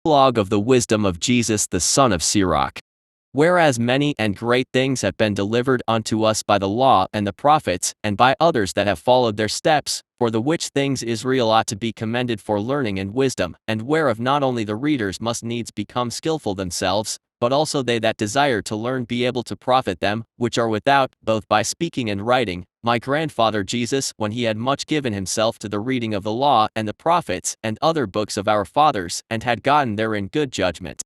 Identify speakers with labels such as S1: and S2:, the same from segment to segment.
S1: Log of the wisdom of Jesus the son of Sirach. Whereas many and great things have been delivered unto us by the law and the prophets, and by others that have followed their steps, for the which things Israel ought to be commended for learning and wisdom, and whereof not only the readers must needs become skillful themselves, but also they that desire to learn be able to profit them, which are without, both by speaking and writing. My grandfather Jesus, when he had much given himself to the reading of the law and the prophets and other books of our fathers, and had gotten therein good judgment,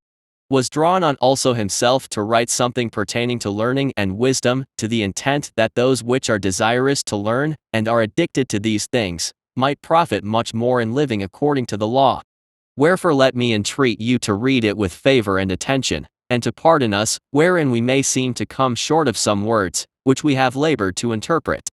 S1: was drawn on also himself to write something pertaining to learning and wisdom, to the intent that those which are desirous to learn, and are addicted to these things, might profit much more in living according to the law. Wherefore let me entreat you to read it with favor and attention, and to pardon us, wherein we may seem to come short of some words, which we have labored to interpret.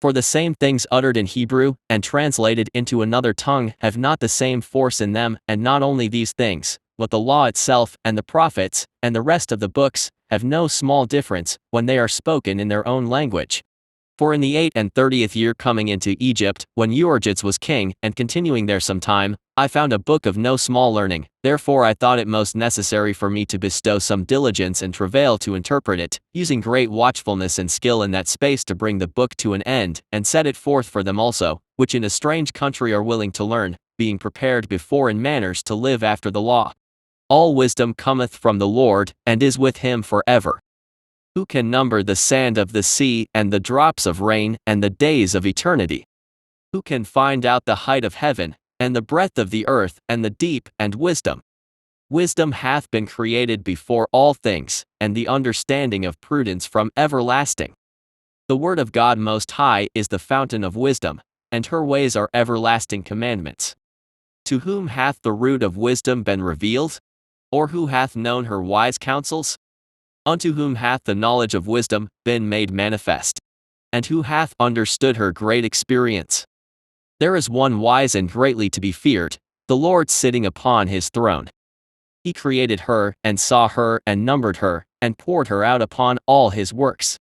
S1: For the same things uttered in Hebrew, and translated into another tongue, have not the same force in them, and not only these things, but the law itself, and the prophets, and the rest of the books, have no small difference, when they are spoken in their own language. For in the 38th year coming into Egypt, when Euergetes was king, and continuing there some time, I found a book of no small learning. Therefore I thought it most necessary for me to bestow some diligence and travail to interpret it, using great watchfulness and skill in that space to bring the book to an end, and set it forth for them also, which in a strange country are willing to learn, being prepared before in manners to live after the law. All wisdom cometh from the Lord, and is with him forever. Who can number the sand of the sea, and the drops of rain, and the days of eternity? Who can find out the height of heaven, and the breadth of the earth, and the deep, and wisdom? Wisdom hath been created before all things, and the understanding of prudence from everlasting. The word of God Most High is the fountain of wisdom, and her ways are everlasting commandments. To whom hath the root of wisdom been revealed? Or who hath known her wise counsels? Unto whom hath the knowledge of wisdom been made manifest? And who hath understood her great experience? There is one wise and greatly to be feared, the Lord sitting upon his throne. He created her, and saw her, and numbered her, and poured her out upon all his works.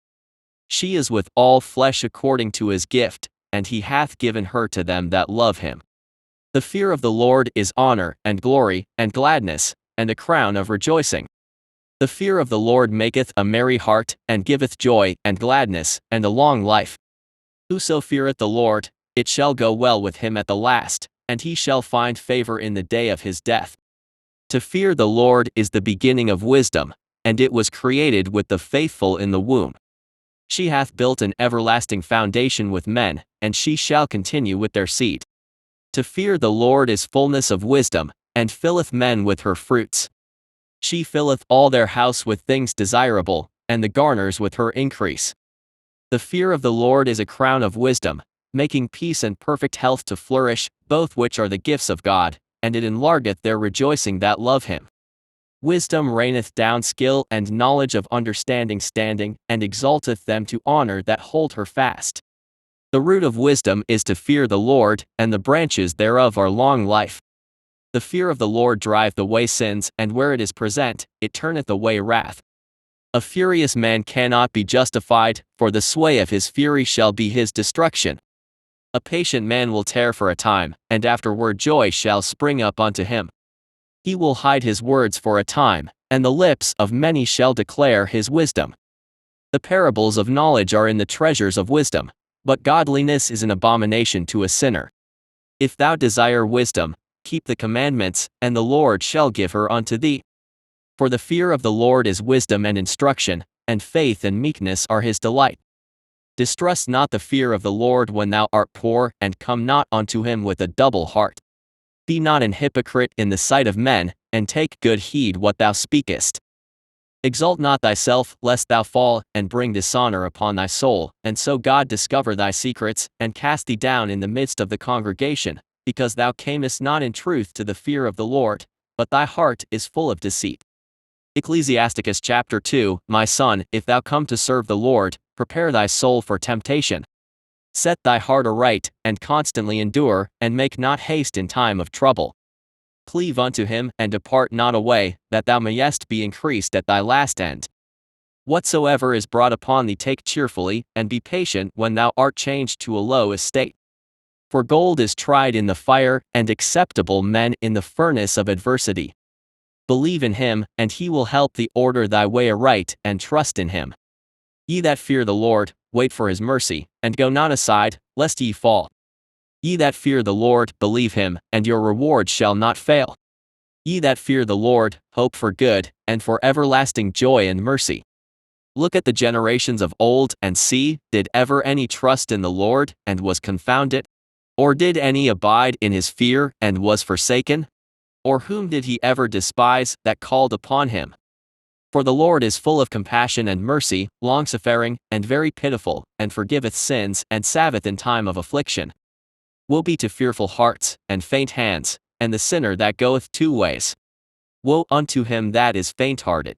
S1: She is with all flesh according to his gift, and he hath given her to them that love him. The fear of the Lord is honor, and glory, and gladness, and a crown of rejoicing. The fear of the Lord maketh a merry heart, and giveth joy, and gladness, and a long life. Whoso feareth the Lord, it shall go well with him at the last, and he shall find favor in the day of his death. To fear the Lord is the beginning of wisdom, and it was created with the faithful in the womb. She hath built an everlasting foundation with men, and she shall continue with their seed. To fear the Lord is fullness of wisdom, and filleth men with her fruits. She filleth all their house with things desirable, and the garners with her increase. The fear of the Lord is a crown of wisdom, making peace and perfect health to flourish, both which are the gifts of God, and it enlargeth their rejoicing that love him. Wisdom raineth down skill and knowledge of understanding standing, and exalteth them to honor that hold her fast. The root of wisdom is to fear the Lord, and the branches thereof are long life. The fear of the Lord driveth away sins, and where it is present, it turneth away wrath. A furious man cannot be justified, for the sway of his fury shall be his destruction. A patient man will tarry for a time, and afterward joy shall spring up unto him. He will hide his words for a time, and the lips of many shall declare his wisdom. The parables of knowledge are in the treasures of wisdom, but godliness is an abomination to a sinner. If thou desire wisdom, keep the commandments, and the Lord shall give her unto thee. For the fear of the Lord is wisdom and instruction, and faith and meekness are his delight. Distrust not the fear of the Lord when thou art poor, and come not unto him with a double heart. Be not an hypocrite in the sight of men, and take good heed what thou speakest. Exalt not thyself, lest thou fall, and bring dishonor upon thy soul, and so God discover thy secrets, and cast thee down in the midst of the congregation, because thou camest not in truth to the fear of the Lord, but thy heart is full of deceit. Ecclesiasticus chapter 2. My son, if thou come to serve the Lord, prepare thy soul for temptation. Set thy heart aright, and constantly endure, and make not haste in time of trouble. Cleave unto him, and depart not away, that thou mayest be increased at thy last end. Whatsoever is brought upon thee take cheerfully, and be patient when thou art changed to a low estate. For gold is tried in the fire, and acceptable men in the furnace of adversity. Believe in him, and he will help thee order thy way aright, and trust in him. Ye that fear the Lord, wait for his mercy, and go not aside, lest ye fall. Ye that fear the Lord, believe him, and your reward shall not fail. Ye that fear the Lord, hope for good, and for everlasting joy and mercy. Look at the generations of old, and see, did ever any trust in the Lord, and was confounded? Or did any abide in his fear, and was forsaken? Or whom did he ever despise, that called upon him? For the Lord is full of compassion and mercy, longsuffering, and very pitiful, and forgiveth sins, and saveth in time of affliction. Woe be to fearful hearts, and faint hands, and the sinner that goeth two ways. Woe unto him that is faint-hearted.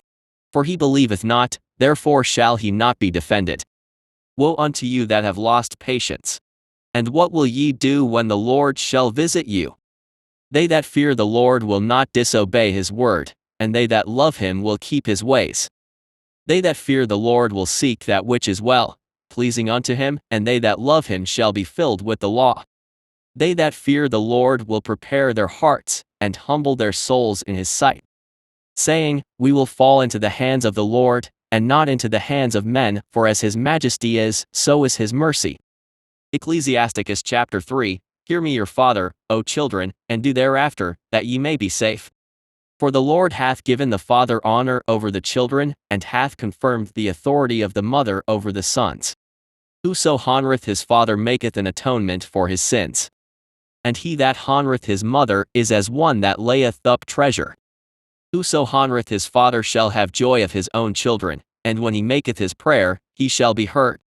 S1: For he believeth not, therefore shall he not be defended. Woe unto you that have lost patience. And what will ye do when the Lord shall visit you? They that fear the Lord will not disobey his word, and they that love him will keep his ways. They that fear the Lord will seek that which is well, pleasing unto him, and they that love him shall be filled with the law. They that fear the Lord will prepare their hearts, and humble their souls in his sight, saying, We will fall into the hands of the Lord, and not into the hands of men, for as his majesty is, so is his mercy. Ecclesiasticus chapter 3, Hear me your father, O children, and do thereafter, that ye may be safe. For the Lord hath given the father honor over the children, and hath confirmed the authority of the mother over the sons. Whoso honoureth his father maketh an atonement for his sins. And he that honoureth his mother is as one that layeth up treasure. Whoso honoureth his father shall have joy of his own children, and when he maketh his prayer, he shall be heard.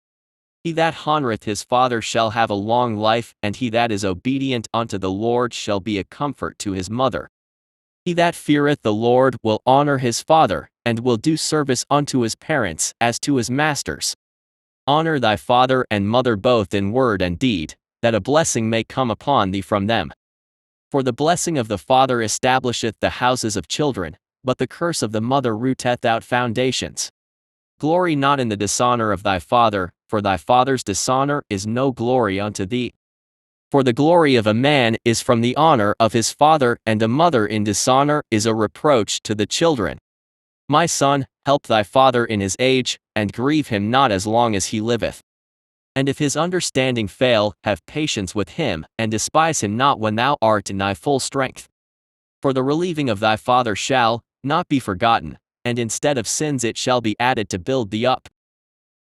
S1: He that honoureth his father shall have a long life, and he that is obedient unto the Lord shall be a comfort to his mother. He that feareth the Lord will honour his father, and will do service unto his parents as to his masters. Honour thy father and mother both in word and deed, that a blessing may come upon thee from them. For the blessing of the father establisheth the houses of children, but the curse of the mother rooteth out foundations. Glory not in the dishonour of thy father, for thy father's dishonour is no glory unto thee. For the glory of a man is from the honour of his father, and a mother in dishonour is a reproach to the children. My son, help thy father in his age, and grieve him not as long as he liveth. And if his understanding fail, have patience with him, and despise him not when thou art in thy full strength. For the relieving of thy father shall not be forgotten, and instead of sins it shall be added to build thee up.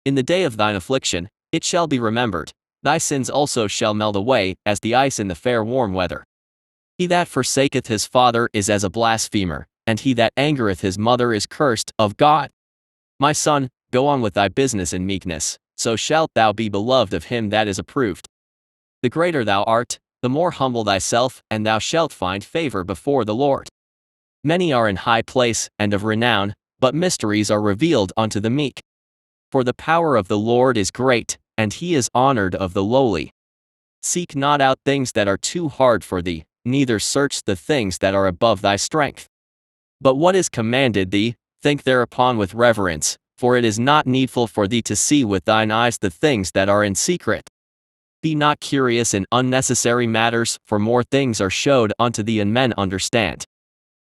S1: In the day of thine affliction, it shall be remembered, thy sins also shall melt away, as the ice in the fair warm weather. He that forsaketh his father is as a blasphemer, and he that angereth his mother is cursed of God. My son, go on with thy business in meekness, so shalt thou be beloved of him that is approved. The greater thou art, the more humble thyself, and thou shalt find favor before the Lord. Many are in high place, and of renown, but mysteries are revealed unto the meek. For the power of the Lord is great, and he is honored of the lowly. Seek not out things that are too hard for thee, neither search the things that are above thy strength. But what is commanded thee, think thereupon with reverence, for it is not needful for thee to see with thine eyes the things that are in secret. Be not curious in unnecessary matters, for more things are showed unto thee and men understand.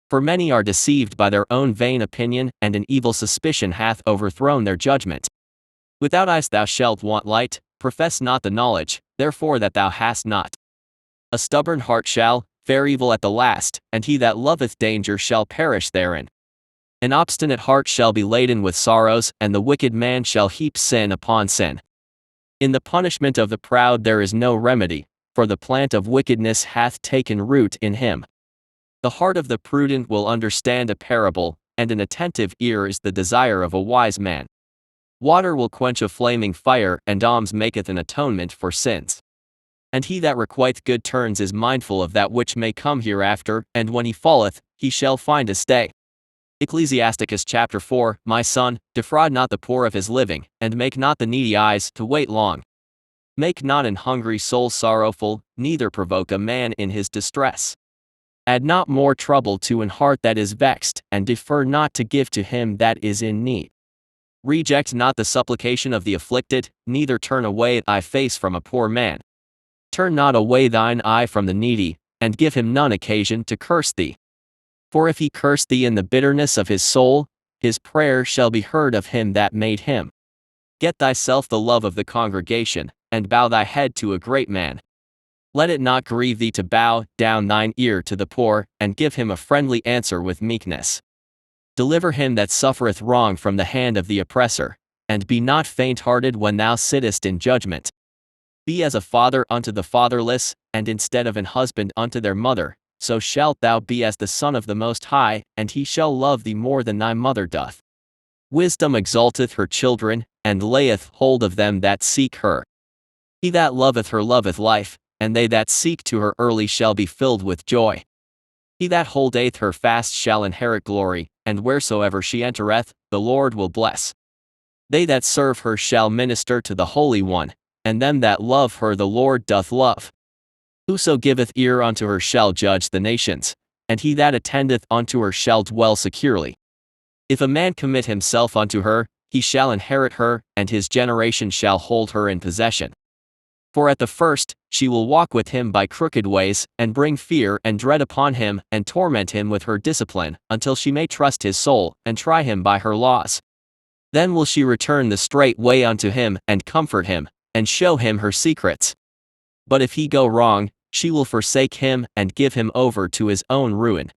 S1: For many are deceived by their own vain opinion, and an evil suspicion hath overthrown their judgment. Without eyes thou shalt want light, profess not the knowledge, therefore that thou hast not. A stubborn heart shall fare evil at the last, and he that loveth danger shall perish therein. An obstinate heart shall be laden with sorrows, and the wicked man shall heap sin upon sin. In the punishment of the proud there is no remedy, for the plant of wickedness hath taken root in him. The heart of the prudent will understand a parable, and an attentive ear is the desire of a wise man. Water will quench a flaming fire, and alms maketh an atonement for sins. And he that requiteth good turns is mindful of that which may come hereafter, and when he falleth, he shall find a stay. Ecclesiasticus chapter 4, My son, defraud not the poor of his living, and make not the needy eyes to wait long. Make not an hungry soul sorrowful, neither provoke a man in his distress. Add not more trouble to an heart that is vexed, and defer not to give to him that is in need. Reject not the supplication of the afflicted, neither turn away thy face from a poor man. Turn not away thine eye from the needy, and give him none occasion to curse thee. For if he curse thee in the bitterness of his soul, his prayer shall be heard of him that made him. Get thyself the love of the congregation, and bow thy head to a great man. Let it not grieve thee to bow down thine ear to the poor, and give him a friendly answer with meekness. Deliver him that suffereth wrong from the hand of the oppressor, and be not faint-hearted when thou sittest in judgment. Be as a father unto the fatherless, and instead of an husband unto their mother, so shalt thou be as the Son of the Most High, and he shall love thee more than thy mother doth. Wisdom exalteth her children, and layeth hold of them that seek her. He that loveth her loveth life, and they that seek to her early shall be filled with joy. He that holdeth her fast shall inherit glory, and wheresoever she entereth, the Lord will bless. They that serve her shall minister to the Holy One, and them that love her the Lord doth love. Whoso giveth ear unto her shall judge the nations, and he that attendeth unto her shall dwell securely. If a man commit himself unto her, he shall inherit her, and his generation shall hold her in possession. For at the first, she will walk with him by crooked ways, and bring fear and dread upon him, and torment him with her discipline, until she may trust his soul, and try him by her laws. Then will she return the straight way unto him, and comfort him, and show him her secrets. But if he go wrong, she will forsake him, and give him over to his own ruin.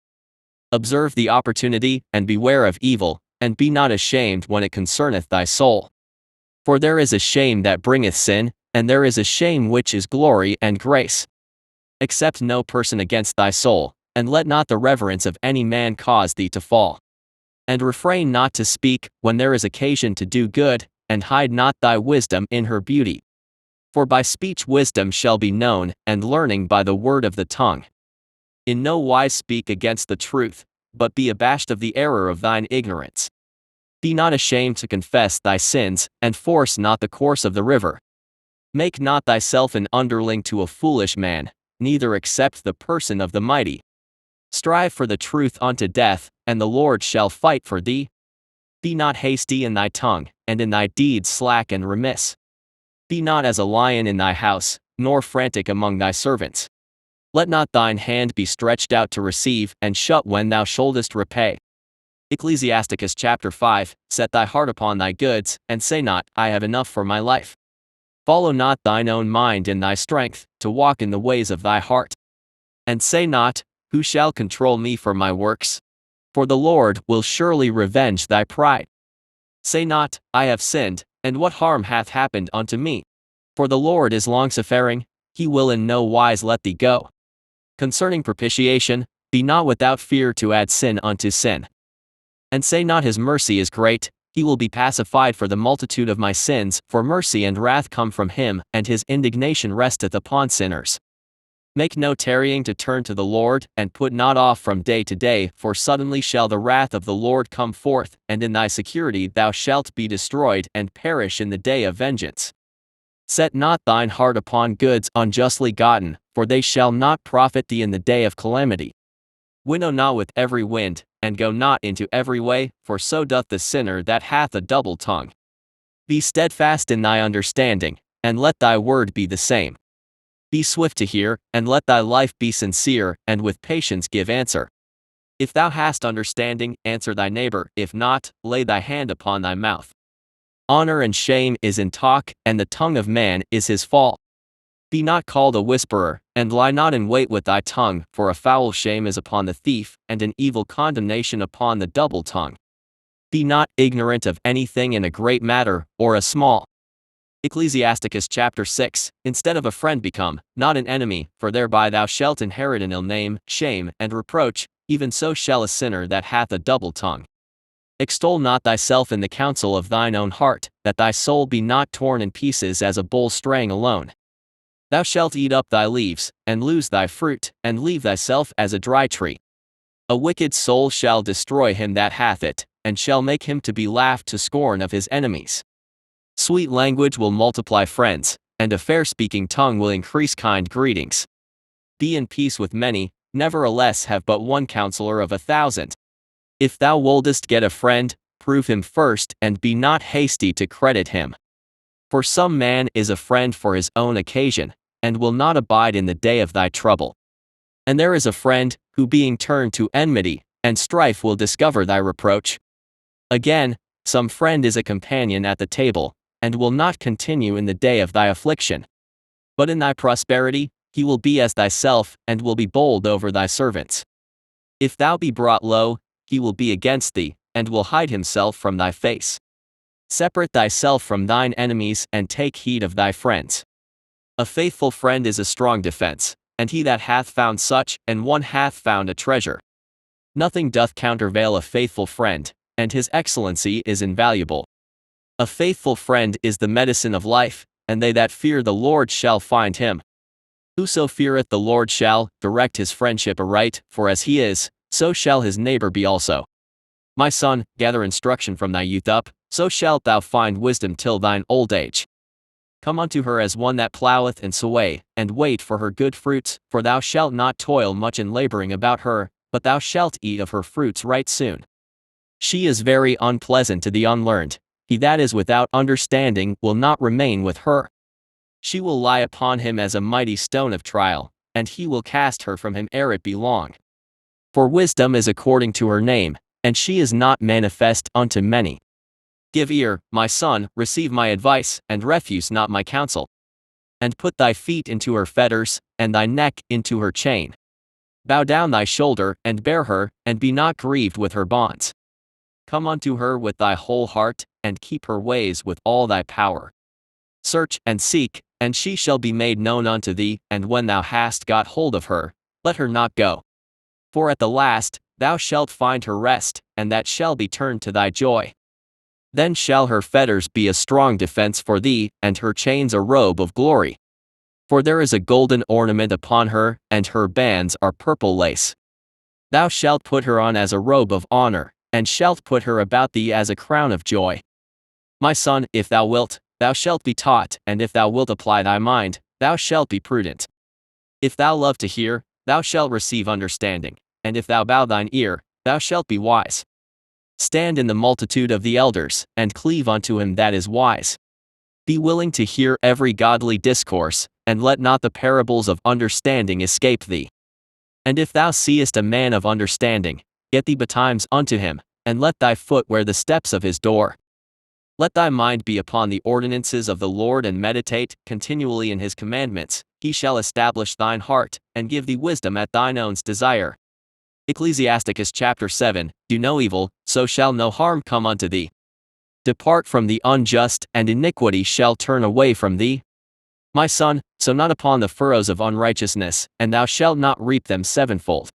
S1: Observe the opportunity, and beware of evil, and be not ashamed when it concerneth thy soul. For there is a shame that bringeth sin, and there is a shame which is glory and grace. Accept no person against thy soul, and let not the reverence of any man cause thee to fall. And refrain not to speak, when there is occasion to do good, and hide not thy wisdom in her beauty. For by speech wisdom shall be known, and learning by the word of the tongue. In no wise speak against the truth, but be abashed of the error of thine ignorance. Be not ashamed to confess thy sins, and force not the course of the river. Make not thyself an underling to a foolish man, neither accept the person of the mighty. Strive for the truth unto death, and the Lord shall fight for thee. Be not hasty in thy tongue, and in thy deeds slack and remiss. Be not as a lion in thy house, nor frantic among thy servants. Let not thine hand be stretched out to receive, and shut when thou shouldest repay. Ecclesiasticus chapter 5, Set thy heart upon thy goods, and say not, I have enough for my life. Follow not thine own mind in thy strength, to walk in the ways of thy heart. And say not, Who shall control me for my works? For the Lord will surely revenge thy pride. Say not, I have sinned, and what harm hath happened unto me? For the Lord is longsuffering, he will in no wise let thee go. Concerning propitiation, be not without fear to add sin unto sin. And say not his mercy is great, he will be pacified for the multitude of my sins, for mercy and wrath come from him, and his indignation resteth upon sinners. Make no tarrying to turn to the Lord, and put not off from day to day, for suddenly shall the wrath of the Lord come forth, and in thy security thou shalt be destroyed, and perish in the day of vengeance. Set not thine heart upon goods unjustly gotten, for they shall not profit thee in the day of calamity. Winnow not with every wind, and go not into every way, for so doth the sinner that hath a double tongue. Be steadfast in thy understanding, and let thy word be the same. Be swift to hear, and let thy life be sincere, and with patience give answer. If thou hast understanding, answer thy neighbor, if not, lay thy hand upon thy mouth. Honor and shame is in talk, and the tongue of man is his fall. Be not called a whisperer, and lie not in wait with thy tongue, for a foul shame is upon the thief, and an evil condemnation upon the double tongue. Be not ignorant of anything in a great matter, or a small. Ecclesiasticus chapter 6, Instead of a friend become, not an enemy, for thereby thou shalt inherit an ill name, shame, and reproach, even so shall a sinner that hath a double tongue. Extol not thyself in the counsel of thine own heart, that thy soul be not torn in pieces as a bull straying alone. Thou shalt eat up thy leaves, and lose thy fruit, and leave thyself as a dry tree. A wicked soul shall destroy him that hath it, and shall make him to be laughed to scorn of his enemies. Sweet language will multiply friends, and a fair-speaking tongue will increase kind greetings. Be in peace with many, nevertheless have but one counselor of 1,000. If thou wouldest get a friend, prove him first, and be not hasty to credit him. For some man is a friend for his own occasion, and will not abide in the day of thy trouble. And there is a friend, who being turned to enmity, and strife will discover thy reproach. Again, some friend is a companion at the table, and will not continue in the day of thy affliction. But in thy prosperity, he will be as thyself, and will be bold over thy servants. If thou be brought low, he will be against thee, and will hide himself from thy face. Separate thyself from thine enemies, and take heed of thy friends. A faithful friend is a strong defense, and he that hath found such, and one hath found a treasure. Nothing doth countervail a faithful friend, and his excellency is invaluable. A faithful friend is the medicine of life, and they that fear the Lord shall find him. Whoso feareth the Lord shall direct his friendship aright, for as he is, so shall his neighbor be also. My son, gather instruction from thy youth up, so shalt thou find wisdom till thine old age. Come unto her as one that ploweth and soweth, and wait for her good fruits, for thou shalt not toil much in laboring about her, but thou shalt eat of her fruits right soon. She is very unpleasant to the unlearned. He that is without understanding will not remain with her. She will lie upon him as a mighty stone of trial, and he will cast her from him ere it be long. For wisdom is according to her name, and she is not manifest unto many. Give ear, my son, receive my advice, and refuse not my counsel. And put thy feet into her fetters, and thy neck into her chain. Bow down thy shoulder, and bear her, and be not grieved with her bonds. Come unto her with thy whole heart, and keep her ways with all thy power. Search and seek, and she shall be made known unto thee, and when thou hast got hold of her, let her not go. For at the last, thou shalt find her rest, and that shall be turned to thy joy. Then shall her fetters be a strong defense for thee, and her chains a robe of glory. For there is a golden ornament upon her, and her bands are purple lace. Thou shalt put her on as a robe of honor, and shalt put her about thee as a crown of joy. My son, if thou wilt, thou shalt be taught, and if thou wilt apply thy mind, thou shalt be prudent. If thou love to hear, thou shalt receive understanding, and if thou bow thine ear, thou shalt be wise. Stand in the multitude of the elders, and cleave unto him that is wise. Be willing to hear every godly discourse, and let not the parables of understanding escape thee. And if thou seest a man of understanding, get thee betimes unto him, and let thy foot wear the steps of his door. Let thy mind be upon the ordinances of the Lord, and meditate continually in his commandments. He shall establish thine heart, and give thee wisdom at thine own's desire. Ecclesiasticus chapter 7, Do no evil, so shall no harm come unto thee. Depart from the unjust, and iniquity shall turn away from thee. My son, sow not upon the furrows of unrighteousness, and thou shalt not reap them sevenfold.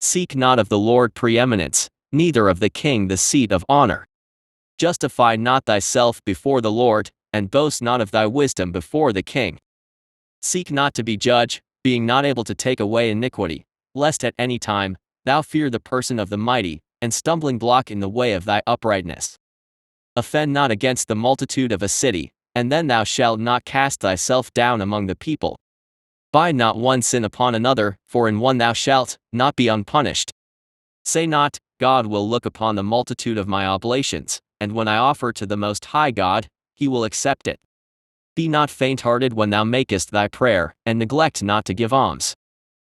S1: Seek not of the Lord preeminence, neither of the king the seat of honor. Justify not thyself before the Lord, and boast not of thy wisdom before the king. Seek not to be judge, being not able to take away iniquity, lest at any time thou fear the person of the mighty, and stumbling block in the way of thy uprightness. Offend not against the multitude of a city, and then thou shalt not cast thyself down among the people. Bind not one sin upon another, for in one thou shalt not be unpunished. Say not, God will look upon the multitude of my oblations, and when I offer to the Most High God, he will accept it. Be not faint-hearted when thou makest thy prayer, and neglect not to give alms.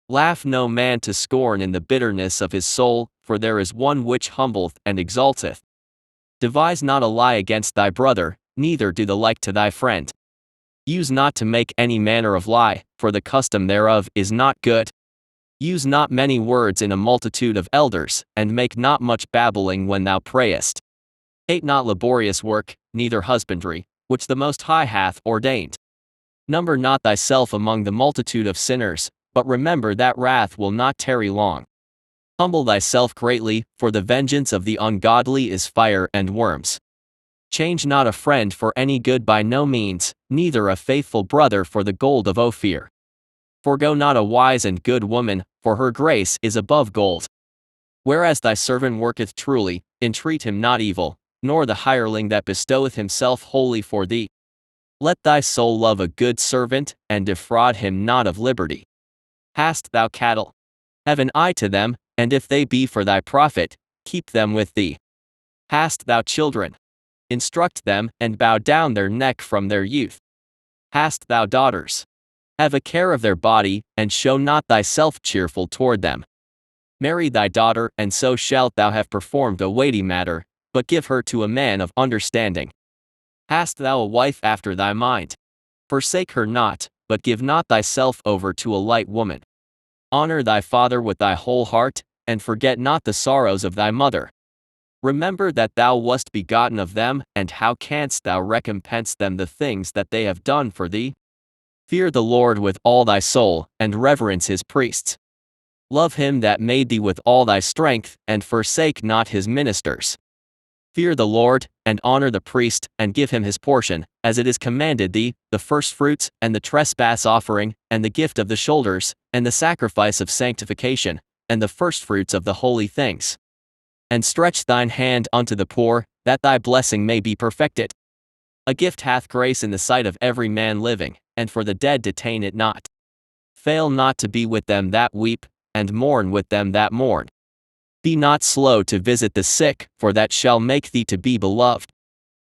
S1: Laugh no man to scorn in the bitterness of his soul, for there is one which humbleth and exalteth. Devise not a lie against thy brother, neither do the like to thy friend. Use not to make any manner of lie, for the custom thereof is not good. Use not many words in a multitude of elders, and make not much babbling when thou prayest. Hate not laborious work, neither husbandry, which the Most High hath ordained. Number not thyself among the multitude of sinners, but remember that wrath will not tarry long. Humble thyself greatly, for the vengeance of the ungodly is fire and worms. Change not a friend for any good by no means, neither a faithful brother for the gold of Ophir. Forgo not a wise and good woman, for her grace is above gold. Whereas thy servant worketh truly, entreat him not evil, nor the hireling that bestoweth himself wholly for thee. Let thy soul love a good servant, and defraud him not of liberty. Hast thou cattle? Have an eye to them, and if they be for thy profit, keep them with thee. Hast thou children? Instruct them, and bow down their neck from their youth. Hast thou daughters? Have a care of their body, and show not thyself cheerful toward them. Marry thy daughter, and so shalt thou have performed a weighty matter, but give her to a man of understanding. Hast thou a wife after thy mind? Forsake her not, but give not thyself over to a light woman. Honor thy father with thy whole heart, and forget not the sorrows of thy mother. Remember that thou wast begotten of them, and how canst thou recompense them the things that they have done for thee? Fear the Lord with all thy soul, and reverence his priests. Love him that made thee with all thy strength, and forsake not his ministers. Fear the Lord, and honor the priest, and give him his portion, as it is commanded thee, the firstfruits, and the trespass offering, and the gift of the shoulders, and the sacrifice of sanctification, and the firstfruits of the holy things. And stretch thine hand unto the poor, that thy blessing may be perfected. A gift hath grace in the sight of every man living, and for the dead detain it not. Fail not to be with them that weep, and mourn with them that mourn. Be not slow to visit the sick, for that shall make thee to be beloved.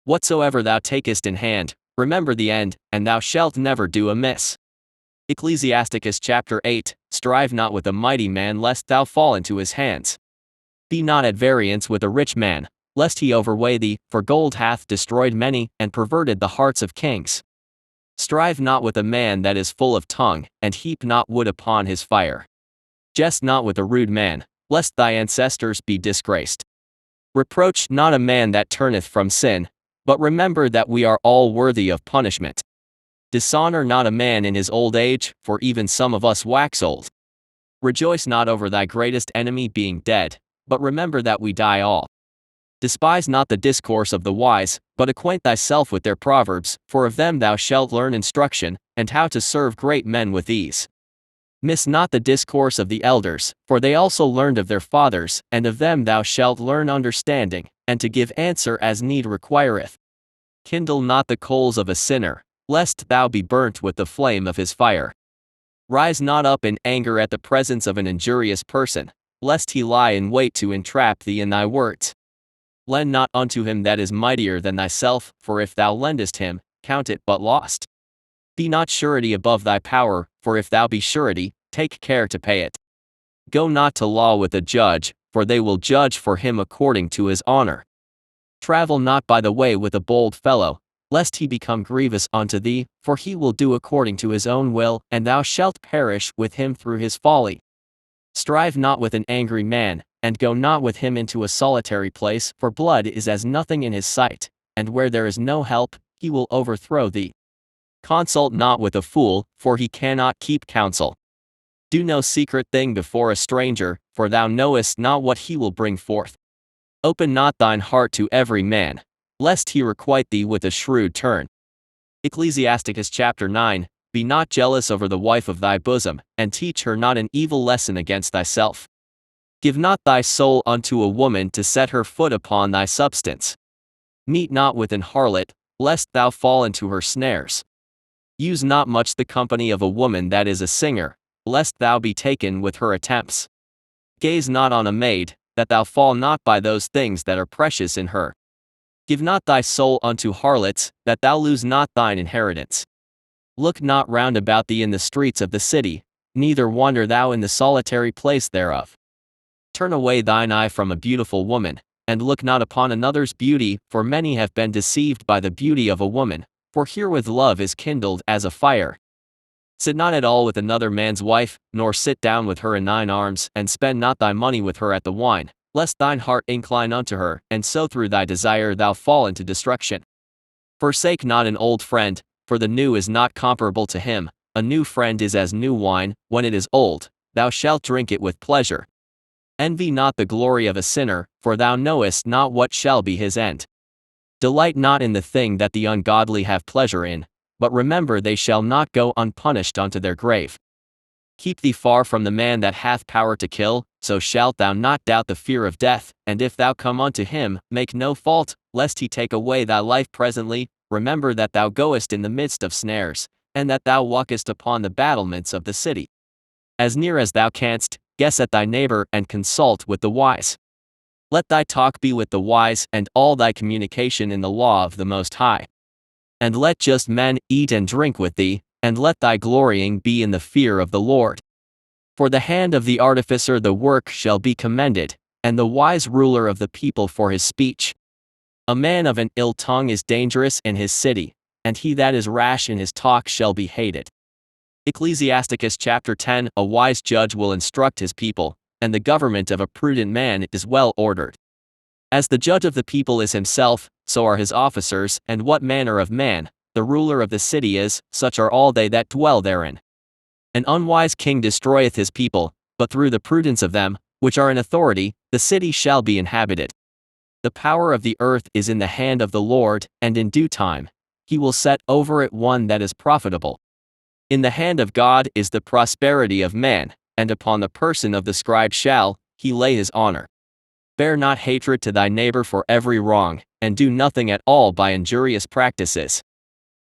S1: Whatsoever thou takest in hand, remember the end, and thou shalt never do amiss. Ecclesiasticus chapter 8, Strive not with a mighty man lest thou fall into his hands. Be not at variance with a rich man, lest he overweigh thee, for gold hath destroyed many, and perverted the hearts of kings. Strive not with a man that is full of tongue, and heap not wood upon his fire. Jest not with a rude man, lest thy ancestors be disgraced. Reproach not a man that turneth from sin, but remember that we are all worthy of punishment. Dishonor not a man in his old age, for even some of us wax old. Rejoice not over thy greatest enemy being dead, but remember that we die all. Despise not the discourse of the wise, but acquaint thyself with their proverbs, for of them thou shalt learn instruction, and how to serve great men with ease. Miss not the discourse of the elders, for they also learned of their fathers, and of them thou shalt learn understanding, and to give answer as need requireth. Kindle not the coals of a sinner, lest thou be burnt with the flame of his fire. Rise not up in anger at the presence of an injurious person, lest he lie in wait to entrap thee in thy words. Lend not unto him that is mightier than thyself, for if thou lendest him, count it but lost. Be not surety above thy power, for if thou be surety, take care to pay it. Go not to law with a judge, for they will judge for him according to his honor. Travel not by the way with a bold fellow, lest he become grievous unto thee, for he will do according to his own will, and thou shalt perish with him through his folly. Strive not with an angry man, and go not with him into a solitary place, for blood is as nothing in his sight, and where there is no help, he will overthrow thee. Consult not with a fool, for he cannot keep counsel. Do no secret thing before a stranger, for thou knowest not what he will bring forth. Open not thine heart to every man, lest he requite thee with a shrewd turn. Ecclesiasticus chapter 9, Be not jealous over the wife of thy bosom, and teach her not an evil lesson against thyself. Give not thy soul unto a woman to set her foot upon thy substance. Meet not with an harlot, lest thou fall into her snares. Use not much the company of a woman that is a singer, lest thou be taken with her attempts. Gaze not on a maid, that thou fall not by those things that are precious in her. Give not thy soul unto harlots, that thou lose not thine inheritance. Look not round about thee in the streets of the city, neither wander thou in the solitary place thereof. Turn away thine eye from a beautiful woman, and look not upon another's beauty, for many have been deceived by the beauty of a woman, for herewith love is kindled as a fire. Sit not at all with another man's wife, nor sit down with her in thine arms, and spend not thy money with her at the wine, lest thine heart incline unto her, and so through thy desire thou fall into destruction. Forsake not an old friend, for the new is not comparable to him. A new friend is as new wine, when it is old, thou shalt drink it with pleasure. Envy not the glory of a sinner, for thou knowest not what shall be his end. Delight not in the thing that the ungodly have pleasure in, but remember they shall not go unpunished unto their grave. Keep thee far from the man that hath power to kill, so shalt thou not doubt the fear of death, and if thou come unto him, make no fault, lest he take away thy life presently. Remember that thou goest in the midst of snares, and that thou walkest upon the battlements of the city. As near as thou canst, guess at thy neighbor, and consult with the wise. Let thy talk be with the wise, and all thy communication in the law of the Most High. And let just men eat and drink with thee, and let thy glorying be in the fear of the Lord. For the hand of the artificer the work shall be commended, and the wise ruler of the people for his speech. A man of an ill tongue is dangerous in his city, and he that is rash in his talk shall be hated. Ecclesiasticus chapter 10. A wise judge will instruct his people, and the government of a prudent man is well ordered. As the judge of the people is himself, so are his officers, and what manner of man the ruler of the city is, such are all they that dwell therein. An unwise king destroyeth his people, but through the prudence of them which are in authority, the city shall be inhabited. The power of the earth is in the hand of the Lord, and in due time he will set over it one that is profitable. In the hand of God is the prosperity of man, and upon the person of the scribe shall he lay his honor. Bear not hatred to thy neighbor for every wrong, and do nothing at all by injurious practices.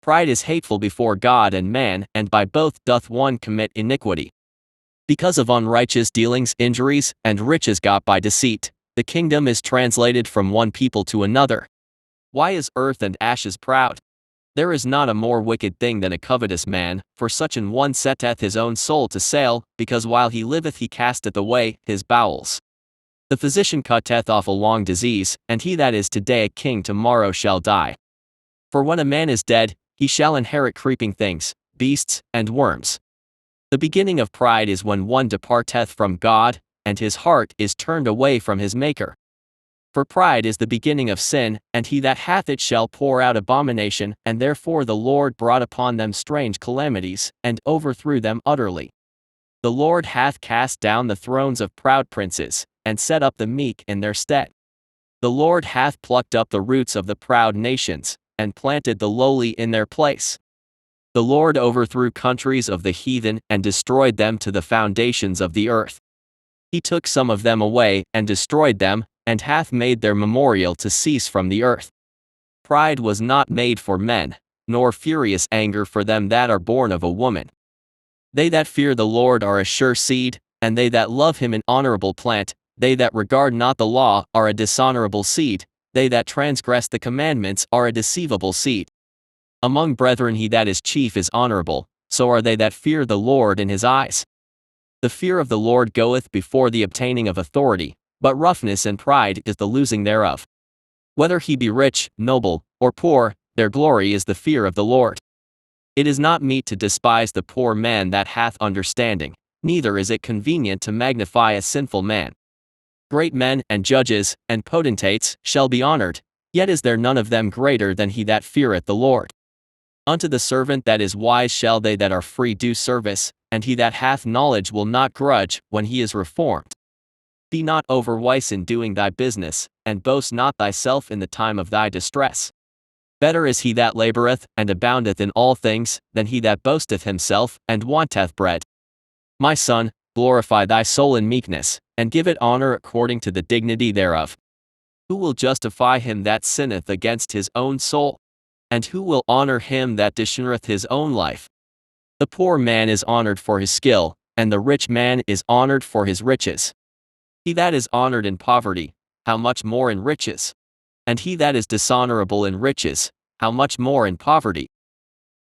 S1: Pride is hateful before God and man, and by both doth one commit iniquity. Because of unrighteous dealings, injuries, and riches got by deceit, the kingdom is translated from one people to another. Why is earth and ashes proud? There is not a more wicked thing than a covetous man, for such an one setteth his own soul to sale, because while he liveth he casteth away his bowels. The physician cutteth off a long disease, and he that is today a king tomorrow shall die. For when a man is dead, he shall inherit creeping things, beasts, and worms. The beginning of pride is when one departeth from God, and his heart is turned away from his Maker. For pride is the beginning of sin, and he that hath it shall pour out abomination, and therefore the Lord brought upon them strange calamities, and overthrew them utterly. The Lord hath cast down the thrones of proud princes, and set up the meek in their stead. The Lord hath plucked up the roots of the proud nations, and planted the lowly in their place. The Lord overthrew countries of the heathen, and destroyed them to the foundations of the earth. He took some of them away, and destroyed them, and hath made their memorial to cease from the earth. Pride was not made for men, nor furious anger for them that are born of a woman. They that fear the Lord are a sure seed, and they that love him an honorable plant. They that regard not the law are a dishonorable seed, they that transgress the commandments are a deceivable seed. Among brethren he that is chief is honorable, so are they that fear the Lord in his eyes. The fear of the Lord goeth before the obtaining of authority, but roughness and pride is the losing thereof. Whether he be rich, noble, or poor, their glory is the fear of the Lord. It is not meet to despise the poor man that hath understanding, neither is it convenient to magnify a sinful man. Great men, and judges, and potentates, shall be honored, yet is there none of them greater than he that feareth the Lord. Unto the servant that is wise shall they that are free do service, and he that hath knowledge will not grudge when he is reformed. Be not overwise in doing thy business, and boast not thyself in the time of thy distress. Better is he that laboureth, and aboundeth in all things, than he that boasteth himself, and wanteth bread. My son, glorify thy soul in meekness, and give it honor according to the dignity thereof. Who will justify him that sinneth against his own soul? And who will honor him that dishonoureth his own life? The poor man is honoured for his skill, and the rich man is honoured for his riches. He that is honoured in poverty, how much more in riches? And he that is dishonourable in riches, how much more in poverty?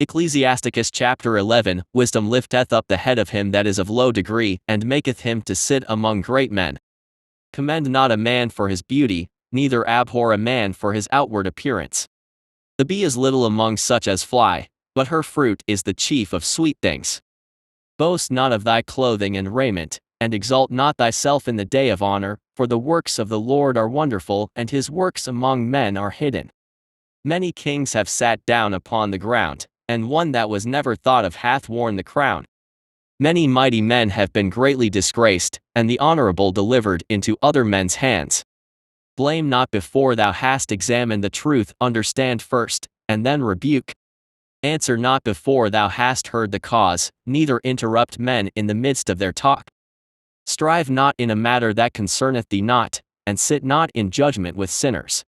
S1: Ecclesiasticus chapter 11. Wisdom lifteth up the head of him that is of low degree, and maketh him to sit among great men. Commend not a man for his beauty, neither abhor a man for his outward appearance. The bee is little among such as fly, but her fruit is the chief of sweet things. Boast not of thy clothing and raiment, and exalt not thyself in the day of honor, for the works of the Lord are wonderful, and his works among men are hidden. Many kings have sat down upon the ground, and one that was never thought of hath worn the crown. Many mighty men have been greatly disgraced, and the honorable delivered into other men's hands. Blame not before thou hast examined the truth, understand first, and then rebuke. Answer not before thou hast heard the cause, neither interrupt men in the midst of their talk. Strive not in a matter that concerneth thee not, and sit not in judgment with sinners.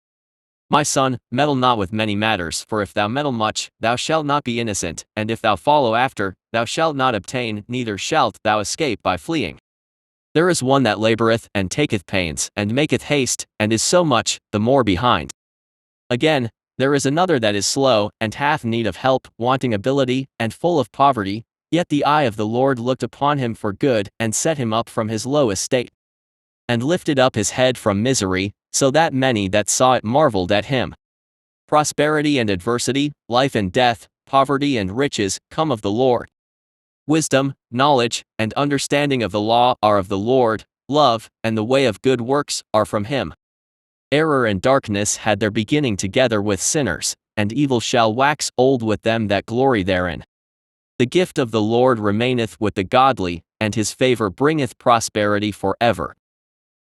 S1: My son, meddle not with many matters, for if thou meddle much, thou shalt not be innocent, and if thou follow after, thou shalt not obtain, neither shalt thou escape by fleeing. There is one that laboureth, and taketh pains, and maketh haste, and is so much the more behind. Again, there is another that is slow, and hath need of help, wanting ability, and full of poverty, Yet the eye of the Lord looked upon him for good, and set him up from his low estate, and lifted up his head from misery, so that many that saw it marveled at him. Prosperity and adversity, life and death, poverty and riches, come of the Lord. Wisdom, knowledge, and understanding of the law are of the Lord. Love, and the way of good works, are from him. Error and darkness had their beginning together with sinners, and evil shall wax old with them that glory therein. The gift of the Lord remaineth with the godly, and his favor bringeth prosperity forever.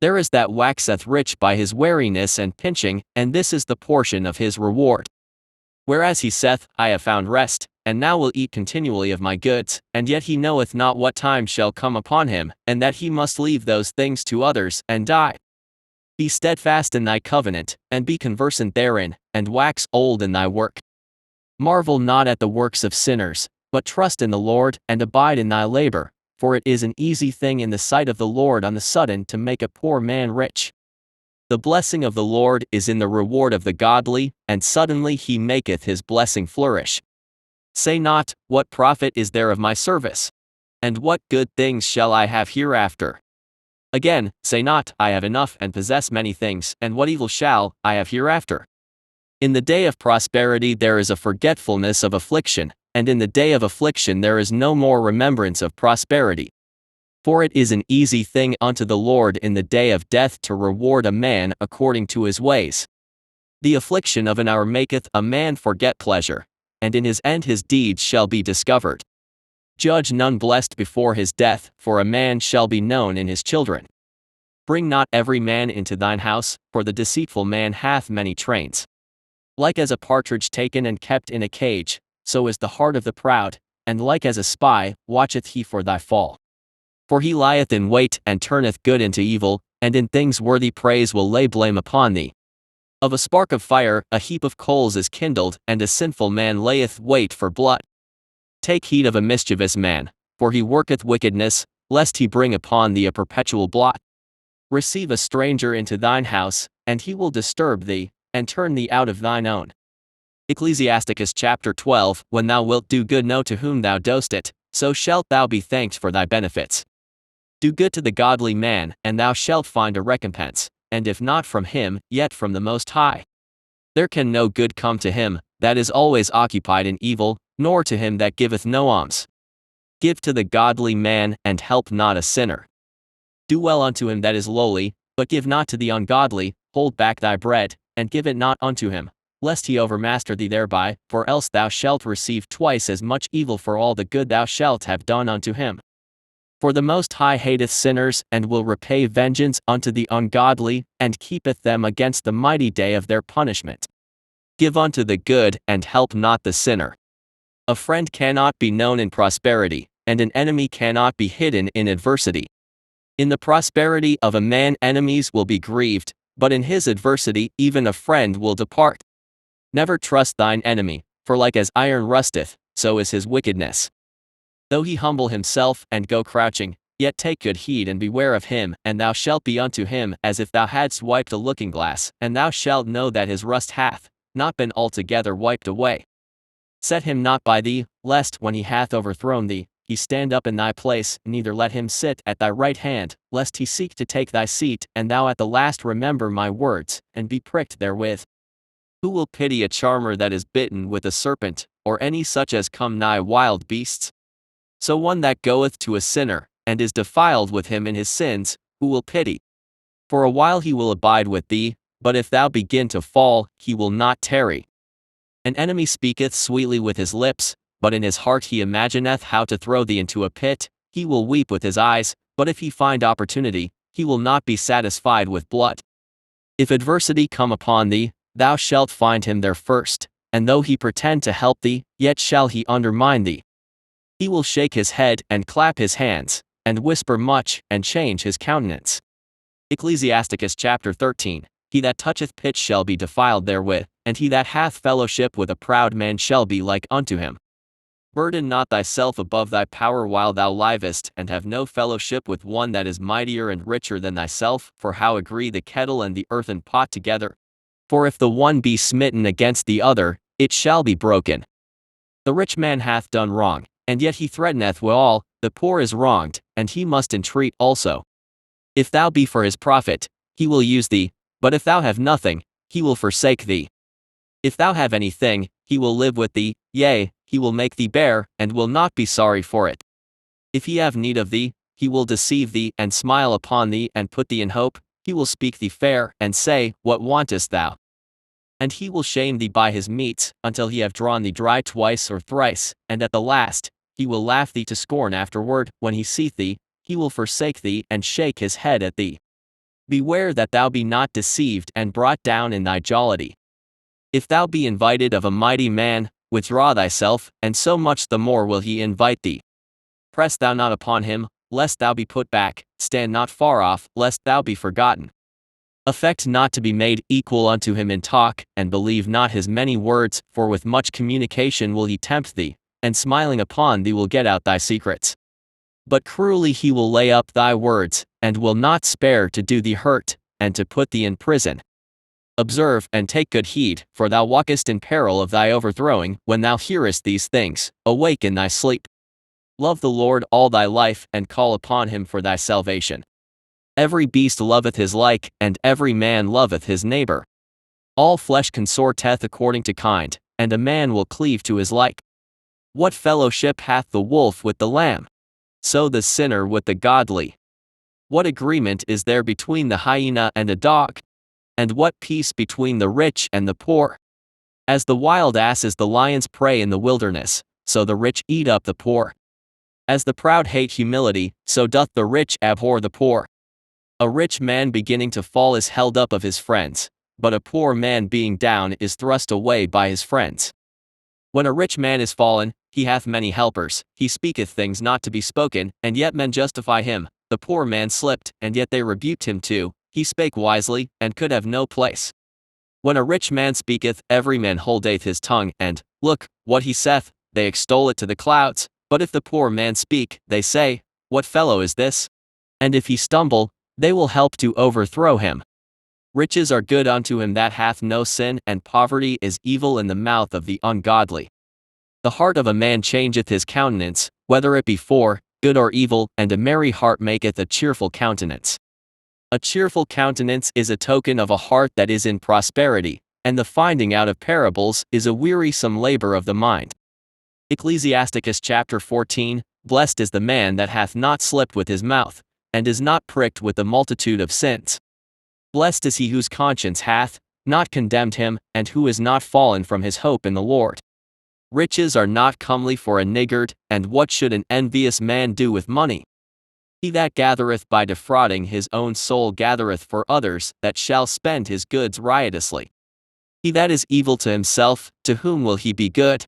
S1: There is that waxeth rich by his wariness and pinching, and this is the portion of his reward. Whereas he saith, I have found rest, and now will eat continually of my goods, and yet he knoweth not what time shall come upon him, and that he must leave those things to others, and die. Be steadfast in thy covenant, and be conversant therein, and wax old in thy work. Marvel not at the works of sinners, but trust in the Lord, and abide in thy labor, for it is an easy thing in the sight of the Lord on the sudden to make a poor man rich. The blessing of the Lord is in the reward of the godly, and suddenly he maketh his blessing flourish. Say not, what profit is there of my service? And what good things shall I have hereafter? Again, say not, I have enough and possess many things, and what evil shall I have hereafter? In the day of prosperity there is a forgetfulness of affliction, and in the day of affliction there is no more remembrance of prosperity. For it is an easy thing unto the Lord in the day of death to reward a man according to his ways. The affliction of an hour maketh a man forget pleasure, and in his end his deeds shall be discovered. Judge none blessed before his death, for a man shall be known in his children. Bring not every man into thine house, for the deceitful man hath many trains. Like as a partridge taken and kept in a cage, so is the heart of the proud, and like as a spy, watcheth he for thy fall. For he lieth in wait, and turneth good into evil, and in things worthy praise will lay blame upon thee. Of a spark of fire, a heap of coals is kindled, and a sinful man layeth wait for blood. Take heed of a mischievous man, for he worketh wickedness, lest he bring upon thee a perpetual blot. Receive a stranger into thine house, and he will disturb thee, and turn thee out of thine own. Ecclesiasticus chapter 12. When thou wilt do good know to whom thou dost it, so shalt thou be thanked for thy benefits. Do good to the godly man, and thou shalt find a recompense, and if not from him, yet from the Most High. There can no good come to him that is always occupied in evil, nor to him that giveth no alms. Give to the godly man, and help not a sinner. Do well unto him that is lowly, but give not to the ungodly. Hold back thy bread, and give it not unto him, lest he overmaster thee thereby, for else thou shalt receive twice as much evil for all the good thou shalt have done unto him. For the Most High hateth sinners, and will repay vengeance unto the ungodly, and keepeth them against the mighty day of their punishment. Give unto the good, and help not the sinner. A friend cannot be known in prosperity, and an enemy cannot be hidden in adversity. In the prosperity of a man enemies will be grieved, but in his adversity even a friend will depart. Never trust thine enemy, for like as iron rusteth, so is his wickedness. Though he humble himself and go crouching, yet take good heed and beware of him, and thou shalt be unto him as if thou hadst wiped a looking-glass, and thou shalt know that his rust hath not been altogether wiped away. Set him not by thee, lest, when he hath overthrown thee, he stand up in thy place, neither let him sit at thy right hand, lest he seek to take thy seat, and thou at the last remember my words, and be pricked therewith. Who will pity a charmer that is bitten with a serpent, or any such as come nigh wild beasts? So one that goeth to a sinner, and is defiled with him in his sins, who will pity? For a while he will abide with thee, but if thou begin to fall, he will not tarry. An enemy speaketh sweetly with his lips, but in his heart he imagineth how to throw thee into a pit. He will weep with his eyes, but if he find opportunity, he will not be satisfied with blood. If adversity come upon thee, thou shalt find him there first, and though he pretend to help thee, yet shall he undermine thee. He will shake his head, and clap his hands, and whisper much, and change his countenance. Ecclesiasticus chapter 13. He that toucheth pitch shall be defiled therewith, and he that hath fellowship with a proud man shall be like unto him. Burden not thyself above thy power while thou livest, and have no fellowship with one that is mightier and richer than thyself, for how agree the kettle and the earthen pot together? For if the one be smitten against the other, it shall be broken. The rich man hath done wrong, and yet he threateneth withal, the poor is wronged, and he must entreat also. If thou be for his profit, he will use thee, but if thou have nothing, he will forsake thee. If thou have anything, he will live with thee, yea, he will make thee bear, and will not be sorry for it. If he have need of thee, he will deceive thee, and smile upon thee, and put thee in hope, he will speak thee fair, and say, What wantest thou? And he will shame thee by his meats, until he have drawn thee dry twice or thrice, and at the last, he will laugh thee to scorn afterward, when he seeth thee, he will forsake thee, and shake his head at thee. Beware that thou be not deceived and brought down in thy jollity. If thou be invited of a mighty man, withdraw thyself, and so much the more will he invite thee. Press thou not upon him, lest thou be put back, stand not far off, lest thou be forgotten. Affect not to be made equal unto him in talk, and believe not his many words, for with much communication will he tempt thee, and smiling upon thee will get out thy secrets. But cruelly he will lay up thy words, and will not spare to do thee hurt, and to put thee in prison. Observe and take good heed, for thou walkest in peril of thy overthrowing, when thou hearest these things, awake in thy sleep. Love the Lord all thy life, and call upon him for thy salvation. Every beast loveth his like, and every man loveth his neighbor. All flesh consorteth according to kind, and a man will cleave to his like. What fellowship hath the wolf with the lamb? So the sinner with the godly. What agreement is there between the hyena and a dog? And what peace between the rich and the poor? As the wild ass is the lion's prey in the wilderness, so the rich eat up the poor. As the proud hate humility, so doth the rich abhor the poor. A rich man beginning to fall is held up of his friends, but a poor man being down is thrust away by his friends. When a rich man is fallen, he hath many helpers, he speaketh things not to be spoken, and yet men justify him. The poor man slipped, and yet they rebuked him too, he spake wisely, and could have no place. When a rich man speaketh, every man holdeth his tongue, and, look, what he saith, they extol it to the clouds. But if the poor man speak, they say, What fellow is this? And if he stumble, they will help to overthrow him. Riches are good unto him that hath no sin, and poverty is evil in the mouth of the ungodly. The heart of a man changeth his countenance, whether it be for good or evil, and a merry heart maketh a cheerful countenance. A cheerful countenance is a token of a heart that is in prosperity, and the finding out of parables is a wearisome labor of the mind. Ecclesiasticus chapter 14, Blessed is the man that hath not slipped with his mouth, and is not pricked with the multitude of sins. Blessed is he whose conscience hath not condemned him, and who is not fallen from his hope in the Lord. Riches are not comely for a niggard, and what should an envious man do with money? He that gathereth by defrauding his own soul gathereth for others that shall spend his goods riotously. He that is evil to himself, to whom will he be good?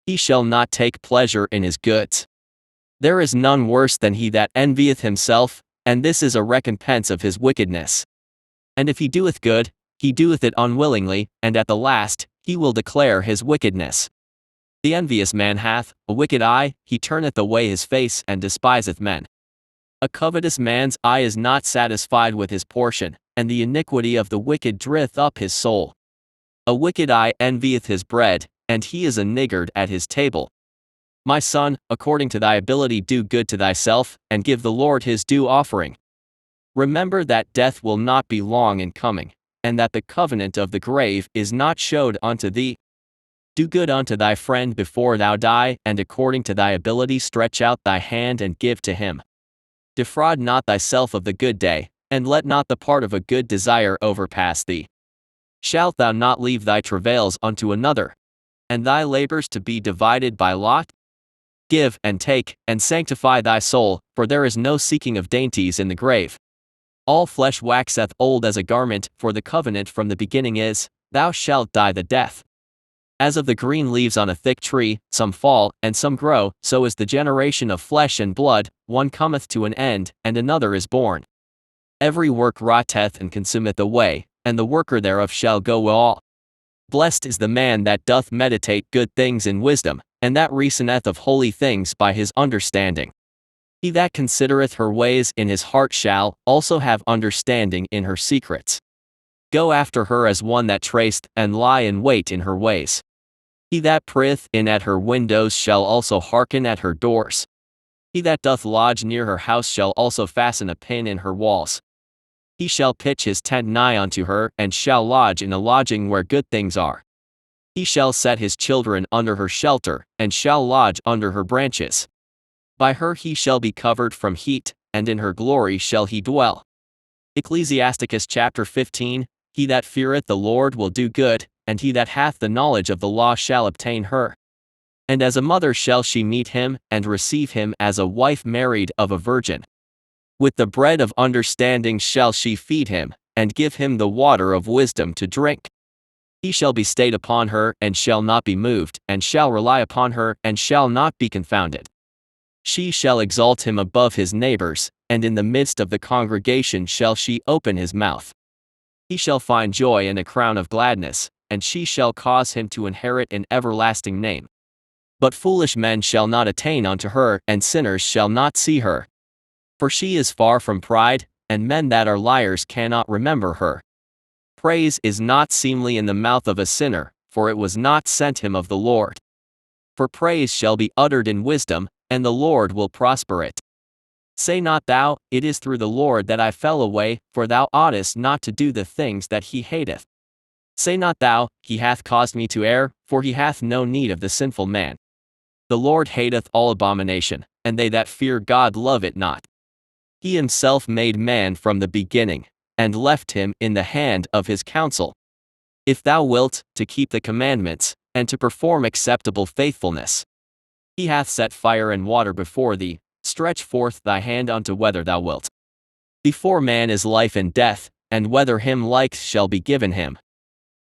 S1: He shall not take pleasure in his goods. There is none worse than he that envieth himself, and this is a recompense of his wickedness. And if he doeth good, he doeth it unwillingly, and at the last, he will declare his wickedness. The envious man hath a wicked eye, he turneth away his face and despiseth men. A covetous man's eye is not satisfied with his portion, and the iniquity of the wicked driveth up his soul. A wicked eye envieth his bread, and he is a niggard at his table. My son, according to thy ability do good to thyself, and give the Lord his due offering. Remember that death will not be long in coming, and that the covenant of the grave is not showed unto thee. Do good unto thy friend before thou die, and according to thy ability stretch out thy hand and give to him. Defraud not thyself of the good day, and let not the part of a good desire overpass thee. Shalt thou not leave thy travails unto another, and thy labors to be divided by lot? Give, and take, and sanctify thy soul, for there is no seeking of dainties in the grave. All flesh waxeth old as a garment, for the covenant from the beginning is, Thou shalt die the death. As of the green leaves on a thick tree, some fall, and some grow, so is the generation of flesh and blood, one cometh to an end, and another is born. Every work rotteth and consumeth away, and the worker thereof shall go all. Blessed is the man that doth meditate good things in wisdom, and that reasoneth of holy things by his understanding. He that considereth her ways in his heart shall also have understanding in her secrets. Go after her as one that traced, and lie in wait in her ways. He that prayeth in at her windows shall also hearken at her doors. He that doth lodge near her house shall also fasten a pin in her walls. He shall pitch his tent nigh unto her, and shall lodge in a lodging where good things are. He shall set his children under her shelter, and shall lodge under her branches. By her he shall be covered from heat, and in her glory shall he dwell. Ecclesiasticus chapter 15. He that feareth the Lord will do good, and he that hath the knowledge of the law shall obtain her. And as a mother shall she meet him, and receive him as a wife married of a virgin. With the bread of understanding shall she feed him, and give him the water of wisdom to drink. He shall be stayed upon her, and shall not be moved, and shall rely upon her, and shall not be confounded. She shall exalt him above his neighbors, and in the midst of the congregation shall she open his mouth. He shall find joy and a crown of gladness, and she shall cause him to inherit an everlasting name. But foolish men shall not attain unto her, and sinners shall not see her. For she is far from pride, and men that are liars cannot remember her. Praise is not seemly in the mouth of a sinner, for it was not sent him of the Lord. For praise shall be uttered in wisdom, and the Lord will prosper it. Say not thou, it is through the Lord that I fell away, for thou oughtest not to do the things that he hateth. Say not thou, he hath caused me to err, for he hath no need of the sinful man. The Lord hateth all abomination, and they that fear God love it not. He himself made man from the beginning, and left him in the hand of his counsel. If thou wilt, to keep the commandments, and to perform acceptable faithfulness. He hath set fire and water before thee, stretch forth thy hand unto whether thou wilt. Before man is life and death, and whether him likes shall be given him.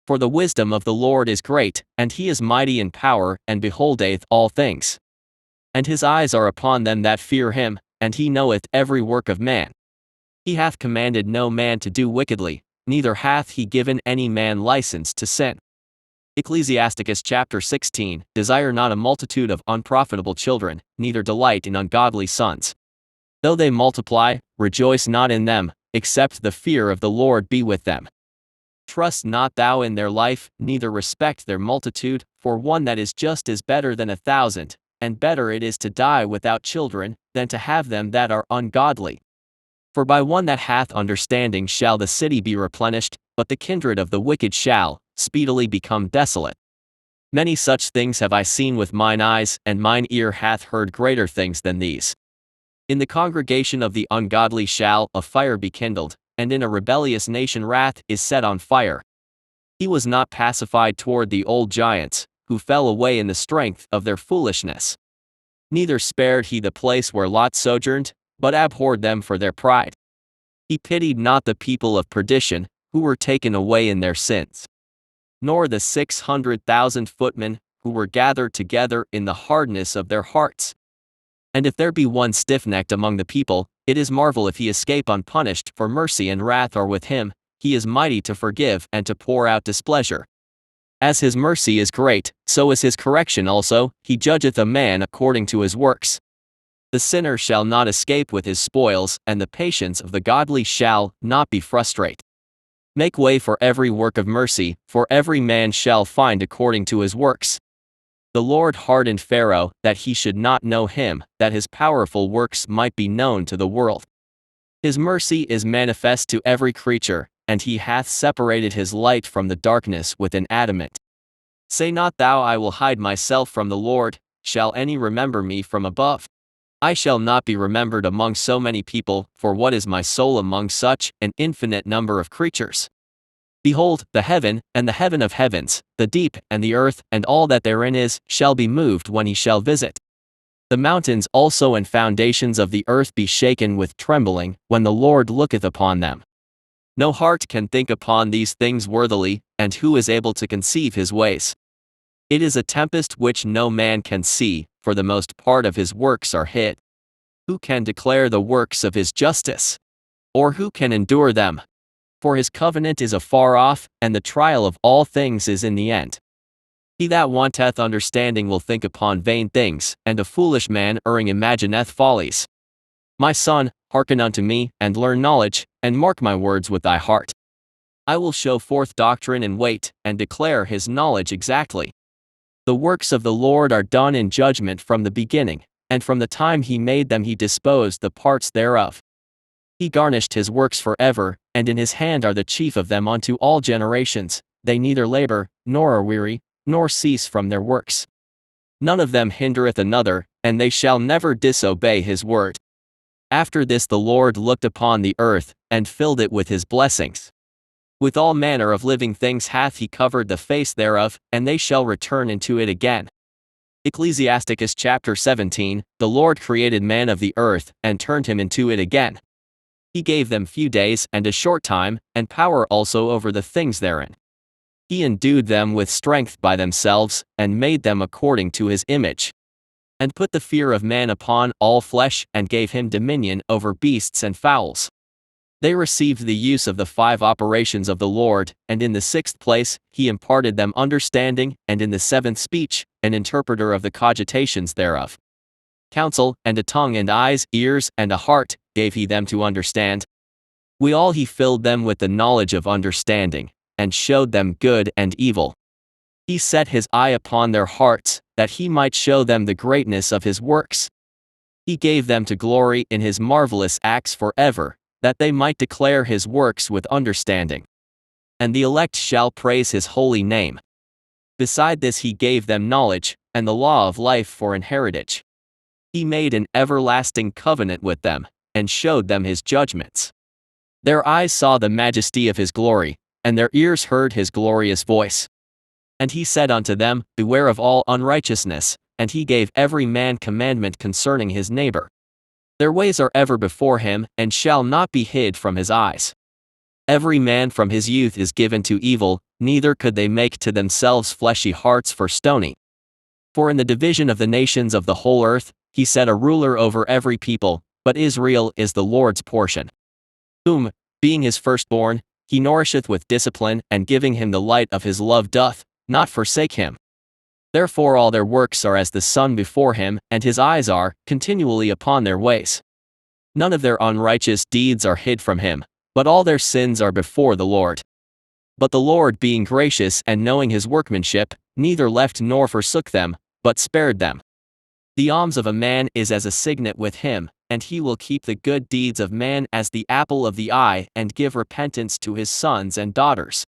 S1: For the wisdom of the Lord is great, and he is mighty in power, and beholdeth all things. And his eyes are upon them that fear him, and he knoweth every work of man. He hath commanded no man to do wickedly, neither hath he given any man license to sin. Ecclesiasticus chapter 16. Desire not a multitude of unprofitable children, neither delight in ungodly sons. Though they multiply, rejoice not in them, except the fear of the Lord be with them. Trust not thou in their life, neither respect their multitude, for one that is just is better than 1,000, and better it is to die without children, than to have them that are ungodly. For by one that hath understanding shall the city be replenished, but the kindred of the wicked shall speedily become desolate. Many such things have I seen with mine eyes, and mine ear hath heard greater things than these. In the congregation of the ungodly shall a fire be kindled, and in a rebellious nation wrath is set on fire. He was not pacified toward the old giants, who fell away in the strength of their foolishness. Neither spared he the place where Lot sojourned, but abhorred them for their pride. He pitied not the people of perdition, who were taken away in their sins. Nor the 600,000 footmen, who were gathered together in the hardness of their hearts. And if there be one stiff-necked among the people, it is marvel if he escape unpunished, for mercy and wrath are with him, he is mighty to forgive and to pour out displeasure. As his mercy is great, so is his correction also, he judgeth a man according to his works. The sinner shall not escape with his spoils, and the patience of the godly shall not be frustrate. Make way for every work of mercy, for every man shall find according to his works. The Lord hardened Pharaoh, that he should not know him, that his powerful works might be known to the world. His mercy is manifest to every creature, and he hath separated his light from the darkness with an adamant. Say not thou, I will hide myself from the Lord, shall any remember me from above? I shall not be remembered among so many people, for what is my soul among such an infinite number of creatures? Behold, the heaven, and the heaven of heavens, the deep, and the earth, and all that therein is, shall be moved when he shall visit. The mountains also and foundations of the earth be shaken with trembling, when the Lord looketh upon them. No heart can think upon these things worthily, and who is able to conceive his ways? It is a tempest which no man can see, for the most part of his works are hid. Who can declare the works of his justice? Or who can endure them? For his covenant is afar off, and the trial of all things is in the end. He that wanteth understanding will think upon vain things, and a foolish man erring imagineth follies. My son, hearken unto me, and learn knowledge, and mark my words with thy heart. I will show forth doctrine and weight, and declare his knowledge exactly. The works of the Lord are done in judgment from the beginning, and from the time he made them he disposed the parts thereof. He garnished his works forever, and in his hand are the chief of them unto all generations. They neither labor, nor are weary, nor cease from their works. None of them hindereth another, and they shall never disobey his word. After this the Lord looked upon the earth, and filled it with his blessings. With all manner of living things hath he covered the face thereof, and they shall return into it again. Ecclesiasticus chapter 17. The Lord created man of the earth, and turned him into it again. He gave them few days and a short time, and power also over the things therein. He endued them with strength by themselves, and made them according to his image. And put the fear of man upon all flesh, and gave him dominion over beasts and fowls. They received the use of the 5 operations of the Lord, and in the 6th place, he imparted them understanding, and in the 7th speech, an interpreter of the cogitations thereof. Counsel, and a tongue and eyes, ears, and a heart, gave he them to understand. Withal he filled them with the knowledge of understanding, and showed them good and evil. He set his eye upon their hearts, that he might show them the greatness of his works. He gave them to glory in his marvelous acts forever, that they might declare his works with understanding. And the elect shall praise his holy name. Beside this he gave them knowledge, and the law of life for an heritage. He made an everlasting covenant with them, and showed them his judgments. Their eyes saw the majesty of his glory, and their ears heard his glorious voice. And he said unto them, Beware of all unrighteousness, and he gave every man commandment concerning his neighbor. Their ways are ever before him, and shall not be hid from his eyes. Every man from his youth is given to evil, neither could they make to themselves fleshy hearts for stony. For in the division of the nations of the whole earth, he set a ruler over every people, but Israel is the Lord's portion. Whom, being his firstborn, he nourisheth with discipline, and giving him the light of his love doth not forsake him. Therefore all their works are as the sun before him, and his eyes are continually upon their ways. None of their unrighteous deeds are hid from him, but all their sins are before the Lord. But the Lord being gracious and knowing his workmanship, neither left nor forsook them, but spared them. The alms of a man is as a signet with him, and he will keep the good deeds of man as the apple of the eye, and give repentance to his sons and daughters.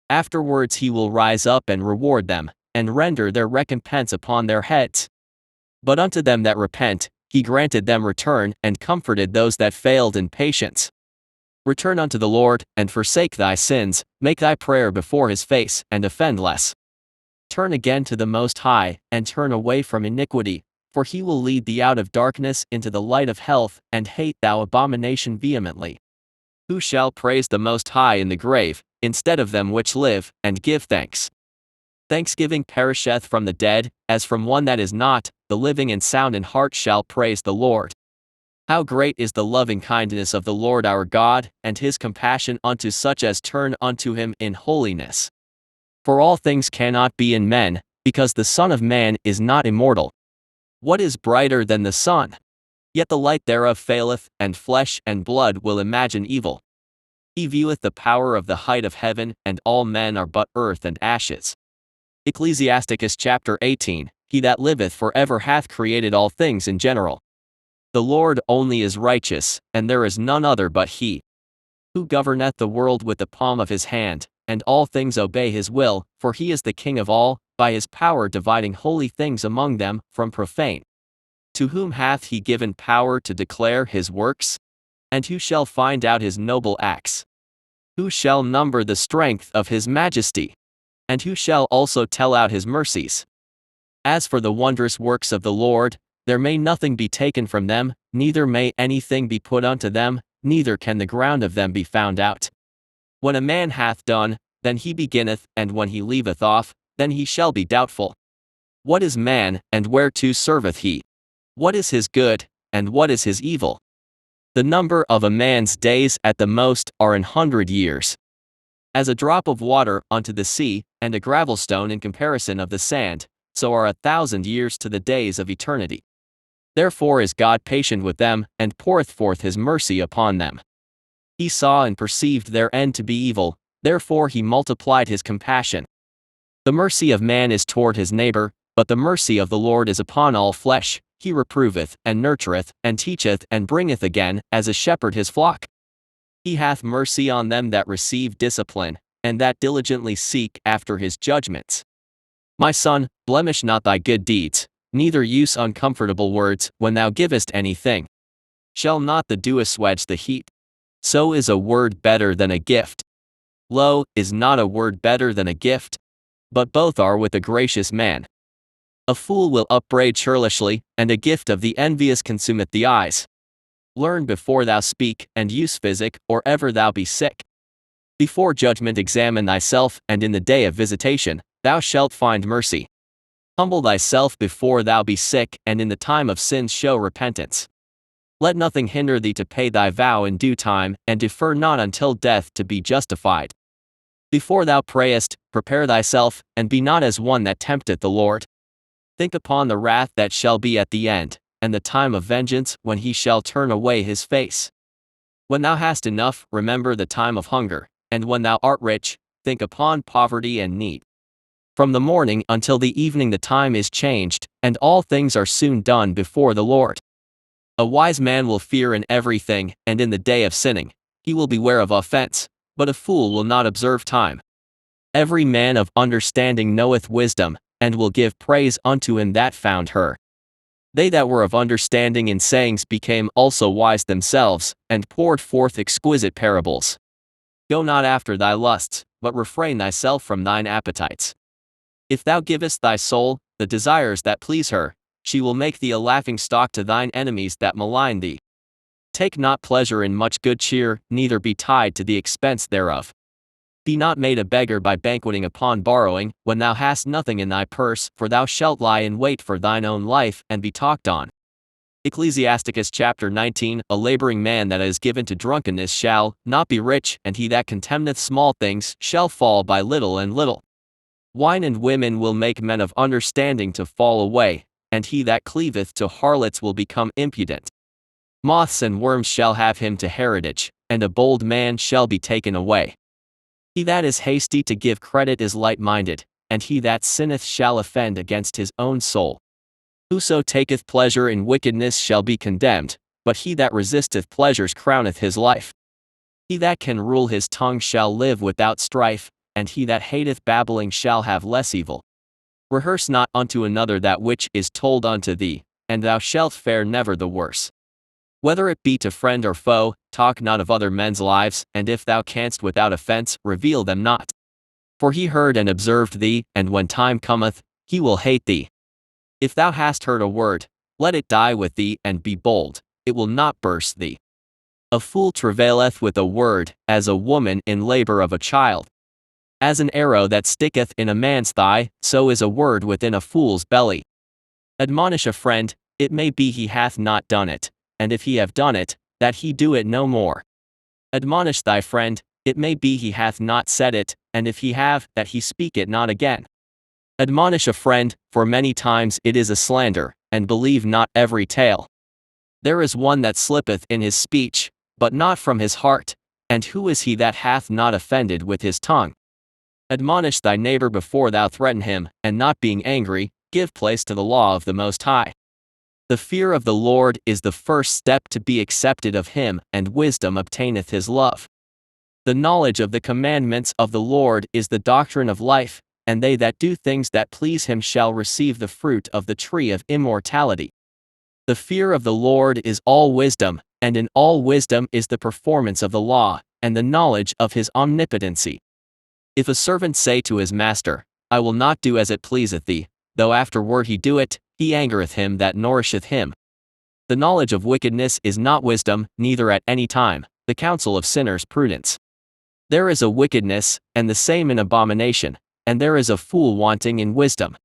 S1: Afterwards he will rise up and reward them, and render their recompense upon their heads. But unto them that repent, he granted them return, and comforted those that failed in patience. Return unto the Lord, and forsake thy sins, make thy prayer before his face, and offend less. Turn again to the Most High, and turn away from iniquity, for he will lead thee out of darkness into the light of health, and hate thou abomination vehemently. Who shall praise the Most High in the grave, instead of them which live, and give thanks? Thanksgiving perisheth from the dead, as from one that is not. The living and sound in heart shall praise the Lord. How great is the loving kindness of the Lord our God, and his compassion unto such as turn unto him in holiness. For all things cannot be in men, because the Son of Man is not immortal. What is brighter than the sun? Yet the light thereof faileth, and flesh and blood will imagine evil. He vieweth the power of the height of heaven, and all men are but earth and ashes. Ecclesiasticus chapter 18. He that liveth forever hath created all things in general. The Lord only is righteous, and there is none other but he. Who governeth the world with the palm of his hand, and all things obey his will, for he is the King of all, by his power dividing holy things among them from profane. To whom hath he given power to declare his works? And who shall find out his noble acts? Who shall number the strength of his majesty? And who shall also tell out his mercies? As for the wondrous works of the Lord, there may nothing be taken from them, neither may anything be put unto them, neither can the ground of them be found out. When a man hath done, then he beginneth, and when he leaveth off, then he shall be doubtful. What is man, and whereto serveth he? What is his good, and what is his evil? The number of a man's days at the most are 100 years. As a drop of water unto the sea, and a gravelstone in comparison of the sand, so are 1,000 years to the days of eternity. Therefore is God patient with them, and poureth forth his mercy upon them. He saw and perceived their end to be evil, therefore he multiplied his compassion. The mercy of man is toward his neighbor, but the mercy of the Lord is upon all flesh. He reproveth, and nurtureth, and teacheth, and bringeth again, as a shepherd his flock. He hath mercy on them that receive discipline, and that diligently seek after his judgments. My son, blemish not thy good deeds, neither use uncomfortable words when thou givest anything. Shall not the dew assuage the heat? So is a word better than a gift. Lo, is not a word better than a gift? But both are with a gracious man. A fool will upbraid churlishly, and a gift of the envious consumeth the eyes. Learn before thou speak, and use physic, or ever thou be sick. Before judgment examine thyself, and in the day of visitation, thou shalt find mercy. Humble thyself before thou be sick, and in the time of sins show repentance. Let nothing hinder thee to pay thy vow in due time, and defer not until death to be justified. Before thou prayest, prepare thyself, and be not as one that tempteth the Lord. Think upon the wrath that shall be at the end, and the time of vengeance when he shall turn away his face. When thou hast enough, remember the time of hunger, and when thou art rich, think upon poverty and need. From the morning until the evening the time is changed, and all things are soon done before the Lord. A wise man will fear in everything, and in the day of sinning, he will beware of offense, but a fool will not observe time. Every man of understanding knoweth wisdom, and will give praise unto him that found her. They that were of understanding in sayings became also wise themselves, and poured forth exquisite parables. Go not after thy lusts, but refrain thyself from thine appetites. If thou givest thy soul the desires that please her, she will make thee a laughingstock to thine enemies that malign thee. Take not pleasure in much good cheer, neither be tied to the expense thereof. Be not made a beggar by banqueting upon borrowing, when thou hast nothing in thy purse, for thou shalt lie in wait for thine own life, and be talked on. Ecclesiasticus chapter 19. A laboring man that is given to drunkenness shall not be rich, and he that contemneth small things shall fall by little and little. Wine and women will make men of understanding to fall away, and he that cleaveth to harlots will become impudent. Moths and worms shall have him to heritage, and a bold man shall be taken away. He that is hasty to give credit is light-minded, and he that sinneth shall offend against his own soul. Whoso taketh pleasure in wickedness shall be condemned, but he that resisteth pleasures crowneth his life. He that can rule his tongue shall live without strife, and he that hateth babbling shall have less evil. Rehearse not unto another that which is told unto thee, and thou shalt fare never the worse. Whether it be to friend or foe, talk not of other men's lives, and if thou canst without offense, reveal them not. For he heard and observed thee, and when time cometh, he will hate thee. If thou hast heard a word, let it die with thee, and be bold, it will not burst thee. A fool travaileth with a word, as a woman in labor of a child. As an arrow that sticketh in a man's thigh, so is a word within a fool's belly. Admonish a friend, it may be he hath not done it, and if he have done it, that he do it no more. Admonish thy friend, it may be he hath not said it, and if he have, that he speak it not again. Admonish a friend, for many times it is a slander, and believe not every tale. There is one that slippeth in his speech, but not from his heart, and who is he that hath not offended with his tongue? Admonish thy neighbor before thou threaten him, and not being angry, give place to the law of the Most High. The fear of the Lord is the first step to be accepted of him, and wisdom obtaineth his love. The knowledge of the commandments of the Lord is the doctrine of life, and they that do things that please him shall receive the fruit of the tree of immortality. The fear of the Lord is all wisdom, and in all wisdom is the performance of the law, and the knowledge of his omnipotency. If a servant say to his master, I will not do as it pleaseth thee, though afterward he do it, he angereth him that nourisheth him. The knowledge of wickedness is not wisdom, neither at any time, the counsel of sinners prudence. There is a wickedness, and the same in abomination, and there is a fool wanting in wisdom.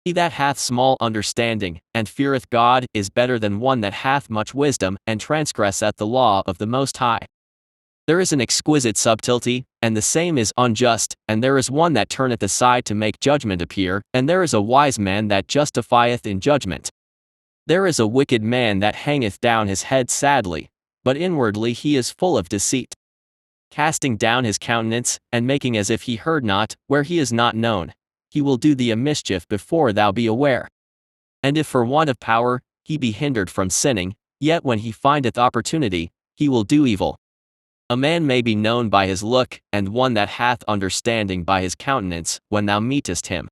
S1: He that hath small understanding, and feareth God, is better than one that hath much wisdom, and transgresseth the law of the Most High. There is an exquisite subtlety, and the same is unjust, and there is one that turneth aside to make judgment appear, and there is a wise man that justifieth in judgment. There is a wicked man that hangeth down his head sadly, but inwardly he is full of deceit. Casting down his countenance, and making as if he heard not, where he is not known, he will do thee a mischief before thou be aware. And if for want of power, he be hindered from sinning, yet when he findeth opportunity, he will do evil. A man may be known by his look, and one that hath understanding by his countenance, when thou meetest him.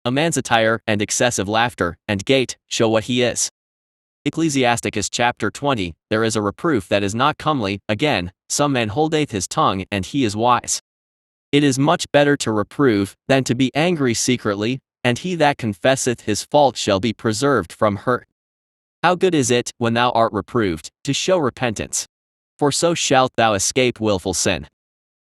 S1: A man's attire, and excessive laughter, and gait, show what he is. Ecclesiasticus chapter 20, there is a reproof that is not comely. Again, some man holdeth his tongue, and he is wise. It is much better to reprove, than to be angry secretly, and he that confesseth his fault shall be preserved from hurt. How good is it, when thou art reproved, to show repentance? For so shalt thou escape wilful sin.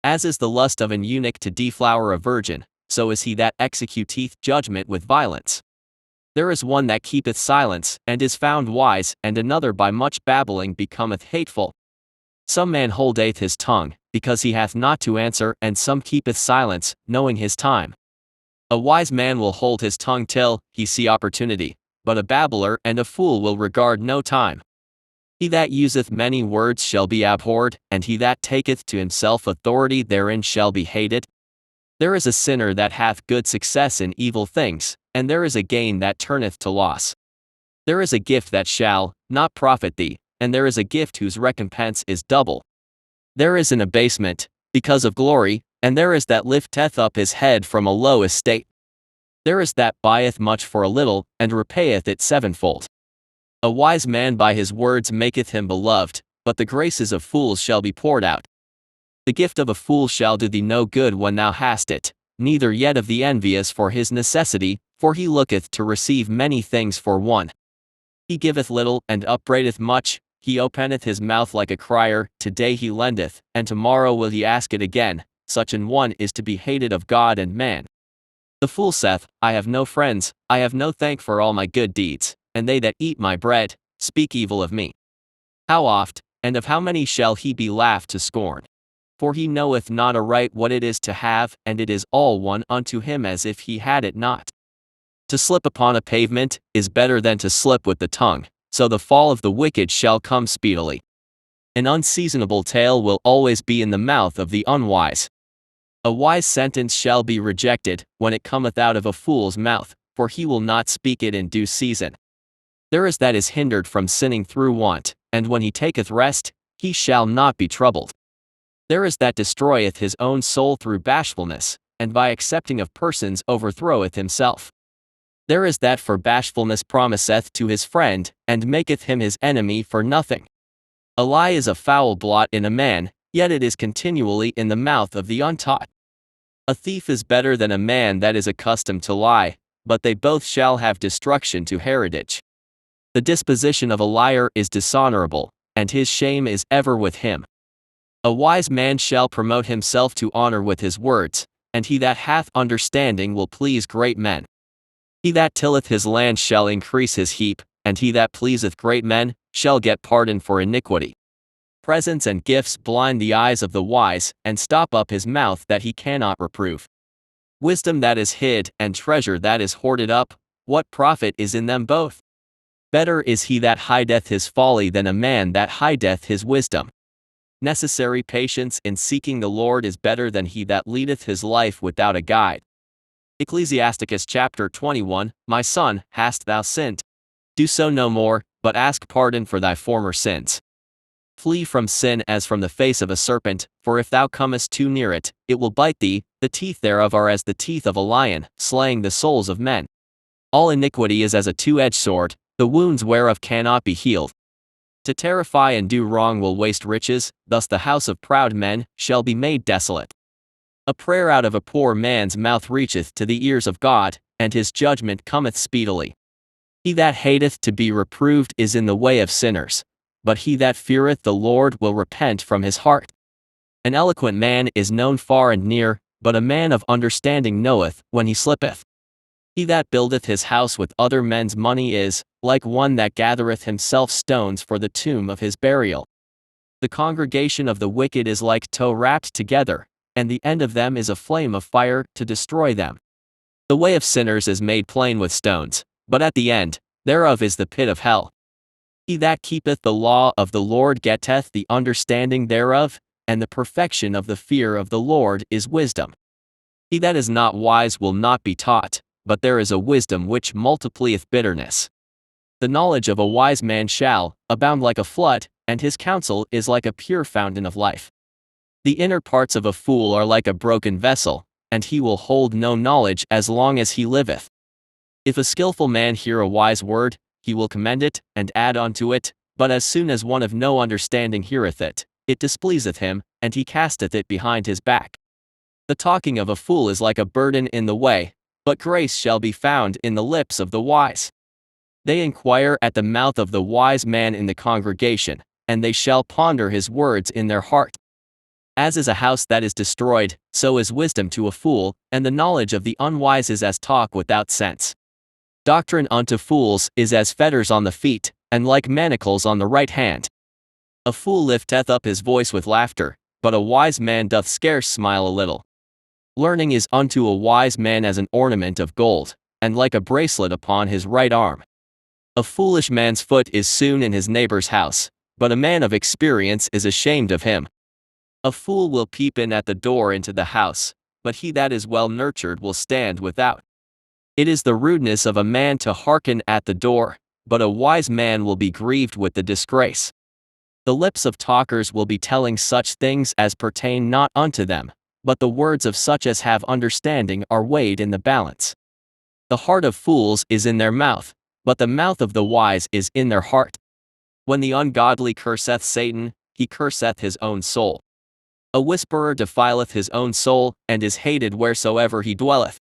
S1: As is the lust of an eunuch to deflower a virgin, so is he that executeth judgment with violence. There is one that keepeth silence, and is found wise, and another by much babbling becometh hateful. Some man holdeth his tongue, because he hath not to answer, and some keepeth silence, knowing his time. A wise man will hold his tongue till he see opportunity, but a babbler and a fool will regard no time. He that useth many words shall be abhorred, and he that taketh to himself authority therein shall be hated. There is a sinner that hath good success in evil things, and there is a gain that turneth to loss. There is a gift that shall not profit thee, and there is a gift whose recompense is double. There is an abasement, because of glory, and there is that lifteth up his head from a low estate. There is that buyeth much for a little, and repayeth it sevenfold. A wise man by his words maketh him beloved, but the graces of fools shall be poured out. The gift of a fool shall do thee no good when thou hast it, neither yet of the envious for his necessity, for he looketh to receive many things for one. He giveth little, and upbraideth much, he openeth his mouth like a crier, today he lendeth, and tomorrow will he ask it again, such an one is to be hated of God and man. The fool saith, I have no friends, I have no thank for all my good deeds, and they that eat my bread, speak evil of me. How oft, and of how many shall he be laughed to scorn? For he knoweth not aright what it is to have, and it is all one unto him as if he had it not. To slip upon a pavement is better than to slip with the tongue, so the fall of the wicked shall come speedily. An unseasonable tale will always be in the mouth of the unwise. A wise sentence shall be rejected, when it cometh out of a fool's mouth, for he will not speak it in due season. There is that is hindered from sinning through want, and when he taketh rest, he shall not be troubled. There is that destroyeth his own soul through bashfulness, and by accepting of persons overthroweth himself. There is that for bashfulness promiseth to his friend, and maketh him his enemy for nothing. A lie is a foul blot in a man, yet it is continually in the mouth of the untaught. A thief is better than a man that is accustomed to lie, but they both shall have destruction to heritage. The disposition of a liar is dishonorable, and his shame is ever with him. A wise man shall promote himself to honor with his words, and he that hath understanding will please great men. He that tilleth his land shall increase his heap, and he that pleaseth great men shall get pardon for iniquity. Presents and gifts blind the eyes of the wise, and stop up his mouth that he cannot reprove. Wisdom that is hid, and treasure that is hoarded up, what profit is in them both? Better is he that hideth his folly than a man that hideth his wisdom. Necessary patience in seeking the Lord is better than he that leadeth his life without a guide. Ecclesiasticus chapter 21, My son, hast thou sinned? Do so no more, but ask pardon for thy former sins. Flee from sin as from the face of a serpent, for if thou comest too near it, it will bite thee, the teeth thereof are as the teeth of a lion, slaying the souls of men. All iniquity is as a two-edged sword, the wounds whereof cannot be healed. To terrify and do wrong will waste riches, thus the house of proud men shall be made desolate. A prayer out of a poor man's mouth reacheth to the ears of God, and his judgment cometh speedily. He that hateth to be reproved is in the way of sinners, but he that feareth the Lord will repent from his heart. An eloquent man is known far and near, but a man of understanding knoweth when he slippeth. He that buildeth his house with other men's money is like one that gathereth himself stones for the tomb of his burial. The congregation of the wicked is like tow wrapped together, and the end of them is a flame of fire to destroy them. The way of sinners is made plain with stones, but at the end thereof is the pit of hell. He that keepeth the law of the Lord getteth the understanding thereof, and the perfection of the fear of the Lord is wisdom. He that is not wise will not be taught, but there is a wisdom which multiplieth bitterness. The knowledge of a wise man shall abound like a flood, and his counsel is like a pure fountain of life. The inner parts of a fool are like a broken vessel, and he will hold no knowledge as long as he liveth. If a skillful man hear a wise word, he will commend it, and add unto it, but as soon as one of no understanding heareth it, it displeaseth him, and he casteth it behind his back. The talking of a fool is like a burden in the way, but grace shall be found in the lips of the wise. They inquire at the mouth of the wise man in the congregation, and they shall ponder his words in their heart. As is a house that is destroyed, so is wisdom to a fool, and the knowledge of the unwise is as talk without sense. Doctrine unto fools is as fetters on the feet, and like manacles on the right hand. A fool lifteth up his voice with laughter, but a wise man doth scarce smile a little. Learning is unto a wise man as an ornament of gold, and like a bracelet upon his right arm. A foolish man's foot is soon in his neighbor's house, but a man of experience is ashamed of him. A fool will peep in at the door into the house, but he that is well nurtured will stand without. It is the rudeness of a man to hearken at the door, but a wise man will be grieved with the disgrace. The lips of talkers will be telling such things as pertain not unto them, but the words of such as have understanding are weighed in the balance. The heart of fools is in their mouth, but the mouth of the wise is in their heart. When the ungodly curseth Satan, he curseth his own soul. A whisperer defileth his own soul, and is hated wheresoever he dwelleth.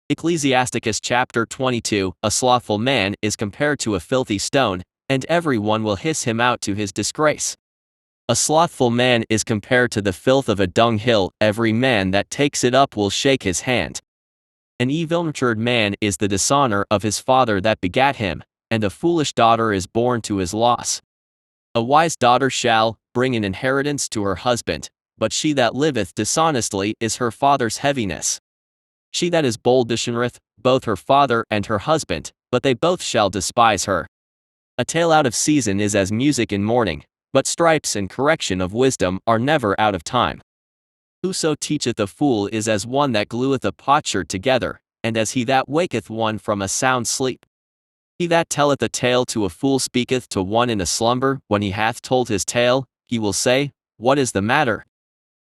S1: Ecclesiasticus chapter 22. A slothful man is compared to a filthy stone, and every one will hiss him out to his disgrace. A slothful man is compared to the filth of a dunghill, every man that takes it up will shake his hand. An evil-natured man is the dishonor of his father that begat him, and a foolish daughter is born to his loss. A wise daughter shall bring an inheritance to her husband, but she that liveth dishonestly is her father's heaviness. She that is bold dishonoreth both her father and her husband, but they both shall despise her. A tale out of season is as music in mourning, but stripes and correction of wisdom are never out of time. Whoso teacheth a fool is as one that glueth a potsherd together, and as he that waketh one from a sound sleep. He that telleth a tale to a fool speaketh to one in a slumber. When he hath told his tale, he will say, What is the matter?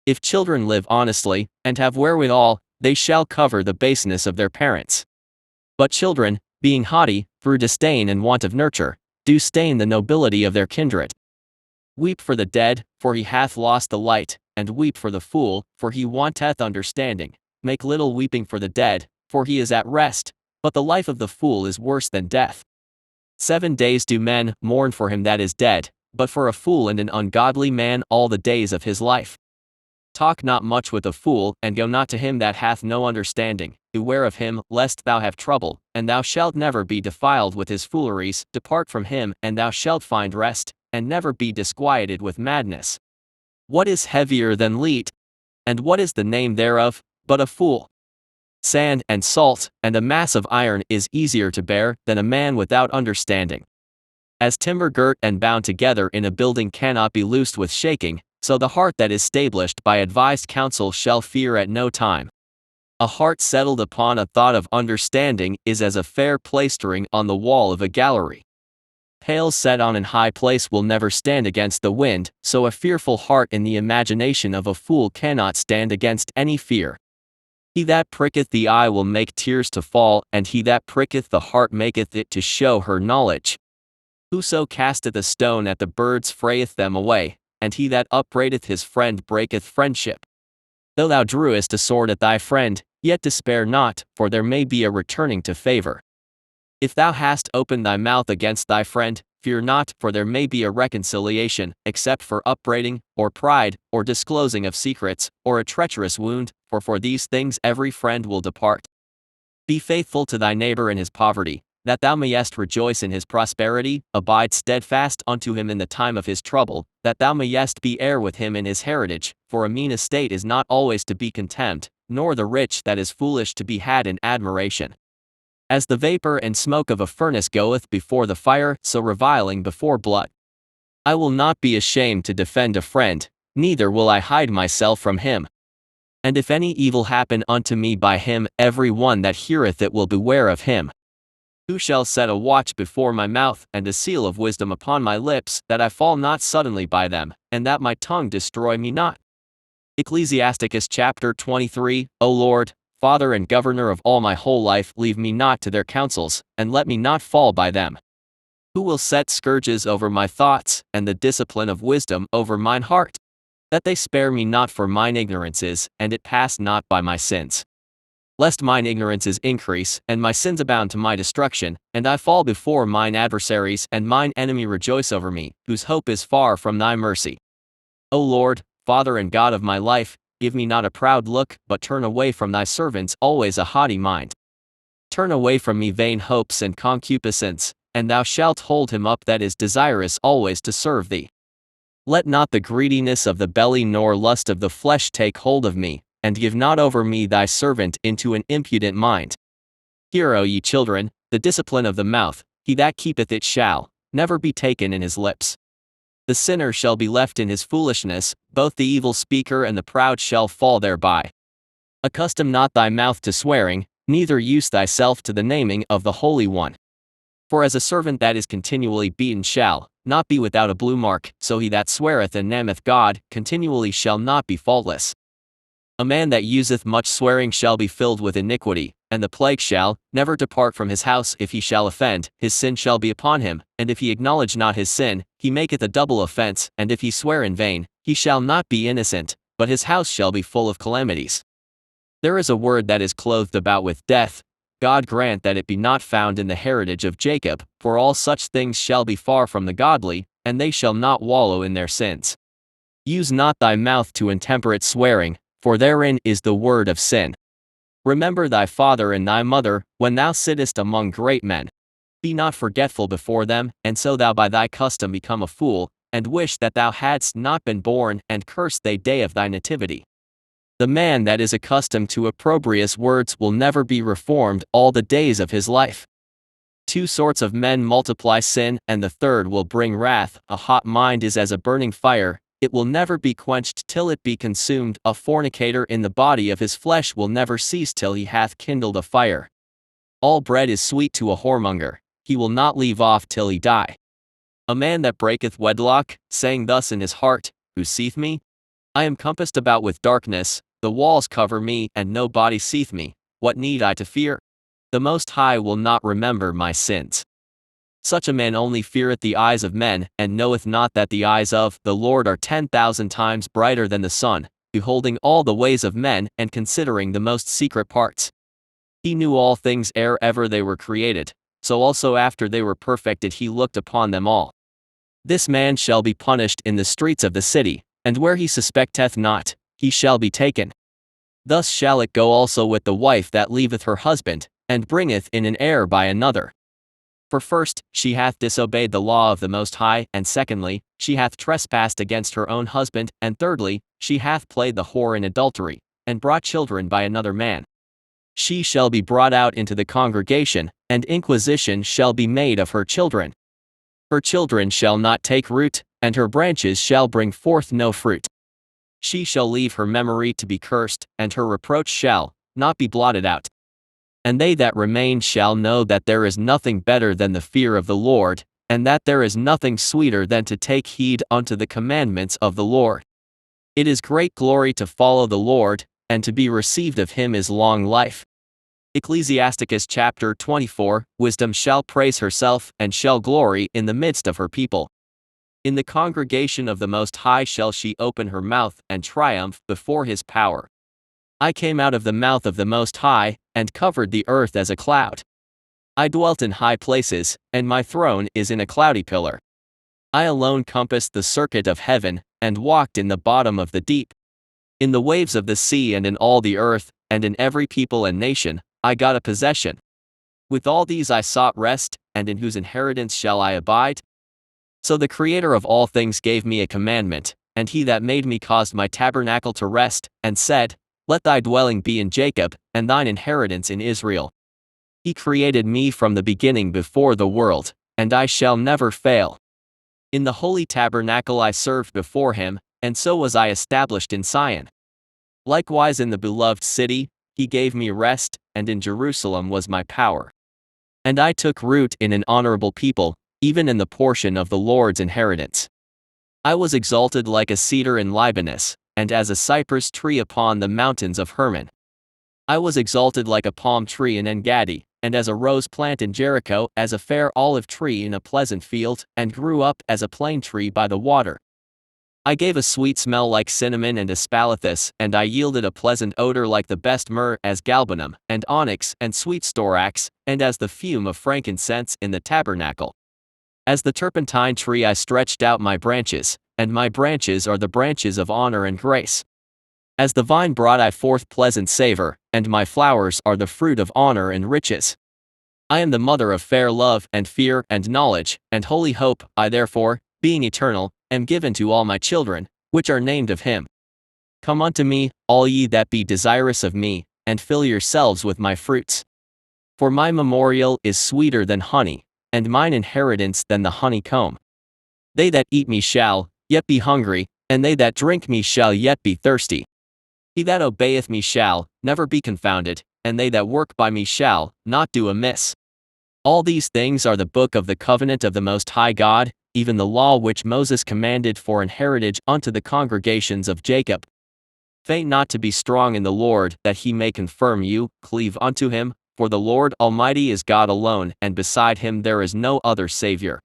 S1: If children live honestly, and have wherewithal, they shall cover the baseness of their parents. But children, being haughty, through disdain and want of nurture, do stain the nobility of their kindred. Weep for the dead, for he hath lost the light, and weep for the fool, for he wanteth understanding. Make little weeping for the dead, for he is at rest, but the life of the fool is worse than death. 7 days do men mourn for him that is dead, but for a fool and an ungodly man all the days of his life. Talk not much with a fool, and go not to him that hath no understanding. Beware of him, lest thou have trouble, and thou shalt never be defiled with his fooleries. Depart from him, and thou shalt find rest, and never be disquieted with madness. What is heavier than lead? And what is the name thereof, but a fool? Sand and salt, and a mass of iron is easier to bear than a man without understanding. As timber girt and bound together in a building cannot be loosed with shaking, so the heart that is stablished by advised counsel shall fear at no time. A heart settled upon a thought of understanding is as a fair plaistering on the wall of a gallery. Pails set on an high place will never stand against the wind, so a fearful heart in the imagination of a fool cannot stand against any fear. He that pricketh the eye will make tears to fall, and he that pricketh the heart maketh it to show her knowledge. Whoso casteth a stone at the birds frayeth them away, and he that upbraideth his friend breaketh friendship. Though thou drewest a sword at thy friend, yet despair not, for there may be a returning to favor. If thou hast opened thy mouth against thy friend, fear not, for there may be a reconciliation, except for upbraiding, or pride, or disclosing of secrets, or a treacherous wound, for these things every friend will depart. Be faithful to thy neighbor in his poverty, that thou mayest rejoice in his prosperity. Abide steadfast unto him in the time of his trouble, that thou mayest be heir with him in his heritage. For a mean estate is not always to be contemned, nor the rich that is foolish to be had in admiration. As the vapor and smoke of a furnace goeth before the fire, so reviling before blood. I will not be ashamed to defend a friend, neither will I hide myself from him. And if any evil happen unto me by him, every one that heareth it will beware of him. Who shall set a watch before my mouth, and a seal of wisdom upon my lips, that I fall not suddenly by them, and that my tongue destroy me not? Ecclesiasticus chapter 23. O Lord, Father and Governor of all my whole life, leave me not to their counsels, and let me not fall by them. Who will set scourges over my thoughts, and the discipline of wisdom over mine heart? That they spare me not for mine ignorances, and it pass not by my sins. Lest mine ignorances increase, and my sins abound to my destruction, and I fall before mine adversaries, and mine enemy rejoice over me, whose hope is far from thy mercy. O Lord, Father and God of my life, give me not a proud look, but turn away from thy servants always a haughty mind. Turn away from me vain hopes and concupiscence, and thou shalt hold him up that is desirous always to serve thee. Let not the greediness of the belly nor lust of the flesh take hold of me, and give not over me thy servant into an impudent mind. Hear, O ye children, the discipline of the mouth, he that keepeth it shall never be taken in his lips. The sinner shall be left in his foolishness, both the evil speaker and the proud shall fall thereby. Accustom not thy mouth to swearing, neither use thyself to the naming of the Holy One. For as a servant that is continually beaten shall not be without a blue mark, so he that sweareth and nameth God continually shall not be faultless. A man that useth much swearing shall be filled with iniquity, and the plague shall never depart from his house. If he shall offend, his sin shall be upon him, and if he acknowledge not his sin, he maketh a double offense, and if he swear in vain, he shall not be innocent, but his house shall be full of calamities. There is a word that is clothed about with death. God grant that it be not found in the heritage of Jacob, for all such things shall be far from the godly, and they shall not wallow in their sins. Use not thy mouth to intemperate swearing, for therein is the word of sin. Remember thy father and thy mother, when thou sittest among great men. Be not forgetful before them, and so thou by thy custom become a fool, and wish that thou hadst not been born, and curse thy day of thy nativity. The man that is accustomed to opprobrious words will never be reformed all the days of his life. Two sorts of men multiply sin, and the third will bring wrath. A hot mind is as a burning fire, it will never be quenched till it be consumed. A fornicator in the body of his flesh will never cease till he hath kindled a fire. All bread is sweet to a whoremonger, he will not leave off till he die. A man that breaketh wedlock, saying thus in his heart, Who seeth me? I am compassed about with darkness, the walls cover me, and no body seeth me. What need I to fear? The Most High will not remember my sins. Such a man only feareth the eyes of men, and knoweth not that the eyes of the Lord are 10,000 times brighter than the sun, beholding all the ways of men, and considering the most secret parts. He knew all things ere ever they were created, so also after they were perfected he looked upon them all. This man shall be punished in the streets of the city, and where he suspecteth not, he shall be taken. Thus shall it go also with the wife that leaveth her husband, and bringeth in an heir by another. For first, she hath disobeyed the law of the Most High, and secondly, she hath trespassed against her own husband, and thirdly, she hath played the whore in adultery, and brought children by another man. She shall be brought out into the congregation, and inquisition shall be made of her children. Her children shall not take root, and her branches shall bring forth no fruit. She shall leave her memory to be cursed, and her reproach shall not be blotted out. And they that remain shall know that there is nothing better than the fear of the Lord, and that there is nothing sweeter than to take heed unto the commandments of the Lord. It is great glory to follow the Lord, and to be received of him is long life. Ecclesiasticus chapter 24. Wisdom shall praise herself, and shall glory in the midst of her people. In the congregation of the Most High shall she open her mouth, and triumph before his power. I came out of the mouth of the Most High, and covered the earth as a cloud. I dwelt in high places, and my throne is in a cloudy pillar. I alone compassed the circuit of heaven, and walked in the bottom of the deep. In the waves of the sea and in all the earth, and in every people and nation, I got a possession. With all these I sought rest, and in whose inheritance shall I abide? So the Creator of all things gave me a commandment, and he that made me caused my tabernacle to rest, and said, Let thy dwelling be in Jacob, and thine inheritance in Israel. He created me from the beginning before the world, and I shall never fail. In the holy tabernacle I served before him, and so was I established in Sion. Likewise in the beloved city, he gave me rest, and in Jerusalem was my power. And I took root in an honorable people, even in the portion of the Lord's inheritance. I was exalted like a cedar in Libanus, and as a cypress tree upon the mountains of Hermon. I was exalted like a palm tree in En-Gadi, and as a rose plant in Jericho, as a fair olive tree in a pleasant field, and grew up as a plane tree by the water. I gave a sweet smell like cinnamon and aspalathus, and I yielded a pleasant odor like the best myrrh, as galbanum, and onyx, and sweet storax, and as the fume of frankincense in the tabernacle. As the turpentine tree I stretched out my branches, and my branches are the branches of honor and grace. As the vine brought I forth pleasant savor, and my flowers are the fruit of honor and riches. I am the mother of fair love, and fear, and knowledge, and holy hope. I therefore, being eternal, am given to all my children, which are named of him. Come unto me, all ye that be desirous of me, and fill yourselves with my fruits. For my memorial is sweeter than honey, and mine inheritance than the honeycomb. They that eat me shall yet be hungry, and they that drink me shall yet be thirsty. He that obeyeth me shall never be confounded, and they that work by me shall not do amiss. All these things are the book of the covenant of the Most High God, even the law which Moses commanded for an heritage unto the congregations of Jacob. Faint not to be strong in the Lord, that he may confirm you. Cleave unto him, for the Lord Almighty is God alone, and beside him there is no other Savior.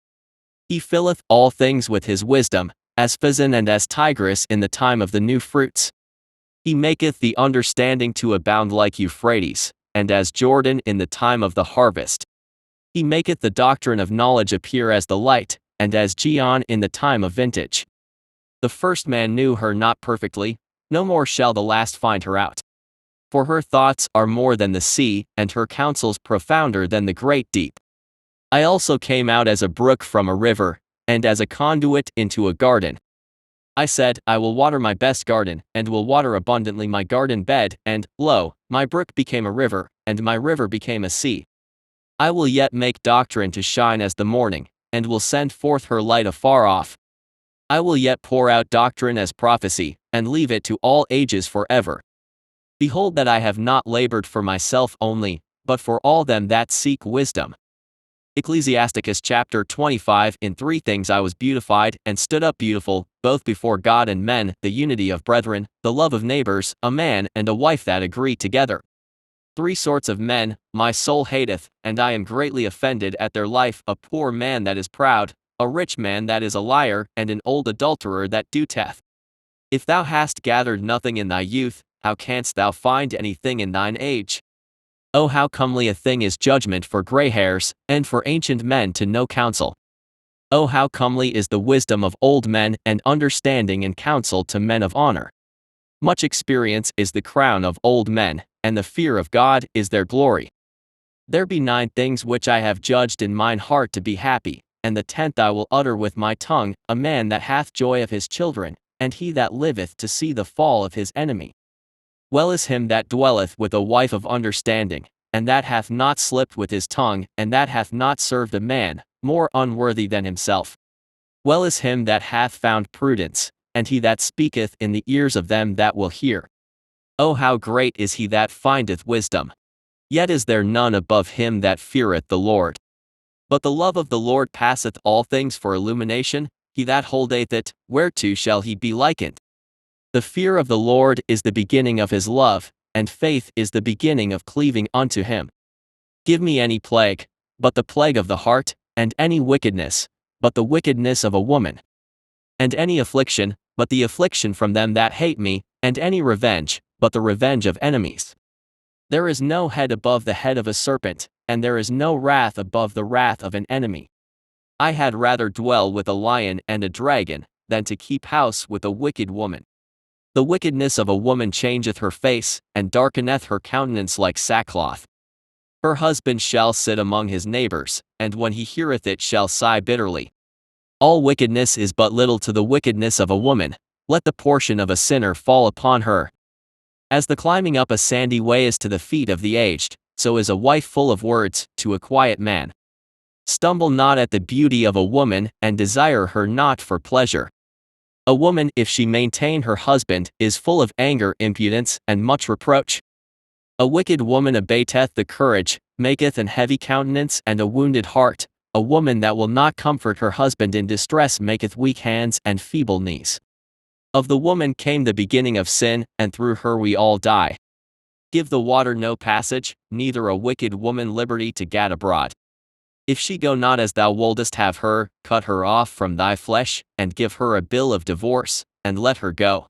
S1: He filleth all things with his wisdom, as Phason and as Tigris in the time of the new fruits. He maketh the understanding to abound like Euphrates, and as Jordan in the time of the harvest. He maketh the doctrine of knowledge appear as the light, and as Gion in the time of vintage. The first man knew her not perfectly, no more shall the last find her out. For her thoughts are more than the sea, and her counsels profounder than the great deep. I also came out as a brook from a river, and as a conduit into a garden. I said, I will water my best garden, and will water abundantly my garden bed, and, lo, my brook became a river, and my river became a sea. I will yet make doctrine to shine as the morning, and will send forth her light afar off. I will yet pour out doctrine as prophecy, and leave it to all ages forever. Behold that I have not labored for myself only, but for all them that seek wisdom. Ecclesiasticus chapter 25. In 3 things I was beautified, and stood up beautiful, both before God and men, the unity of brethren, the love of neighbors, a man and a wife that agree together. 3 sorts of men my soul hateth, and I am greatly offended at their life: a poor man that is proud, a rich man that is a liar, and an old adulterer that doeth. If thou hast gathered nothing in thy youth, how canst thou find anything in thine age? Oh, how comely a thing is judgment for gray hairs, and for ancient men to know counsel. Oh, how comely is the wisdom of old men, and understanding and counsel to men of honor. Much experience is the crown of old men, and the fear of God is their glory. There be 9 things which I have judged in mine heart to be happy, and the 10th I will utter with my tongue: a man that hath joy of his children, and he that liveth to see the fall of his enemy. Well is him that dwelleth with a wife of understanding, and that hath not slipped with his tongue, and that hath not served a man more unworthy than himself. Well is him that hath found prudence, and he that speaketh in the ears of them that will hear. Oh, how great is he that findeth wisdom! Yet is there none above him that feareth the Lord. But the love of the Lord passeth all things for illumination. He that holdeth it, whereto shall he be likened? The fear of the Lord is the beginning of his love, and faith is the beginning of cleaving unto him. Give me any plague, but the plague of the heart, and any wickedness, but the wickedness of a woman. And any affliction, but the affliction from them that hate me, and any revenge, but the revenge of enemies. There is no head above the head of a serpent, and there is no wrath above the wrath of an enemy. I had rather dwell with a lion and a dragon, than to keep house with a wicked woman. The wickedness of a woman changeth her face, and darkeneth her countenance like sackcloth. Her husband shall sit among his neighbors, and when he heareth it shall sigh bitterly. All wickedness is but little to the wickedness of a woman. Let the portion of a sinner fall upon her. As the climbing up a sandy way is to the feet of the aged, so is a wife full of words to a quiet man. Stumble not at the beauty of a woman, and desire her not for pleasure. A woman, if she maintain her husband, is full of anger, impudence, and much reproach. A wicked woman abateth the courage, maketh an heavy countenance and a wounded heart. A woman that will not comfort her husband in distress maketh weak hands and feeble knees. Of the woman came the beginning of sin, and through her we all die. Give the water no passage, neither a wicked woman liberty to gad abroad. If she go not as thou wouldest have her, cut her off from thy flesh, and give her a bill of divorce, and let her go.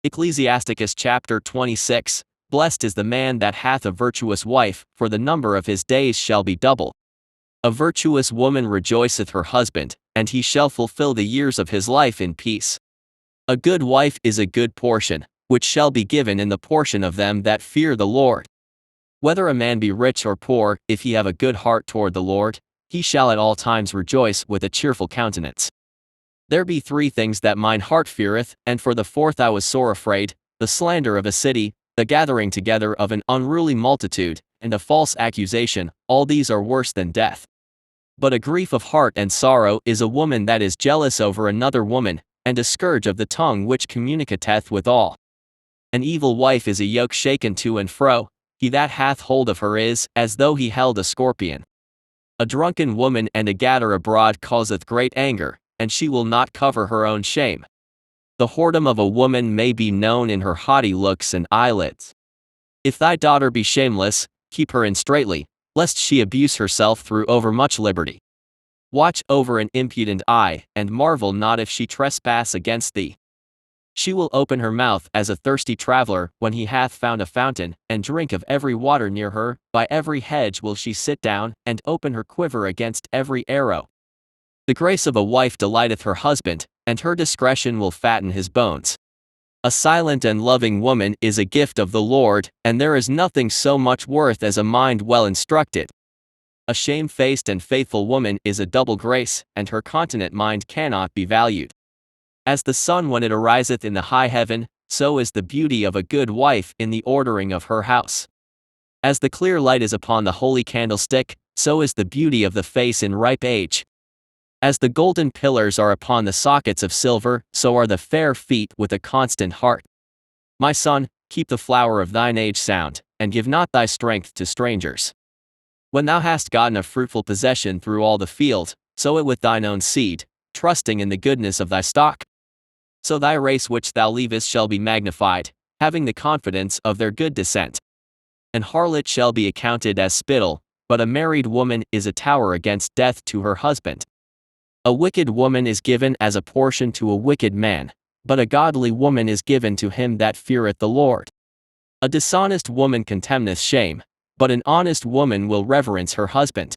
S1: Ecclesiasticus chapter 26. Blessed is the man that hath a virtuous wife, for the number of his days shall be double. A virtuous woman rejoiceth her husband, and he shall fulfill the years of his life in peace. A good wife is a good portion, which shall be given in the portion of them that fear the Lord. Whether a man be rich or poor, if he have a good heart toward the Lord, he shall at all times rejoice with a cheerful countenance. There be 3 things that mine heart feareth, and for the 4th I was sore afraid: the slander of a city, the gathering together of an unruly multitude, and a false accusation. All these are worse than death. But a grief of heart and sorrow is a woman that is jealous over another woman, and a scourge of the tongue which communicateth with all. An evil wife is a yoke shaken to and fro. He that hath hold of her is as though he held a scorpion. A drunken woman and a gatter abroad causeth great anger, and she will not cover her own shame. The whoredom of a woman may be known in her haughty looks and eyelids. If thy daughter be shameless, keep her in straitly, lest she abuse herself through overmuch liberty. Watch over an impudent eye, and marvel not if she trespass against thee. She will open her mouth as a thirsty traveler when he hath found a fountain, and drink of every water near her. By every hedge will she sit down, and open her quiver against every arrow. The grace of a wife delighteth her husband, and her discretion will fatten his bones. A silent and loving woman is a gift of the Lord, and there is nothing so much worth as a mind well instructed. A shamefaced and faithful woman is a double grace, and her continent mind cannot be valued. As the sun when it ariseth in the high heaven, so is the beauty of a good wife in the ordering of her house. As the clear light is upon the holy candlestick, so is the beauty of the face in ripe age. As the golden pillars are upon the sockets of silver, so are the fair feet with a constant heart. My son, keep the flower of thine age sound, and give not thy strength to strangers. When thou hast gotten a fruitful possession through all the field, sow it with thine own seed, trusting in the goodness of thy stock. So thy race which thou leavest shall be magnified, having the confidence of their good descent. An harlot shall be accounted as spittle, but a married woman is a tower against death to her husband. A wicked woman is given as a portion to a wicked man, but a godly woman is given to him that feareth the Lord. A dishonest woman contemneth shame, but an honest woman will reverence her husband.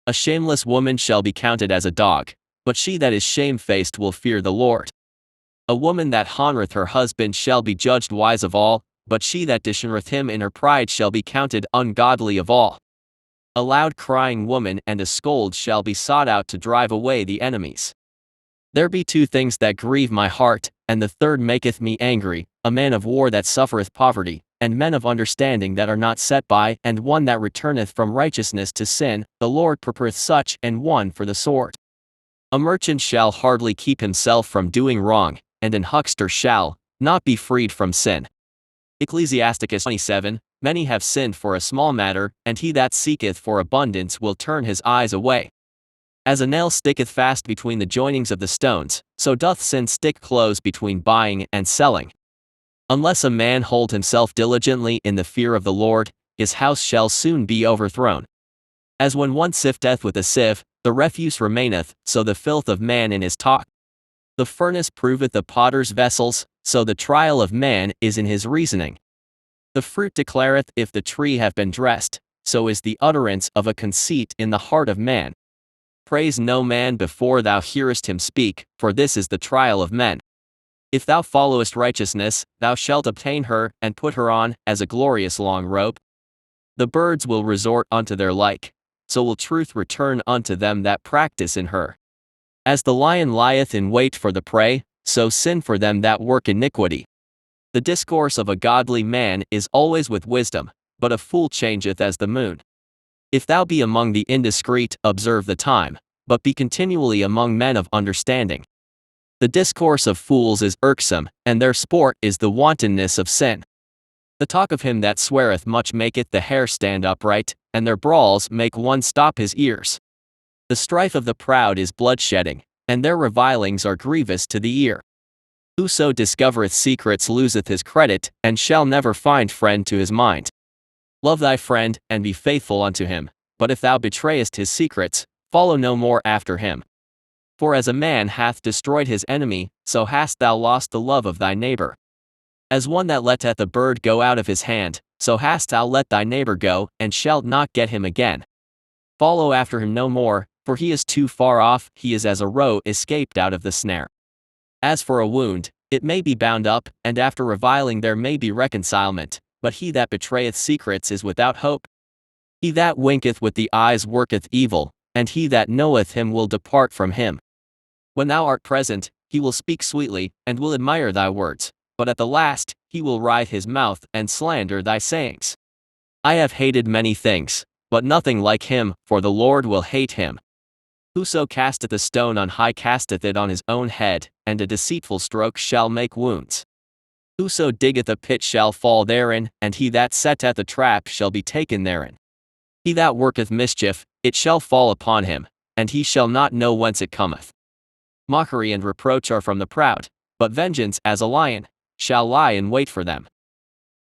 S1: A shameless woman shall be counted as a dog, but she that is shamefaced will fear the Lord. A woman that honoureth her husband shall be judged wise of all, but she that dishonoureth him in her pride shall be counted ungodly of all. A loud crying woman and a scold shall be sought out to drive away the enemies. There be 2 things that grieve my heart, and the third maketh me angry: a man of war that suffereth poverty, and men of understanding that are not set by, and one that returneth from righteousness to sin. The Lord prepareth such an one for the sword. A merchant shall hardly keep himself from doing wrong, and an huckster shall not be freed from sin. Ecclesiasticus 27. Many have sinned for a small matter, and he that seeketh for abundance will turn his eyes away. As a nail sticketh fast between the joinings of the stones, so doth sin stick close between buying and selling. Unless a man hold himself diligently in the fear of the Lord, his house shall soon be overthrown. As when one sifteth with a sieve, the refuse remaineth, so the filth of man in his talk. The furnace proveth the potter's vessels, so the trial of man is in his reasoning. The fruit declareth if the tree have been dressed, so is the utterance of a conceit in the heart of man. Praise no man before thou hearest him speak, for this is the trial of men. If thou followest righteousness, thou shalt obtain her, and put her on, as a glorious long robe. The birds will resort unto their like, so will truth return unto them that practice in her. As the lion lieth in wait for the prey, so sin for them that work iniquity. The discourse of a godly man is always with wisdom, but a fool changeth as the moon. If thou be among the indiscreet, observe the time, but be continually among men of understanding. The discourse of fools is irksome, and their sport is the wantonness of sin. The talk of him that sweareth much maketh the hair stand upright, and their brawls make one stop his ears. The strife of the proud is bloodshedding, and their revilings are grievous to the ear. Whoso discovereth secrets loseth his credit, and shall never find friend to his mind. Love thy friend, and be faithful unto him, but if thou betrayest his secrets, follow no more after him. For as a man hath destroyed his enemy, so hast thou lost the love of thy neighbor. As one that letteth a bird go out of his hand, so hast thou let thy neighbor go, and shalt not get him again. Follow after him no more, for he is too far off, he is as a roe escaped out of the snare. As for a wound, it may be bound up, and after reviling there may be reconcilement, but he that betrayeth secrets is without hope. He that winketh with the eyes worketh evil, and he that knoweth him will depart from him. When thou art present, he will speak sweetly, and will admire thy words, but at the last, he will writhe his mouth and slander thy sayings. I have hated many things, but nothing like him, for the Lord will hate him. Whoso casteth a stone on high casteth it on his own head, and a deceitful stroke shall make wounds. Whoso diggeth a pit shall fall therein, and he that setteth a trap shall be taken therein. He that worketh mischief, it shall fall upon him, and he shall not know whence it cometh. Mockery and reproach are from the proud, but vengeance, as a lion, shall lie in wait for them.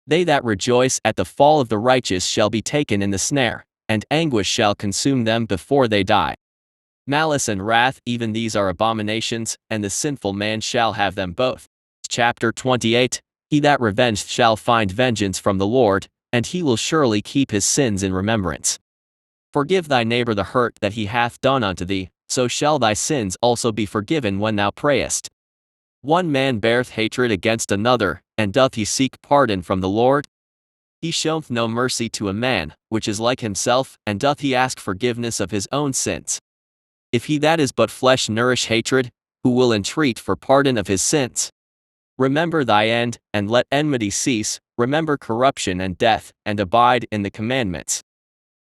S1: They that rejoice at the fall of the righteous shall be taken in the snare, and anguish shall consume them before they die. Malice and wrath, even these are abominations, and the sinful man shall have them both. Chapter 28. He that revengeth shall find vengeance from the Lord, and he will surely keep his sins in remembrance. Forgive thy neighbor the hurt that he hath done unto thee, so shall thy sins also be forgiven when thou prayest. One man beareth hatred against another, and doth he seek pardon from the Lord? He showeth no mercy to a man, which is like himself, and doth he ask forgiveness of his own sins? If he that is but flesh nourish hatred, who will entreat for pardon of his sins? Remember thy end, and let enmity cease, remember corruption and death, and abide in the commandments.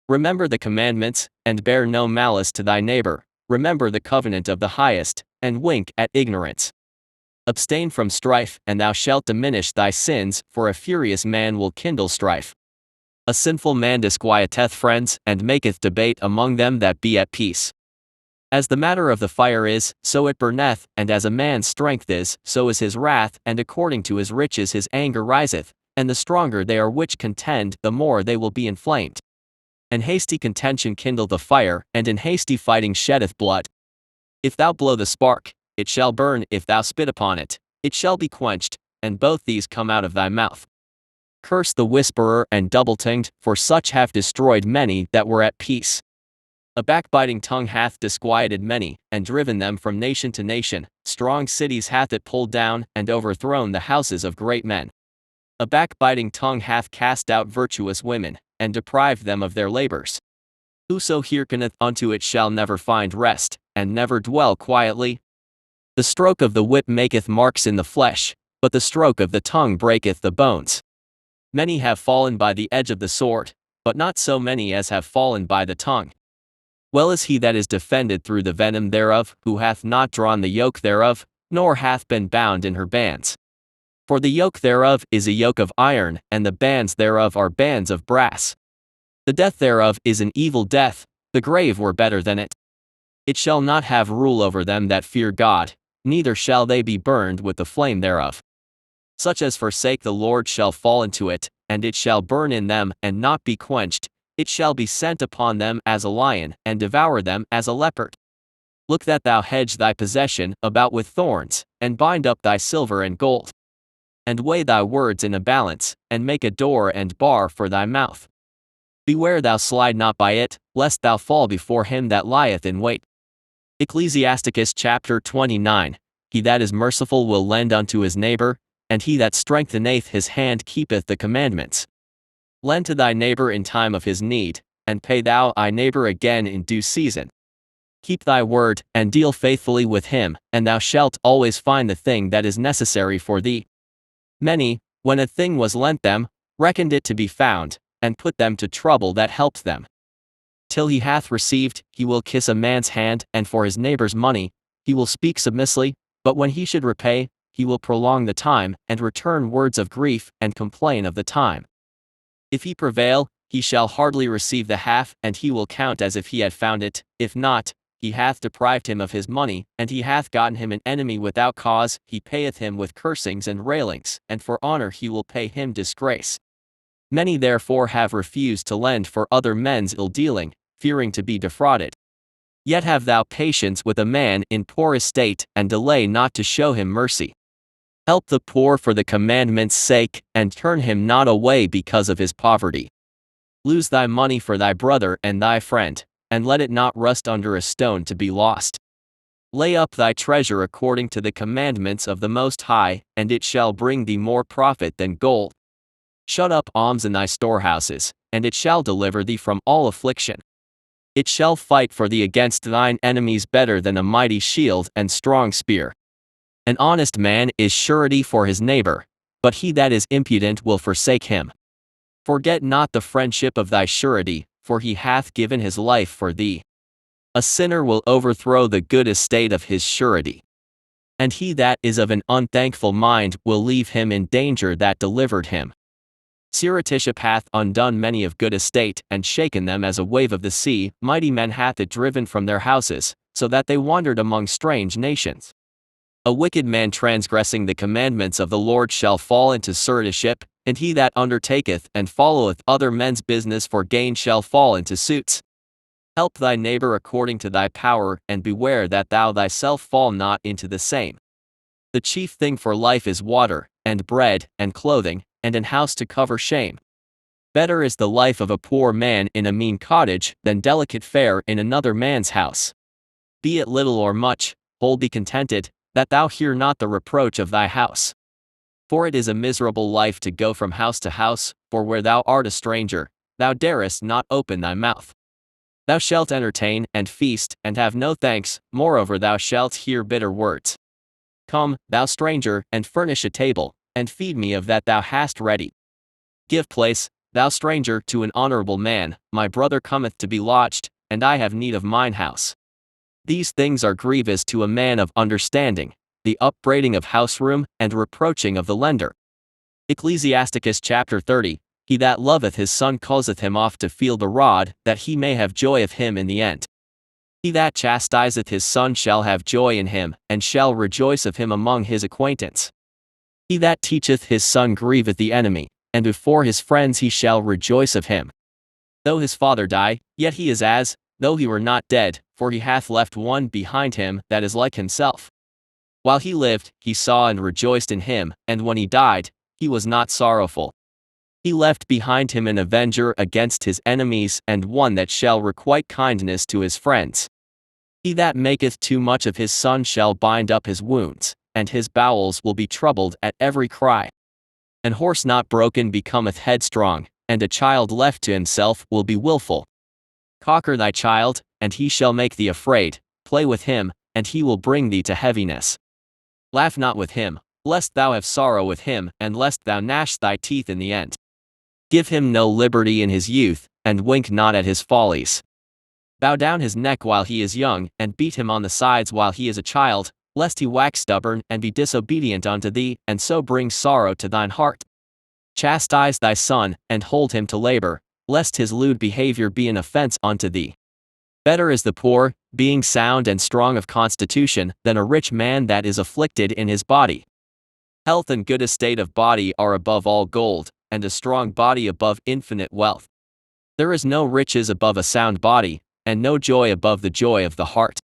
S1: Remember the commandments, and bear no malice to thy neighbor, remember the covenant of the highest, and wink at ignorance. Abstain from strife, and thou shalt diminish thy sins, for a furious man will kindle strife. A sinful man disquieteth friends, and maketh debate among them that be at peace. As the matter of the fire is, so it burneth, and as a man's strength is, so is his wrath, and according to his riches his anger riseth, and the stronger they are which contend, the more they will be inflamed. And hasty contention kindleth a fire, and in hasty fighting sheddeth blood. If thou blow the spark, it shall burn, if thou spit upon it, it shall be quenched, and both these come out of thy mouth. Curse the whisperer and double-tongued, for such have destroyed many that were at peace. A backbiting tongue hath disquieted many, and driven them from nation to nation. Strong cities hath it pulled down, and overthrown the houses of great men. A backbiting tongue hath cast out virtuous women, and deprived them of their labors. Whoso hearkeneth unto it shall never find rest, and never dwell quietly. The stroke of the whip maketh marks in the flesh, but the stroke of the tongue breaketh the bones. Many have fallen by the edge of the sword, but not so many as have fallen by the tongue. Well is he that is defended through the venom thereof, who hath not drawn the yoke thereof, nor hath been bound in her bands. For the yoke thereof is a yoke of iron, and the bands thereof are bands of brass. The death thereof is an evil death, the grave were better than it. It shall not have rule over them that fear God, neither shall they be burned with the flame thereof. Such as forsake the Lord shall fall into it, and it shall burn in them, and not be quenched. It shall be sent upon them as a lion, and devour them as a leopard. Look that thou hedge thy possession about with thorns, and bind up thy silver and gold. And weigh thy words in a balance, and make a door and bar for thy mouth. Beware thou slide not by it, lest thou fall before him that lieth in wait. Ecclesiasticus chapter 29. He that is merciful will lend unto his neighbor, and he that strengtheneth his hand keepeth the commandments. Lend to thy neighbor in time of his need, and pay thou thy neighbor again in due season. Keep thy word, and deal faithfully with him, and thou shalt always find the thing that is necessary for thee. Many, when a thing was lent them, reckoned it to be found, and put them to trouble that helped them. Till he hath received, he will kiss a man's hand, and for his neighbor's money, he will speak submissly. But when he should repay, he will prolong the time, and return words of grief, and complain of the time. If he prevail, he shall hardly receive the half, and he will count as if he had found it. If not, he hath deprived him of his money, and he hath gotten him an enemy without cause. He payeth him with cursings and railings, and for honor he will pay him disgrace. Many therefore have refused to lend for other men's ill-dealing, fearing to be defrauded. Yet have thou patience with a man in poor estate, and delay not to show him mercy. Help the poor for the commandment's sake, and turn him not away because of his poverty. Lose thy money for thy brother and thy friend, and let it not rust under a stone to be lost. Lay up thy treasure according to the commandments of the Most High, and it shall bring thee more profit than gold. Shut up alms in thy storehouses, and it shall deliver thee from all affliction. It shall fight for thee against thine enemies better than a mighty shield and strong spear. An honest man is surety for his neighbor, but he that is impudent will forsake him. Forget not the friendship of thy surety, for he hath given his life for thee. A sinner will overthrow the good estate of his surety. And he that is of an unthankful mind will leave him in danger that delivered him. Sirach hath undone many of good estate, and shaken them as a wave of the sea. Mighty men hath it driven from their houses, so that they wandered among strange nations. A wicked man transgressing the commandments of the Lord shall fall into surety, and he that undertaketh and followeth other men's business for gain shall fall into suits. Help thy neighbor according to thy power, and beware that thou thyself fall not into the same. The chief thing for life is water, and bread, and clothing, and an house to cover shame. Better is the life of a poor man in a mean cottage, than delicate fare in another man's house. Be it little or much, hold thee contented, that thou hear not the reproach of thy house. For it is a miserable life to go from house to house, for where thou art a stranger, thou darest not open thy mouth. Thou shalt entertain, and feast, and have no thanks, moreover thou shalt hear bitter words. Come, thou stranger, and furnish a table, and feed me of that thou hast ready. Give place, thou stranger, to an honorable man. My brother cometh to be lodged, and I have need of mine house. These things are grievous to a man of understanding, the upbraiding of houseroom, and reproaching of the lender. Ecclesiasticus chapter 30, He that loveth his son causeth him oft to feel the rod, that he may have joy of him in the end. He that chastiseth his son shall have joy in him, and shall rejoice of him among his acquaintance. He that teacheth his son grieveth the enemy, and before his friends he shall rejoice of him. Though his father die, yet he is as though he were not dead, for he hath left one behind him that is like himself. While he lived, he saw and rejoiced in him, and when he died, he was not sorrowful. He left behind him an avenger against his enemies, and one that shall requite kindness to his friends. He that maketh too much of his son shall bind up his wounds, and his bowels will be troubled at every cry. An horse not broken becometh headstrong, and a child left to himself will be wilful. Conquer thy child, and he shall make thee afraid. Play with him, and he will bring thee to heaviness. Laugh not with him, lest thou have sorrow with him, and lest thou gnash thy teeth in the end. Give him no liberty in his youth, and wink not at his follies. Bow down his neck while he is young, and beat him on the sides while he is a child, lest he wax stubborn and be disobedient unto thee, and so bring sorrow to thine heart. Chastise thy son, and hold him to labor, lest his lewd behavior be an offense unto thee. Better is the poor, being sound and strong of constitution, than a rich man that is afflicted in his body. Health and good estate of body are above all gold, and a strong body above infinite wealth. There is no riches above a sound body, and no joy above the joy of the heart.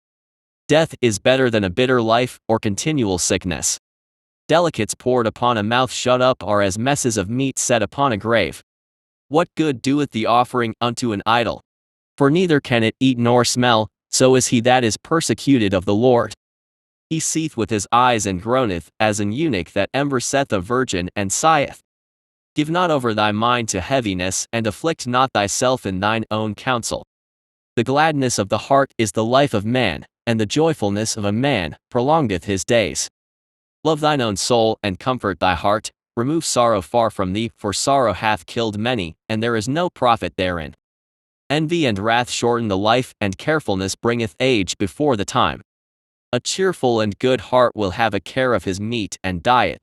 S1: Death is better than a bitter life, or continual sickness. Delicates poured upon a mouth shut up are as messes of meat set upon a grave. What good doeth the offering unto an idol? For neither can it eat nor smell, so is he that is persecuted of the Lord. He seeth with his eyes and groaneth, as an eunuch that embrasseth a virgin and sigheth. Give not over thy mind to heaviness, and afflict not thyself in thine own counsel. The gladness of the heart is the life of man, and the joyfulness of a man prolongeth his days. Love thine own soul, and comfort thy heart. Remove sorrow far from thee, for sorrow hath killed many, and there is no profit therein. Envy and wrath shorten the life, and carefulness bringeth age before the time. A cheerful and good heart will have a care of his meat and diet.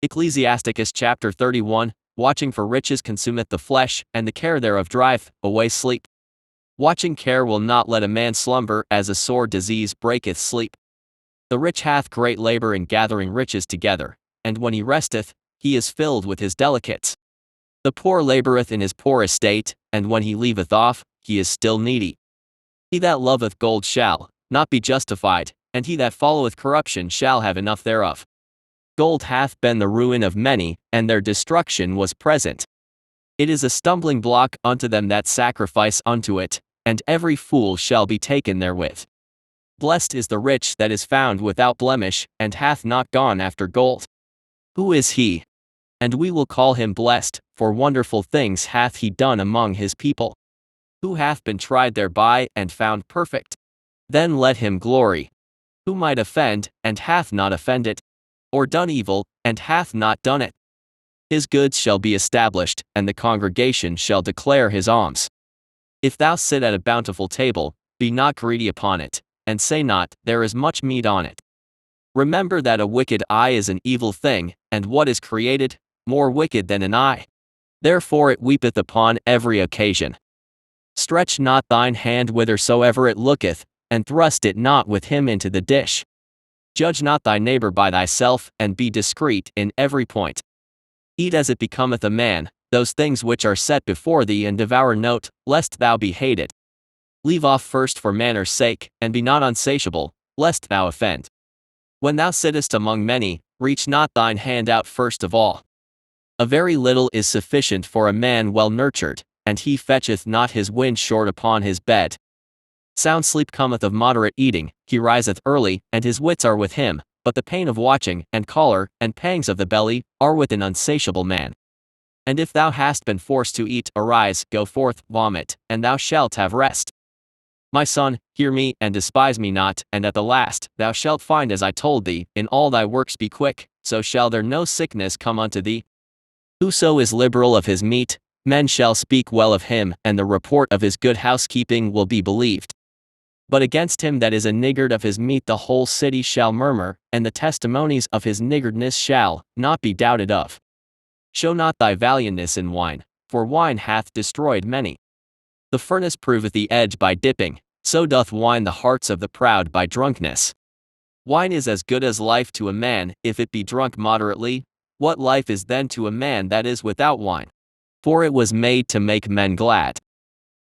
S1: Ecclesiasticus chapter 31, Watching for riches consumeth the flesh, and the care thereof driveth away sleep. Watching care will not let a man slumber, as a sore disease breaketh sleep. The rich hath great labor in gathering riches together, and when he resteth, he is filled with his delicates. The poor laboreth in his poor estate, and when he leaveth off, he is still needy. He that loveth gold shall not be justified, and he that followeth corruption shall have enough thereof. Gold hath been the ruin of many, and their destruction was present. It is a stumbling block unto them that sacrifice unto it, and every fool shall be taken therewith. Blessed is the rich that is found without blemish, and hath not gone after gold. Who is he? And we will call him blessed, for wonderful things hath he done among his people. Who hath been tried thereby, and found perfect? Then let him glory. Who might offend, and hath not offended? Or done evil, and hath not done it? His goods shall be established, and the congregation shall declare his alms. If thou sit at a bountiful table, be not greedy upon it, and say not, there is much meat on it. Remember that a wicked eye is an evil thing, and what is created, more wicked than an eye. Therefore it weepeth upon every occasion. Stretch not thine hand whithersoever it looketh, and thrust it not with him into the dish. Judge not thy neighbor by thyself, and be discreet in every point. Eat as it becometh a man, those things which are set before thee, and devour not, lest thou be hated. Leave off first for manner's sake, and be not unsatiable, lest thou offend. When thou sittest among many, reach not thine hand out first of all. A very little is sufficient for a man well nurtured, and he fetcheth not his wind short upon his bed. Sound sleep cometh of moderate eating, he riseth early, and his wits are with him, but the pain of watching, and choler, and pangs of the belly, are with an unsatiable man. And if thou hast been forced to eat, arise, go forth, vomit, and thou shalt have rest. My son, hear me, and despise me not, and at the last, thou shalt find as I told thee, in all thy works be quick, so shall there no sickness come unto thee. Whoso is liberal of his meat, men shall speak well of him, and the report of his good housekeeping will be believed. But against him that is a niggard of his meat the whole city shall murmur, and the testimonies of his niggardness shall not be doubted of. Show not thy valiantness in wine, for wine hath destroyed many. The furnace proveth the edge by dipping, so doth wine the hearts of the proud by drunkenness. Wine is as good as life to a man, if it be drunk moderately. What life is then to a man that is without wine? For it was made to make men glad.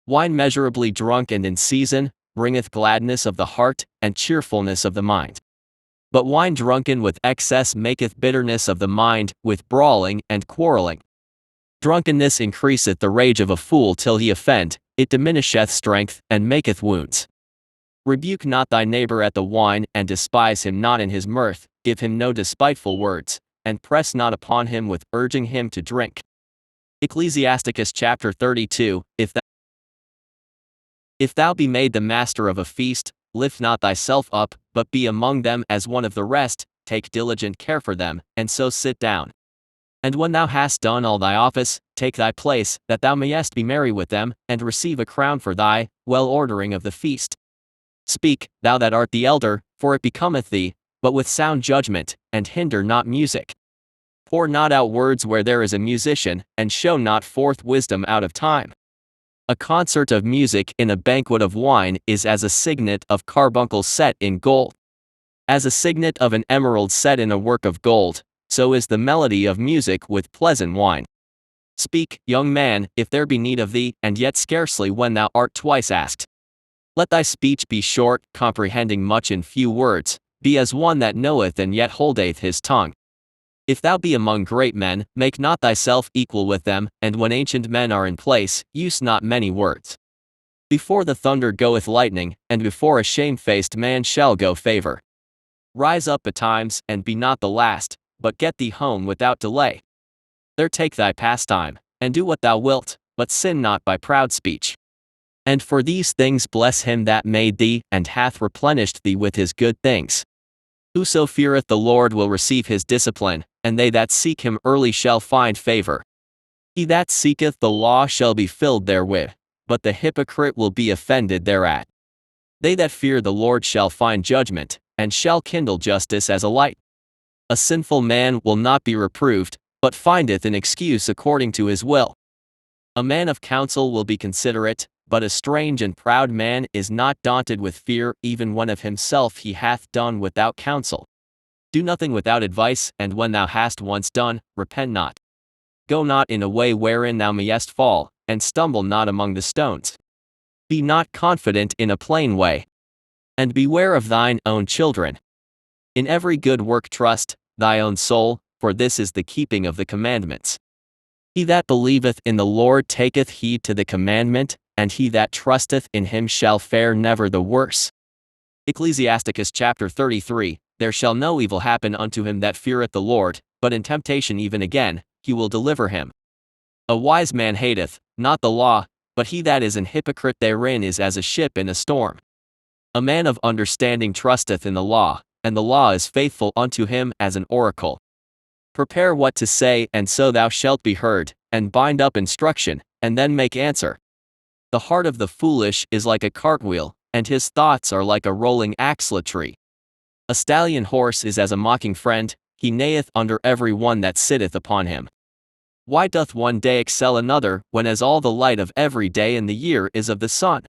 S1: Wine measurably drunk and in season, bringeth gladness of the heart, and cheerfulness of the mind. But wine drunken with excess maketh bitterness of the mind, with brawling and quarreling. Drunkenness increaseth the rage of a fool till he offend, it diminisheth strength, and maketh wounds. Rebuke not thy neighbor at the wine, and despise him not in his mirth, give him no despiteful words, and press not upon him with urging him to drink. Ecclesiasticus chapter 32, If thou be made the master of a feast, lift not thyself up, but be among them as one of the rest, take diligent care for them, and so sit down. And when thou hast done all thy office, take thy place, that thou mayest be merry with them, and receive a crown for thy well-ordering of the feast. Speak, thou that art the elder, for it becometh thee, but with sound judgment, and hinder not music. Pour not out words where there is a musician, and show not forth wisdom out of time. A concert of music in a banquet of wine is as a signet of carbuncle set in gold. As a signet of an emerald set in a work of gold, so is the melody of music with pleasant wine. Speak, young man, if there be need of thee, and yet scarcely when thou art twice asked. Let thy speech be short, comprehending much in few words, be as one that knoweth and yet holdeth his tongue. If thou be among great men, make not thyself equal with them, and when ancient men are in place, use not many words. Before the thunder goeth lightning, and before a shamefaced man shall go favor. Rise up betimes, and be not the last, but get thee home without delay. There take thy pastime, and do what thou wilt, but sin not by proud speech. And for these things bless him that made thee, and hath replenished thee with his good things. Whoso feareth the Lord will receive his discipline, and they that seek him early shall find favor. He that seeketh the law shall be filled therewith, but the hypocrite will be offended thereat. They that fear the Lord shall find judgment, and shall kindle justice as a light. A sinful man will not be reproved, but findeth an excuse according to his will. A man of counsel will be considerate, but a strange and proud man is not daunted with fear, even when of himself he hath done without counsel. Do nothing without advice, and when thou hast once done, repent not. Go not in a way wherein thou mayest fall, and stumble not among the stones. Be not confident in a plain way. And beware of thine own children. In every good work trust thy own soul, for this is the keeping of the commandments. He that believeth in the Lord taketh heed to the commandment, and he that trusteth in him shall fare never the worse. Ecclesiasticus chapter 33, There shall no evil happen unto him that feareth the Lord, but in temptation even again, he will deliver him. A wise man hateth not the law, but he that is an hypocrite therein is as a ship in a storm. A man of understanding trusteth in the law, and the law is faithful unto him as an oracle. Prepare what to say, and so thou shalt be heard, and bind up instruction, and then make answer. The heart of the foolish is like a cartwheel, and his thoughts are like a rolling axle-tree. A stallion horse is as a mocking friend, he neigheth under every one that sitteth upon him. Why doth one day excel another, when as all the light of every day in the year is of the sun?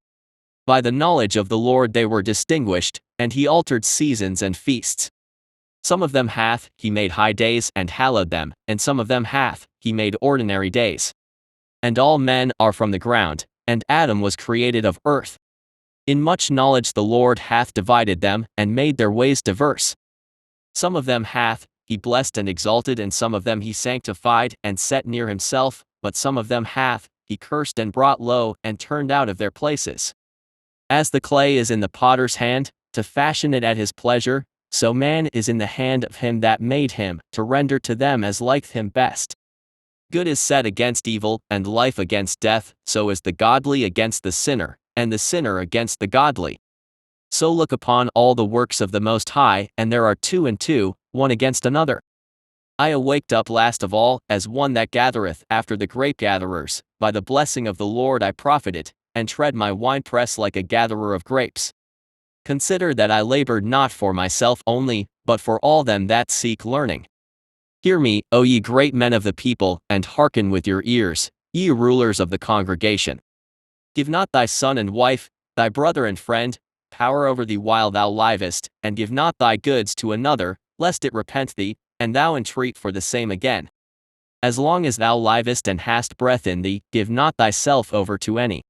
S1: By the knowledge of the Lord they were distinguished, and he altered seasons and feasts. Some of them hath he made high days and hallowed them, and some of them hath he made ordinary days. And all men are from the ground, and Adam was created of earth. In much knowledge the Lord hath divided them, and made their ways diverse. Some of them hath he blessed and exalted, and some of them he sanctified and set near himself, but some of them hath he cursed and brought low, and turned out of their places. As the clay is in the potter's hand, to fashion it at his pleasure, so man is in the hand of him that made him, to render to them as liketh him best. Good is set against evil, and life against death, so is the godly against the sinner, and the sinner against the godly. So look upon all the works of the Most High, and there are two and two, one against another. I awaked up last of all, as one that gathereth after the grape-gatherers. By the blessing of the Lord I profited, and tread my winepress like a gatherer of grapes. Consider that I labored not for myself only, but for all them that seek learning. Hear me, O ye great men of the people, and hearken with your ears, ye rulers of the congregation. Give not thy son and wife, thy brother and friend, power over thee while thou livest, and give not thy goods to another, lest it repent thee, and thou entreat for the same again. As long as thou livest and hast breath in thee, give not thyself over to any.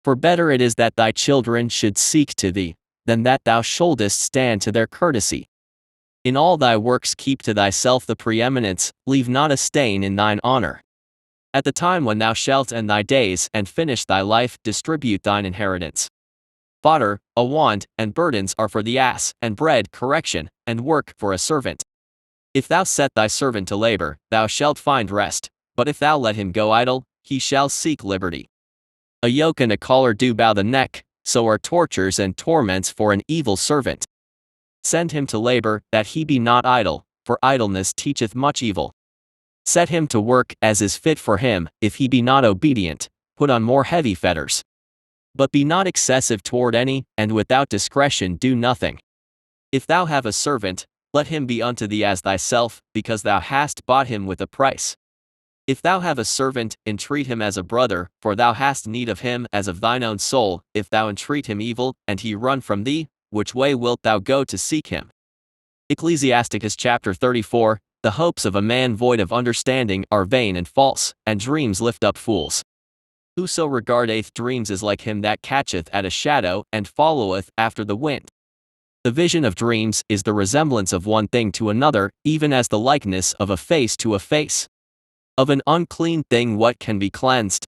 S1: For better it is that thy children should seek to thee, than that thou shouldest stand to their courtesy. In all thy works keep to thyself the preeminence, leave not a stain in thine honor. At the time when thou shalt end thy days and finish thy life, distribute thine inheritance. Fodder, a wand, and burdens are for the ass, and bread, correction, and work for a servant. If thou set thy servant to labor, thou shalt find rest, but if thou let him go idle, he shall seek liberty. A yoke and a collar do bow the neck, so are tortures and torments for an evil servant. Send him to labor, that he be not idle, for idleness teacheth much evil. Set him to work as is fit for him, if he be not obedient, put on more heavy fetters. But be not excessive toward any, and without discretion do nothing. If thou have a servant, let him be unto thee as thyself, because thou hast bought him with a price. If thou have a servant, entreat him as a brother, for thou hast need of him as of thine own soul. If thou entreat him evil, and he run from thee, which way wilt thou go to seek him? Ecclesiasticus chapter 34, The hopes of a man void of understanding are vain and false, and dreams lift up fools. Whoso regardeth dreams is like him that catcheth at a shadow, and followeth after the wind. The vision of dreams is the resemblance of one thing to another, even as the likeness of a face to a face. Of an unclean thing what can be cleansed?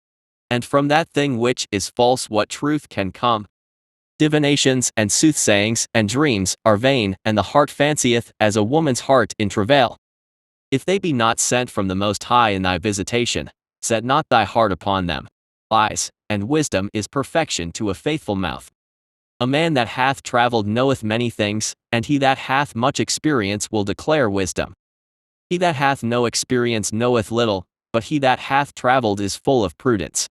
S1: And from that thing which is false what truth can come? Divinations and soothsayings and dreams are vain, and the heart fancieth as a woman's heart in travail. If they be not sent from the Most High in thy visitation, set not thy heart upon them. Lies and wisdom is perfection to a faithful mouth. A man that hath travelled knoweth many things, and he that hath much experience will declare wisdom. He that hath no experience knoweth little, but he that hath travelled is full of prudence.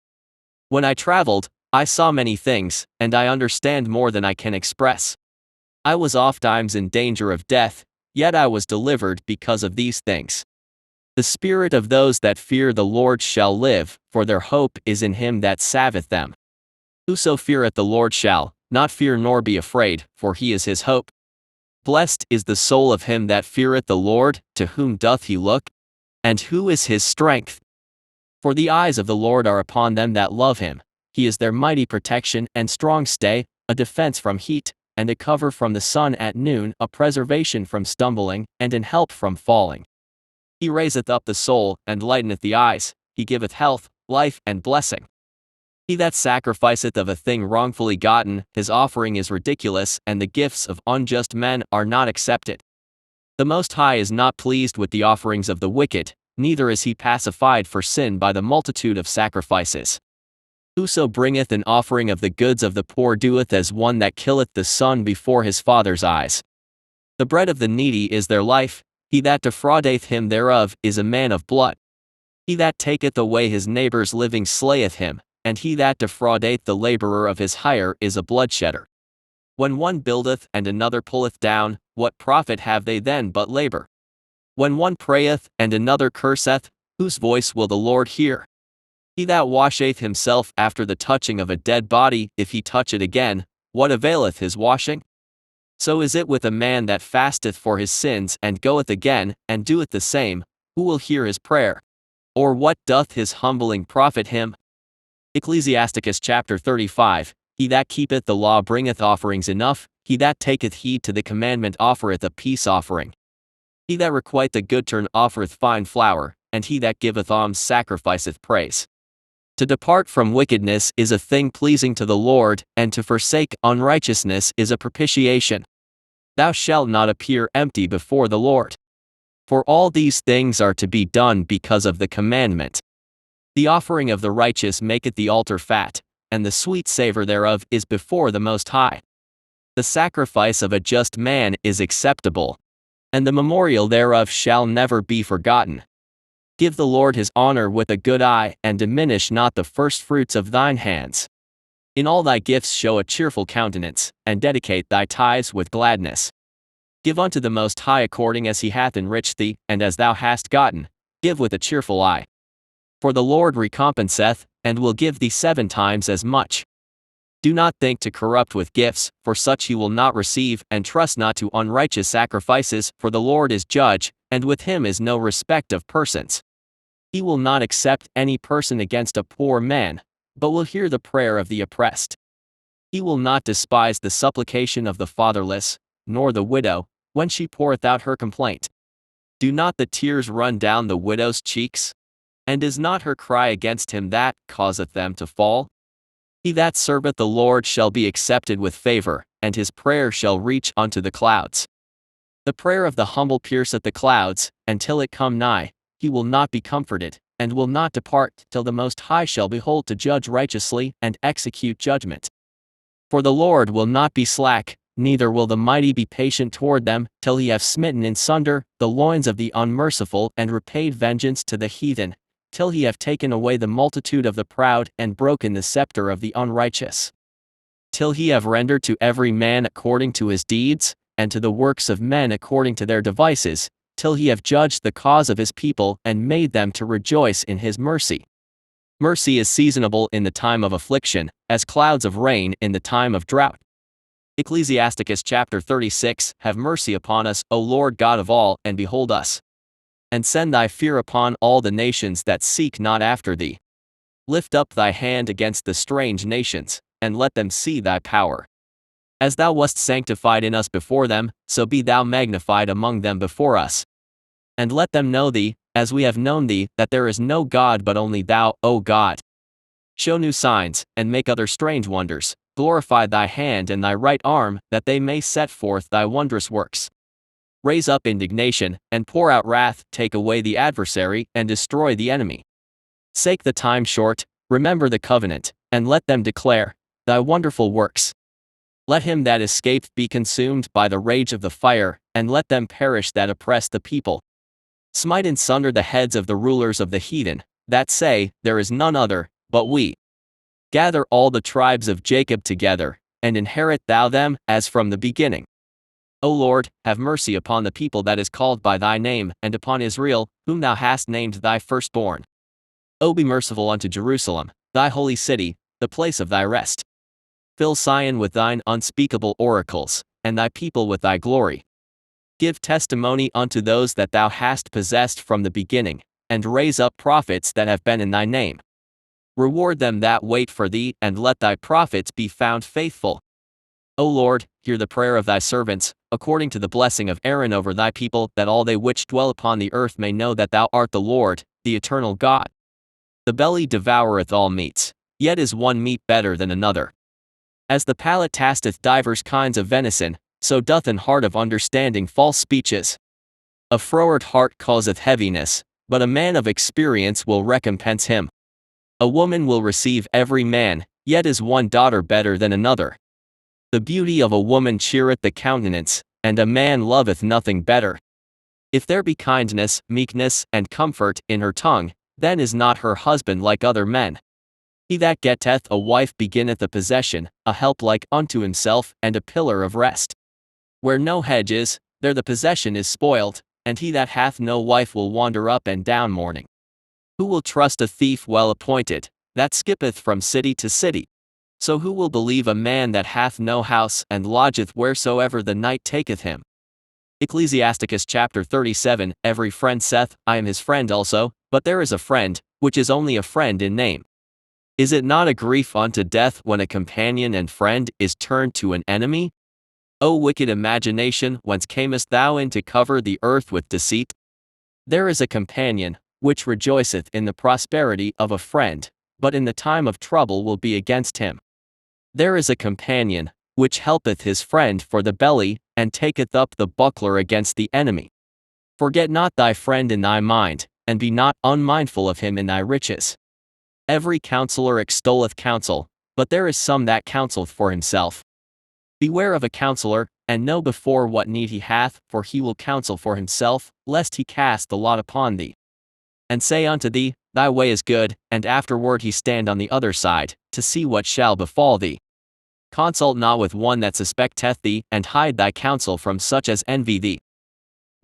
S1: When I travelled, I saw many things, and I understand more than I can express. I was ofttimes in danger of death, yet I was delivered because of these things. The spirit of those that fear the Lord shall live, for their hope is in him that saveth them. Whoso feareth the Lord shall not fear nor be afraid, for he is his hope. Blessed is the soul of him that feareth the Lord, to whom doth he look? And who is his strength? For the eyes of the Lord are upon them that love him. He is their mighty protection and strong stay, a defense from heat, and a cover from the sun at noon, a preservation from stumbling, and an help from falling. He raiseth up the soul, and lighteneth the eyes. He giveth health, life, and blessing. He that sacrificeth of a thing wrongfully gotten, his offering is ridiculous, and the gifts of unjust men are not accepted. The Most High is not pleased with the offerings of the wicked, neither is he pacified for sin by the multitude of sacrifices. Whoso bringeth an offering of the goods of the poor doeth as one that killeth the son before his father's eyes. The bread of the needy is their life, he that defraudeth him thereof is a man of blood. He that taketh away his neighbor's living slayeth him, and he that defraudeth the laborer of his hire is a bloodshedder. When one buildeth and another pulleth down, what profit have they then but labor? When one prayeth and another curseth, whose voice will the Lord hear? He that washeth himself after the touching of a dead body, if he touch it again, what availeth his washing? So is it with a man that fasteth for his sins and goeth again, and doeth the same, who will hear his prayer? Or what doth his humbling profit him? Ecclesiasticus chapter 35, He that keepeth the law bringeth offerings enough, he that taketh heed to the commandment offereth a peace offering. He that requiteth good turn offereth fine flour, and he that giveth alms sacrificeth praise. To depart from wickedness is a thing pleasing to the Lord, and to forsake unrighteousness is a propitiation. Thou shalt not appear empty before the Lord. For all these things are to be done because of the commandment. The offering of the righteous maketh the altar fat, and the sweet savor thereof is before the Most High. The sacrifice of a just man is acceptable, and the memorial thereof shall never be forgotten. Give the Lord his honor with a good eye, and diminish not the firstfruits of thine hands. In all thy gifts show a cheerful countenance, and dedicate thy tithes with gladness. Give unto the Most High according as he hath enriched thee, and as thou hast gotten, give with a cheerful eye. For the Lord recompenseth, and will give thee 7 times as much. Do not think to corrupt with gifts, for such he will not receive, and trust not to unrighteous sacrifices, for the Lord is judge, and with him is no respect of persons. He will not accept any person against a poor man, but will hear the prayer of the oppressed. He will not despise the supplication of the fatherless, nor the widow, when she poureth out her complaint. Do not the tears run down the widow's cheeks? And is not her cry against him that causeth them to fall? He that serveth the Lord shall be accepted with favor, and his prayer shall reach unto the clouds. The prayer of the humble pierceth the clouds, and till it come nigh, he will not be comforted, and will not depart till the Most High shall behold to judge righteously and execute judgment. For the Lord will not be slack, neither will the mighty be patient toward them, till he have smitten in sunder the loins of the unmerciful and repaid vengeance to the heathen, till he have taken away the multitude of the proud and broken the scepter of the unrighteous. Till he have rendered to every man according to his deeds, and to the works of men according to their devices, till he have judged the cause of his people and made them to rejoice in his mercy. Mercy is seasonable in the time of affliction, as clouds of rain in the time of drought. Ecclesiasticus chapter 36, Have mercy upon us, O Lord God of all, and behold us. And send thy fear upon all the nations that seek not after thee. Lift up thy hand against the strange nations, and let them see thy power. As thou wast sanctified in us before them, so be thou magnified among them before us. And let them know thee, as we have known thee, that there is no God but only thou, O God. Show new signs, and make other strange wonders. Glorify thy hand and thy right arm, that they may set forth thy wondrous works. Raise up indignation, and pour out wrath, take away the adversary, and destroy the enemy. Sake the time short, remember the covenant, and let them declare thy wonderful works. Let him that escaped be consumed by the rage of the fire, and let them perish that oppress the people. Smite in sunder the heads of the rulers of the heathen, that say, there is none other but we. Gather all the tribes of Jacob together, and inherit thou them, as from the beginning. O Lord, have mercy upon the people that is called by thy name, and upon Israel, whom thou hast named thy firstborn. O be merciful unto Jerusalem, thy holy city, the place of thy rest. Fill Sion with thine unspeakable oracles, and thy people with thy glory. Give testimony unto those that thou hast possessed from the beginning, and raise up prophets that have been in thy name. Reward them that wait for thee, and let thy prophets be found faithful. O Lord, hear the prayer of thy servants, according to the blessing of Aaron over thy people, that all they which dwell upon the earth may know that thou art the Lord, the eternal God. The belly devoureth all meats, yet is one meat better than another. As the palate tasteth divers kinds of venison, so doth an heart of understanding false speeches. A froward heart causeth heaviness, but a man of experience will recompense him. A woman will receive every man, yet is one daughter better than another. The beauty of a woman cheereth the countenance, and a man loveth nothing better. If there be kindness, meekness, and comfort in her tongue, then is not her husband like other men. He that getteth a wife beginneth a possession, a help like unto himself, and a pillar of rest. Where no hedge is, there the possession is spoiled, and he that hath no wife will wander up and down mourning. Who will trust a thief well appointed, that skippeth from city to city? So who will believe a man that hath no house, and lodgeth wheresoever the night taketh him? Ecclesiasticus chapter 37. Every friend saith, I am his friend also, but there is a friend, which is only a friend in name. Is it not a grief unto death when a companion and friend is turned to an enemy? O wicked imagination, whence camest thou in to cover the earth with deceit? There is a companion, which rejoiceth in the prosperity of a friend, but in the time of trouble will be against him. There is a companion, which helpeth his friend for the belly, and taketh up the buckler against the enemy. Forget not thy friend in thy mind, and be not unmindful of him in thy riches. Every counselor extolleth counsel, but there is some that counselleth for himself. Beware of a counselor, and know before what need he hath, for he will counsel for himself, lest he cast the lot upon thee. And say unto thee, Thy way is good, and afterward he stand on the other side, to see what shall befall thee. Consult not with one that suspecteth thee, and hide thy counsel from such as envy thee.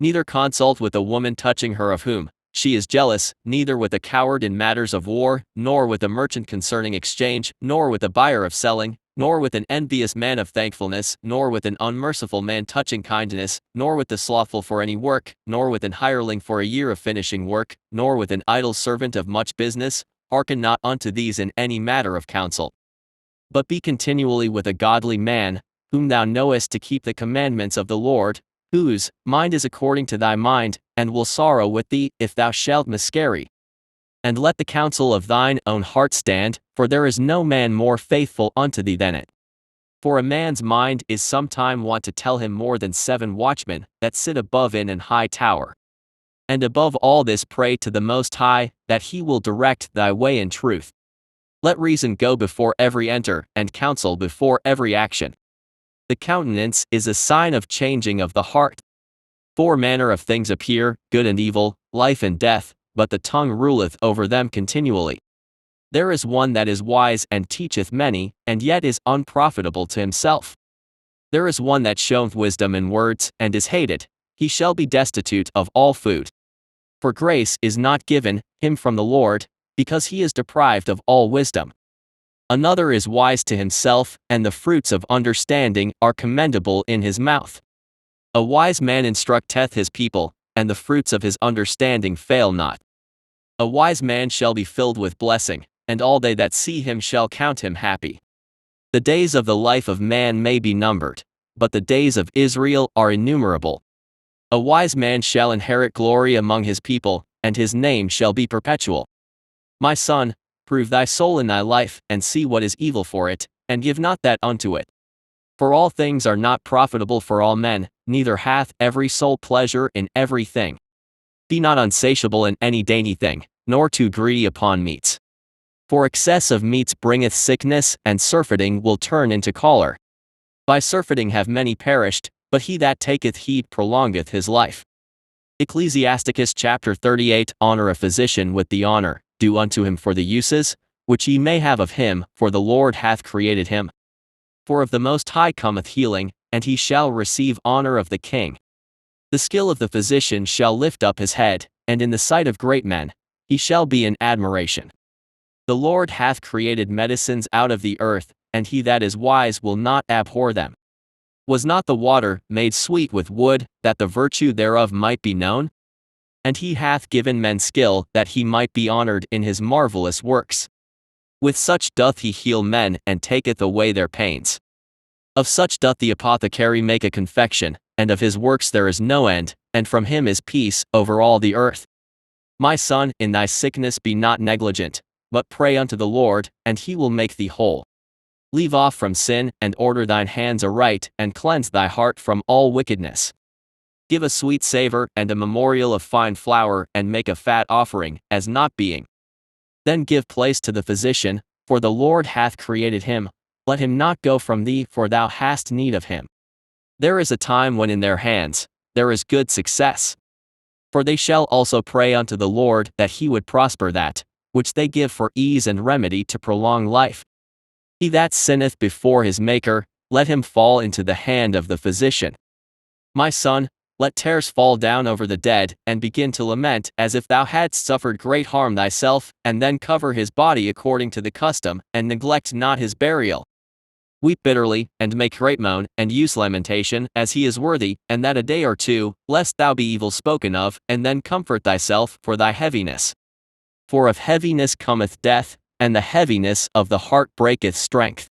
S1: Neither consult with a woman touching her of whom she is jealous, neither with a coward in matters of war, nor with a merchant concerning exchange, nor with a buyer of selling, nor with an envious man of thankfulness, nor with an unmerciful man touching kindness, nor with the slothful for any work, nor with an hireling for a year of finishing work, nor with an idle servant of much business. Hearken not unto these in any matter of counsel. But be continually with a godly man, whom thou knowest to keep the commandments of the Lord, whose mind is according to thy mind, and will sorrow with thee, if thou shalt miscarry. And let the counsel of thine own heart stand, for there is no man more faithful unto thee than it. For a man's mind is sometime wont to tell him more than 7 watchmen, that sit above in an high tower. And above all this pray to the Most High, that he will direct thy way in truth. Let reason go before every enter, and counsel before every action. The countenance is a sign of changing of the heart. 4 manner of things appear, good and evil, life and death, but the tongue ruleth over them continually. There is one that is wise and teacheth many, and yet is unprofitable to himself. There is one that showeth wisdom in words, and is hated, he shall be destitute of all food. For grace is not given him from the Lord, because he is deprived of all wisdom. Another is wise to himself, and the fruits of understanding are commendable in his mouth. A wise man instructeth his people, and the fruits of his understanding fail not. A wise man shall be filled with blessing, and all they that see him shall count him happy. The days of the life of man may be numbered, but the days of Israel are innumerable. A wise man shall inherit glory among his people, and his name shall be perpetual. My son, prove thy soul in thy life, and see what is evil for it, and give not that unto it. For all things are not profitable for all men, neither hath every soul pleasure in every thing. Be not unsatiable in any dainty thing, nor too greedy upon meats. For excess of meats bringeth sickness, and surfeiting will turn into choler. By surfeiting have many perished, but he that taketh heed prolongeth his life. Ecclesiasticus chapter 38. Honor a physician with the honor due unto him for the uses which ye may have of him, for the Lord hath created him. For of the Most High cometh healing, and he shall receive honor of the king. The skill of the physician shall lift up his head, and in the sight of great men, he shall be in admiration. The Lord hath created medicines out of the earth, and he that is wise will not abhor them. Was not the water made sweet with wood, that the virtue thereof might be known? And he hath given men skill, that he might be honored in his marvelous works. With such doth he heal men, and taketh away their pains. Of such doth the apothecary make a confection, and of his works there is no end, and from him is peace over all the earth. My son, in thy sickness be not negligent, but pray unto the Lord, and he will make thee whole. Leave off from sin, and order thine hands aright, and cleanse thy heart from all wickedness. Give a sweet savor, and a memorial of fine flour, and make a fat offering, as not being. Then give place to the physician, for the Lord hath created him. Let him not go from thee, for thou hast need of him. There is a time when in their hands there is good success. For they shall also pray unto the Lord that he would prosper that which they give for ease and remedy to prolong life. He that sinneth before his Maker, let him fall into the hand of the physician. My son, let tares fall down over the dead, and begin to lament as if thou hadst suffered great harm thyself, and then cover his body according to the custom, and neglect not his burial. Weep bitterly, and make great moan, and use lamentation, as he is worthy, and that a day or two, lest thou be evil spoken of, and then comfort thyself for thy heaviness. For of heaviness cometh death, and the heaviness of the heart breaketh strength.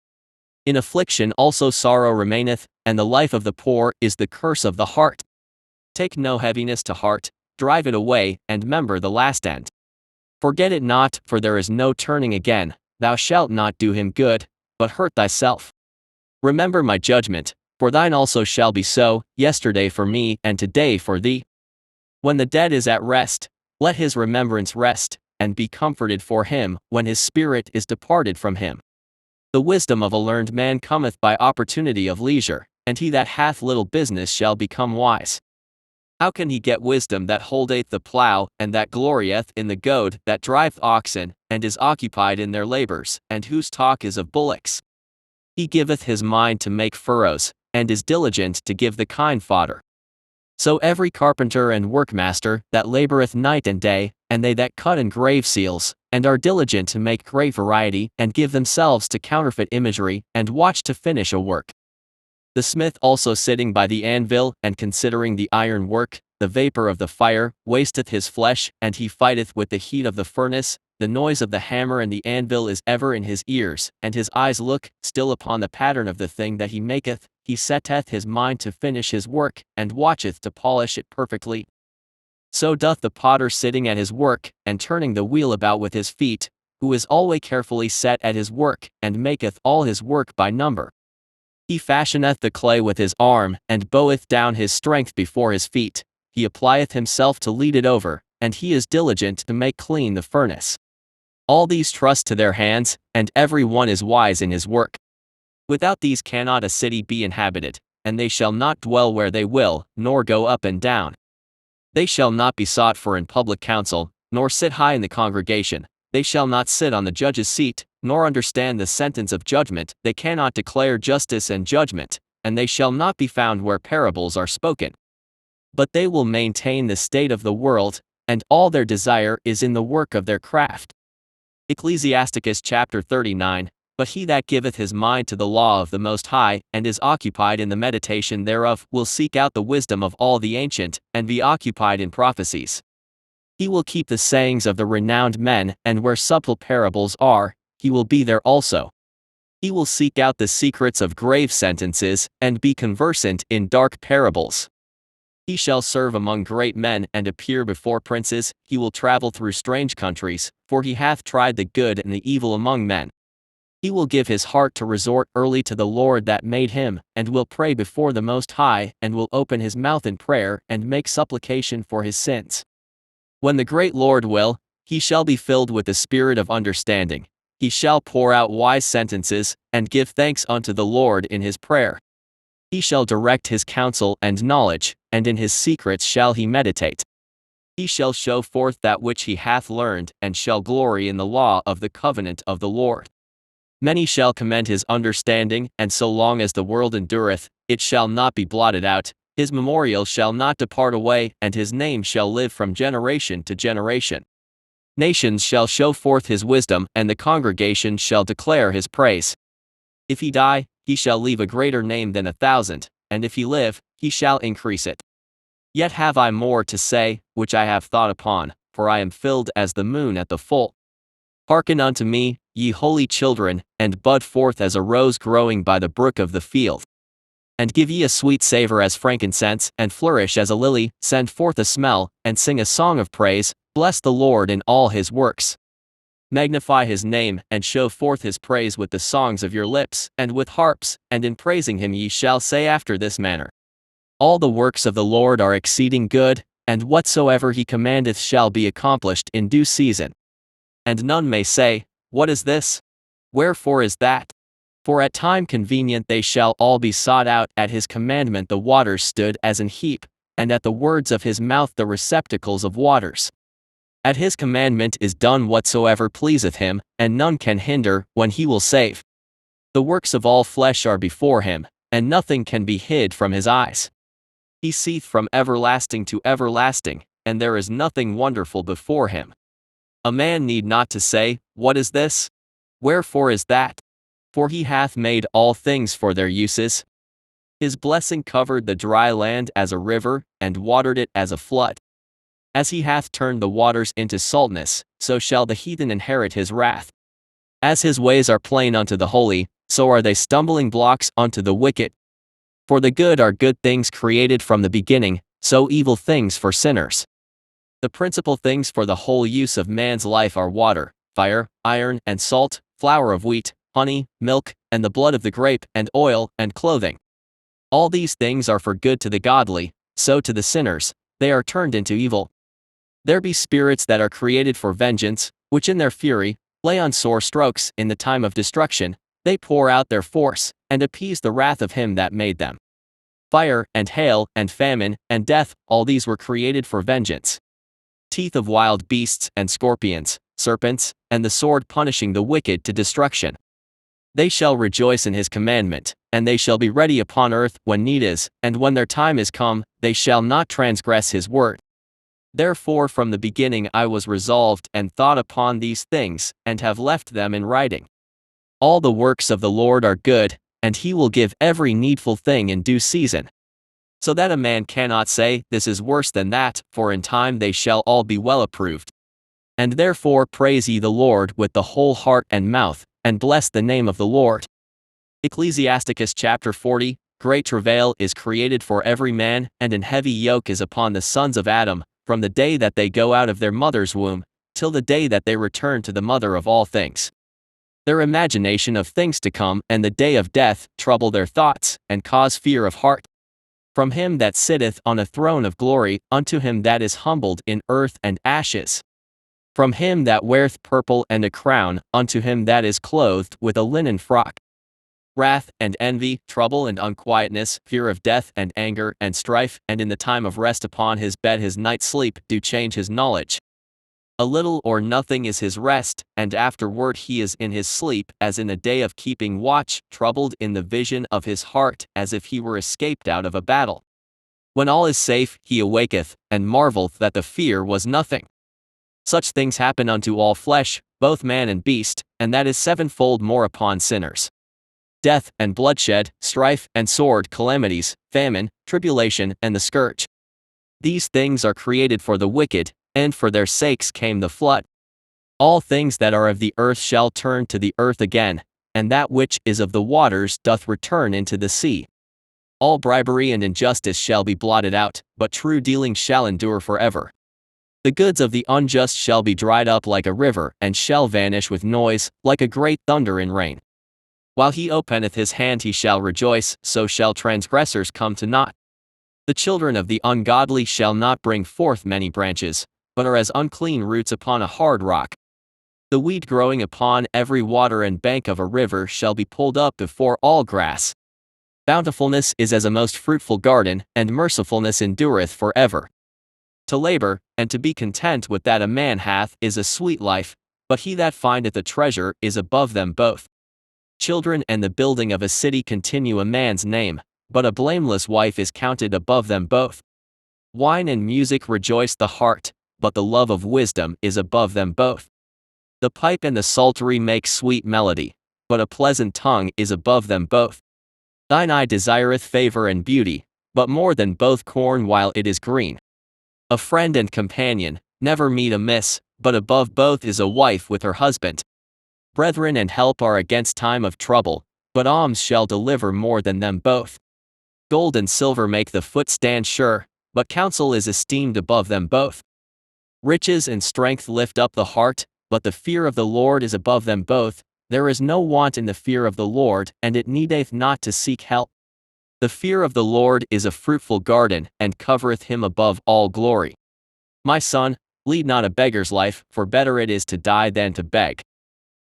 S1: In affliction also sorrow remaineth, and the life of the poor is the curse of the heart. Take no heaviness to heart, drive it away, and remember the last end. Forget it not, for there is no turning again. Thou shalt not do him good, but hurt thyself. Remember my judgment, for thine also shall be so, yesterday for me, and today for thee. When the dead is at rest, let his remembrance rest, and be comforted for him, when his spirit is departed from him. The wisdom of a learned man cometh by opportunity of leisure, and he that hath little business shall become wise. How can he get wisdom that holdeth the plough, and that glorieth in the goad that driveth oxen, and is occupied in their labors, and whose talk is of bullocks? He giveth his mind to make furrows, and is diligent to give the kine fodder. So every carpenter and workmaster that laboureth night and day, and they that cut and grave seals, and are diligent to make great variety, and give themselves to counterfeit imagery, and watch to finish a work. The smith also sitting by the anvil, and considering the iron work, the vapour of the fire, wasteth his flesh, and he fighteth with the heat of the furnace. The noise of the hammer and the anvil is ever in his ears, and his eyes look still upon the pattern of the thing that he maketh. He setteth his mind to finish his work, and watcheth to polish it perfectly. So doth the potter sitting at his work, and turning the wheel about with his feet, who is always carefully set at his work, and maketh all his work by number. He fashioneth the clay with his arm, and boweth down his strength before his feet. He applieth himself to lead it over, and he is diligent to make clean the furnace. All these trust to their hands, and every one is wise in his work. Without these cannot a city be inhabited, and they shall not dwell where they will, nor go up and down. They shall not be sought for in public council, nor sit high in the congregation. They shall not sit on the judge's seat, nor understand the sentence of judgment. They cannot declare justice and judgment, and they shall not be found where parables are spoken. But they will maintain the state of the world, and all their desire is in the work of their craft. Ecclesiasticus chapter 39. But he that giveth his mind to the law of the Most High, and is occupied in the meditation thereof, will seek out the wisdom of all the ancient, and be occupied in prophecies. He will keep the sayings of the renowned men, and where subtle parables are, he will be there also. He will seek out the secrets of grave sentences, and be conversant in dark parables. He shall serve among great men, and appear before princes. He will travel through strange countries, for he hath tried the good and the evil among men. He will give his heart to resort early to the Lord that made him, and will pray before the Most High, and will open his mouth in prayer, and make supplication for his sins. When the great Lord will, he shall be filled with the spirit of understanding. He shall pour out wise sentences, and give thanks unto the Lord in his prayer. He shall direct his counsel and knowledge, and in his secrets shall he meditate. He shall show forth that which he hath learned, and shall glory in the law of the covenant of the Lord. Many shall commend his understanding, and so long as the world endureth, it shall not be blotted out, his memorial shall not depart away, and his name shall live from generation to generation. Nations shall show forth his wisdom, and the congregation shall declare his praise. If he die, he shall leave a greater name than 1,000, and if he live, he shall increase it. Yet have I more to say, which I have thought upon, for I am filled as the moon at the full. Hearken unto me, ye holy children, and bud forth as a rose growing by the brook of the field. And give ye a sweet savor as frankincense, and flourish as a lily, send forth a smell, and sing a song of praise, bless the Lord in all his works. Magnify his name, and show forth his praise with the songs of your lips, and with harps, and in praising him ye shall say after this manner. All the works of the Lord are exceeding good, and whatsoever he commandeth shall be accomplished in due season. And none may say, What is this? Wherefore is that? For at time convenient they shall all be sought out. At his commandment the waters stood as an heap, and at the words of his mouth the receptacles of waters. At his commandment is done whatsoever pleaseth him, and none can hinder, when he will save. The works of all flesh are before him, and nothing can be hid from his eyes. He seeth from everlasting to everlasting, and there is nothing wonderful before him. A man need not to say, What is this? Wherefore is that? For he hath made all things for their uses. His blessing covered the dry land as a river, and watered it as a flood. As he hath turned the waters into saltness, so shall the heathen inherit his wrath. As his ways are plain unto the holy, so are they stumbling blocks unto the wicked. For the good are good things created from the beginning, so evil things for sinners. The principal things for the whole use of man's life are water, fire, iron, and salt, flour of wheat, honey, milk, and the blood of the grape, and oil, and clothing. All these things are for good to the godly, so to the sinners, they are turned into evil. There be spirits that are created for vengeance, which in their fury, lay on sore strokes. In the time of destruction, they pour out their force, and appease the wrath of him that made them. Fire, and hail, and famine, and death, all these were created for vengeance. Teeth of wild beasts, and scorpions, serpents, and the sword punishing the wicked to destruction. They shall rejoice in his commandment, and they shall be ready upon earth when need is, and when their time is come, they shall not transgress his word. Therefore from the beginning I was resolved and thought upon these things, and have left them in writing. All the works of the Lord are good, and he will give every needful thing in due season. So that a man cannot say, This is worse than that, for in time they shall all be well approved. And therefore praise ye the Lord with the whole heart and mouth, and bless the name of the Lord. Ecclesiasticus chapter 40, Great travail is created for every man, and an heavy yoke is upon the sons of Adam, from the day that they go out of their mother's womb, till the day that they return to the mother of all things. Their imagination of things to come, and the day of death, trouble their thoughts, and cause fear of heart. From him that sitteth on a throne of glory, unto him that is humbled in earth and ashes. From him that weareth purple and a crown, unto him that is clothed with a linen frock. Wrath, and envy, trouble and unquietness, fear of death, and anger, and strife, and in the time of rest upon his bed his night sleep, do change his knowledge. A little or nothing is his rest, and afterward he is in his sleep, as in a day of keeping watch, troubled in the vision of his heart, as if he were escaped out of a battle. When all is safe, he awaketh, and marveleth that the fear was nothing. Such things happen unto all flesh, both man and beast, and that is sevenfold more upon sinners. Death, and bloodshed, strife, and sword, calamities, famine, tribulation, and the scourge. These things are created for the wicked, and for their sakes came the flood. All things that are of the earth shall turn to the earth again, and that which is of the waters doth return into the sea. All bribery and injustice shall be blotted out, but true dealing shall endure forever. The goods of the unjust shall be dried up like a river, and shall vanish with noise, like a great thunder in rain. While he openeth his hand he shall rejoice, so shall transgressors come to naught. The children of the ungodly shall not bring forth many branches, but are as unclean roots upon a hard rock. The weed growing upon every water and bank of a river shall be pulled up before all grass. Bountifulness is as a most fruitful garden, and mercifulness endureth forever. To labor, and to be content with that a man hath, is a sweet life, but he that findeth a treasure is above them both. Children and the building of a city continue a man's name, but a blameless wife is counted above them both. Wine and music rejoice the heart, but the love of wisdom is above them both. The pipe and the psaltery make sweet melody, but a pleasant tongue is above them both. Thine eye desireth favor and beauty, but more than both corn while it is green. A friend and companion never meet amiss, but above both is a wife with her husband. Brethren and help are against time of trouble, but alms shall deliver more than them both. Gold and silver make the foot stand sure, but counsel is esteemed above them both. Riches and strength lift up the heart, but the fear of the Lord is above them both. There is no want in the fear of the Lord, and it needeth not to seek help. The fear of the Lord is a fruitful garden, and covereth him above all glory. My son, lead not a beggar's life, for better it is to die than to beg.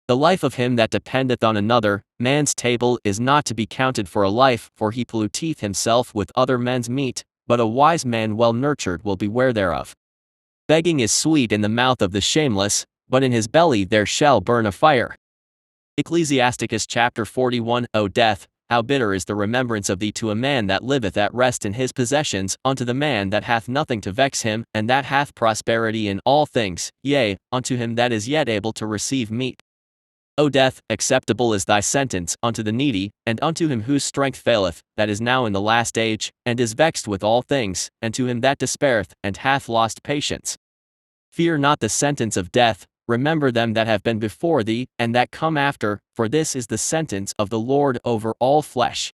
S1: The life of him that dependeth on another man's table is not to be counted for a life, for he polluteth himself with other men's meat, but a wise man well nurtured will beware thereof. Begging is sweet in the mouth of the shameless, but in his belly there shall burn a fire. Ecclesiasticus chapter 41. O death, how bitter is the remembrance of thee to a man that liveth at rest in his possessions, unto the man that hath nothing to vex him, and that hath prosperity in all things, yea, unto him that is yet able to receive meat. O death, acceptable is thy sentence unto the needy, and unto him whose strength faileth, that is now in the last age, and is vexed with all things, and to him that despaireth, and hath lost patience. Fear not the sentence of death, remember them that have been before thee, and that come after, for this is the sentence of the Lord over all flesh.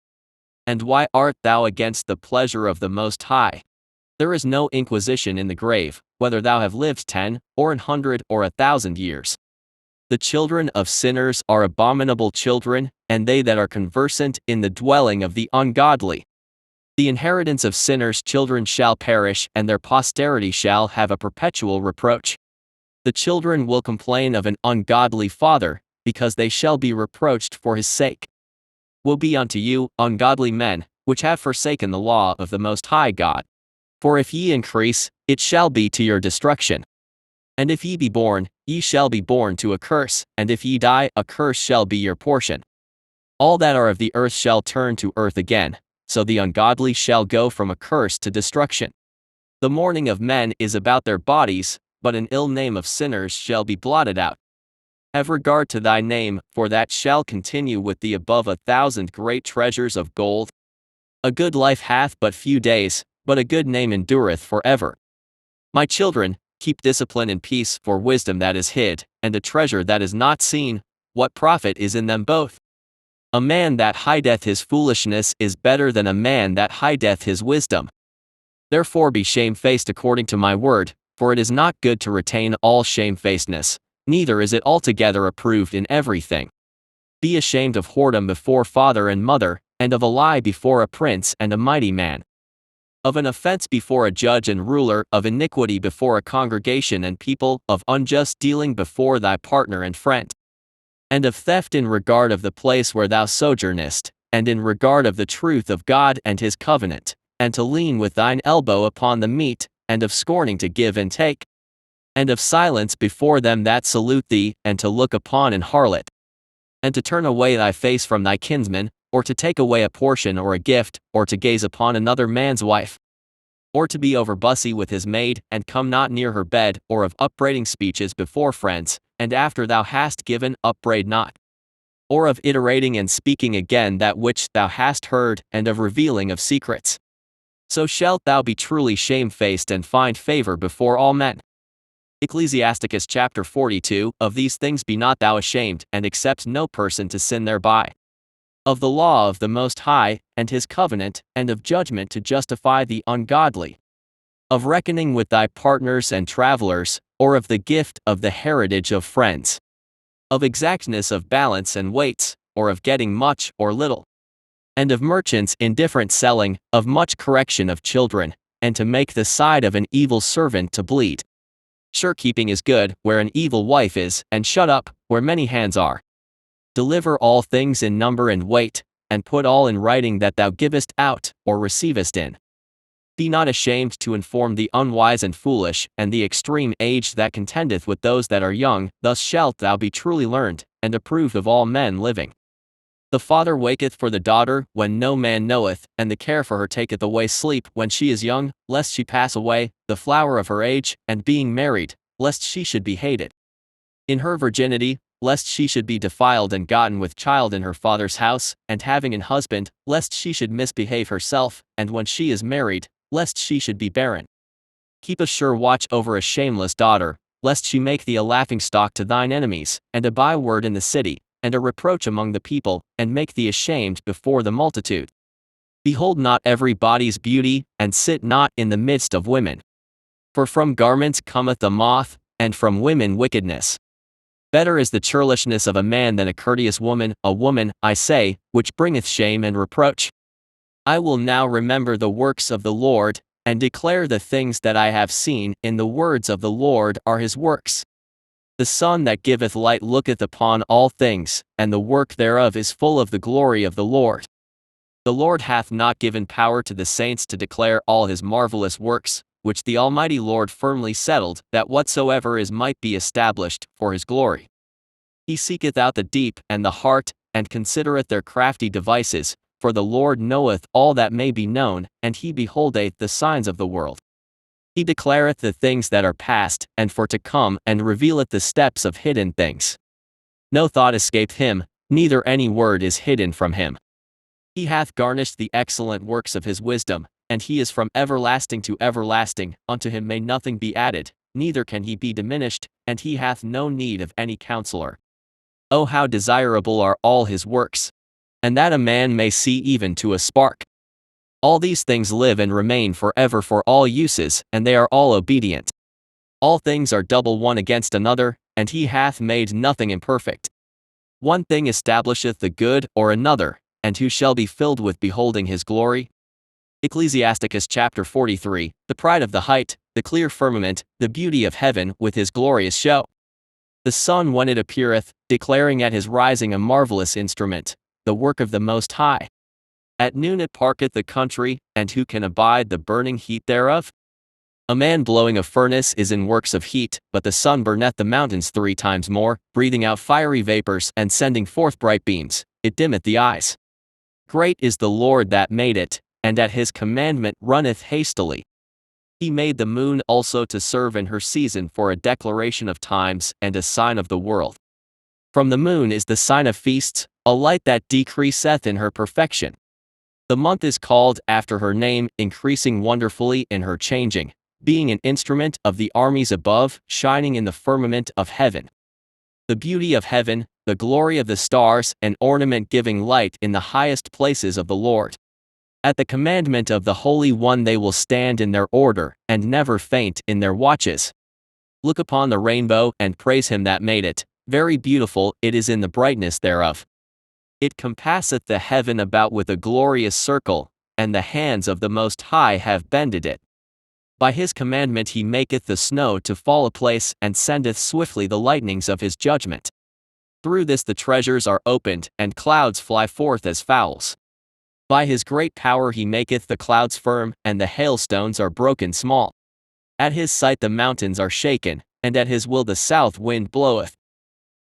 S1: And why art thou against the pleasure of the Most High? There is no inquisition in the grave, whether thou have lived 10, or 100, or 1,000 years. The children of sinners are abominable children, and they that are conversant in the dwelling of the ungodly. The inheritance of sinners' children shall perish, and their posterity shall have a perpetual reproach. The children will complain of an ungodly father, because they shall be reproached for his sake. Woe be unto you, ungodly men, which have forsaken the law of the Most High God. For if ye increase, it shall be to your destruction. And if ye be born, ye shall be born to a curse, and if ye die, a curse shall be your portion. All that are of the earth shall turn to earth again, so the ungodly shall go from a curse to destruction. The mourning of men is about their bodies, but an ill name of sinners shall be blotted out. Have regard to thy name, for that shall continue with thee above 1,000 great treasures of gold. A good life hath but few days, but a good name endureth forever. My children, keep discipline and peace, for wisdom that is hid, and a treasure that is not seen, what profit is in them both? A man that hideth his foolishness is better than a man that hideth his wisdom. Therefore be shamefaced according to my word, for it is not good to retain all shamefacedness, neither is it altogether approved in everything. Be ashamed of whoredom before father and mother, and of a lie before a prince and a mighty man. Of an offense before a judge and ruler, of iniquity before a congregation and people, of unjust dealing before thy partner and friend. And of theft in regard of the place where thou sojournest, and in regard of the truth of God and his covenant, and to lean with thine elbow upon the meat, and of scorning to give and take. And of silence before them that salute thee, and to look upon an harlot. And to turn away thy face from thy kinsman, or to take away a portion or a gift, or to gaze upon another man's wife. Or to be overbussy with his maid, and come not near her bed, or of upbraiding speeches before friends, and after thou hast given, upbraid not. Or of iterating and speaking again that which thou hast heard, and of revealing of secrets. So shalt thou be truly shamefaced and find favor before all men. Ecclesiasticus chapter 42. Of these things be not thou ashamed, and accept no person to sin thereby. Of the law of the Most High, and his covenant, and of judgment to justify the ungodly. Of reckoning with thy partners and travelers, or of the gift of the heritage of friends. Of exactness of balance and weights, or of getting much or little. And of merchants indifferent selling, of much correction of children, and to make the side of an evil servant to bleed. Surekeeping is good, where an evil wife is, and shut up, where many hands are. Deliver all things in number and weight, and put all in writing that thou givest out, or receivest in. Be not ashamed to inform the unwise and foolish, and the extreme age that contendeth with those that are young, thus shalt thou be truly learned, and approved of all men living. The father waketh for the daughter when no man knoweth, and the care for her taketh away sleep when she is young, lest she pass away, the flower of her age, and being married, lest she should be hated in her virginity, lest she should be defiled and gotten with child in her father's house, and having an husband, lest she should misbehave herself, and when she is married, lest she should be barren. Keep a sure watch over a shameless daughter, lest she make thee a laughingstock to thine enemies, and a byword in the city, and a reproach among the people, and make thee ashamed before the multitude. Behold not every body's beauty, and sit not in the midst of women. For from garments cometh the moth, and from women wickedness. Better is the churlishness of a man than a courteous woman, a woman, I say, which bringeth shame and reproach. I will now remember the works of the Lord, and declare the things that I have seen. In the words of the Lord are his works. The sun that giveth light looketh upon all things, and the work thereof is full of the glory of the Lord. The Lord hath not given power to the saints to declare all his marvelous works, which the Almighty Lord firmly settled, that whatsoever is might be established for his glory. He seeketh out the deep and the heart, and considereth their crafty devices, for the Lord knoweth all that may be known, and he beholdeth the signs of the world. He declareth the things that are past, and for to come, and revealeth the steps of hidden things. No thought escapeth him, neither any word is hidden from him. He hath garnished the excellent works of his wisdom, and he is from everlasting to everlasting, unto him may nothing be added, neither can he be diminished, and he hath no need of any counselor. Oh, how desirable are all his works! And that a man may see even to a spark. All these things live and remain forever for all uses, and they are all obedient. All things are double one against another, and he hath made nothing imperfect. One thing establisheth the good, or another, and who shall be filled with beholding his glory? Ecclesiasticus chapter 43, the pride of the height, the clear firmament, the beauty of heaven with his glorious show. The sun when it appeareth, declaring at his rising a marvelous instrument, the work of the Most High. At noon it parketh the country, and who can abide the burning heat thereof? A man blowing a furnace is in works of heat, but the sun burneth the mountains 3 times more, breathing out fiery vapors and sending forth bright beams, it dimmeth the eyes. Great is the Lord that made it, and at his commandment runneth hastily. He made the moon also to serve in her season for a declaration of times and a sign of the world. From the moon is the sign of feasts, a light that decreaseth in her perfection. The month is called after her name, increasing wonderfully in her changing, being an instrument of the armies above, shining in the firmament of heaven. The beauty of heaven, the glory of the stars, an ornament giving light in the highest places of the Lord. At the commandment of the Holy One they will stand in their order, and never faint in their watches. Look upon the rainbow, and praise him that made it, very beautiful it is in the brightness thereof. It compasseth the heaven about with a glorious circle, and the hands of the Most High have bended it. By his commandment he maketh the snow to fall apace, and sendeth swiftly the lightnings of his judgment. Through this the treasures are opened, and clouds fly forth as fowls. By his great power he maketh the clouds firm, and the hailstones are broken small. At his sight the mountains are shaken, and at his will the south wind bloweth.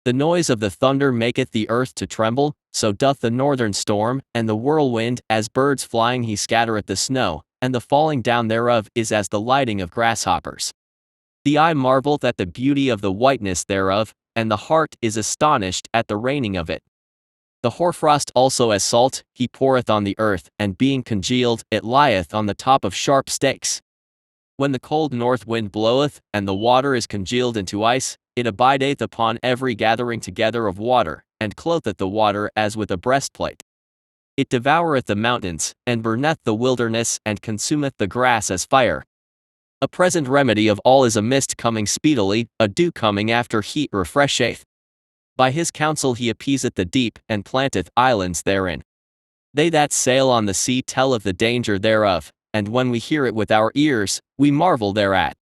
S1: The noise of the thunder maketh the earth to tremble, so doth the northern storm, and the whirlwind, as birds flying he scattereth the snow, and the falling down thereof is as the lighting of grasshoppers. The eye marveleth at the beauty of the whiteness thereof, and the heart is astonished at the raining of it. The hoarfrost also as salt, he poureth on the earth, and being congealed, it lieth on the top of sharp stakes. When the cold north wind bloweth, and the water is congealed into ice, it abideth upon every gathering together of water, and clotheth the water as with a breastplate. It devoureth the mountains, and burneth the wilderness, and consumeth the grass as fire. A present remedy of all is a mist coming speedily, a dew coming after heat refresheth. By his counsel he appeaseth the deep, and planteth islands therein. They that sail on the sea tell of the danger thereof, and when we hear it with our ears, we marvel thereat.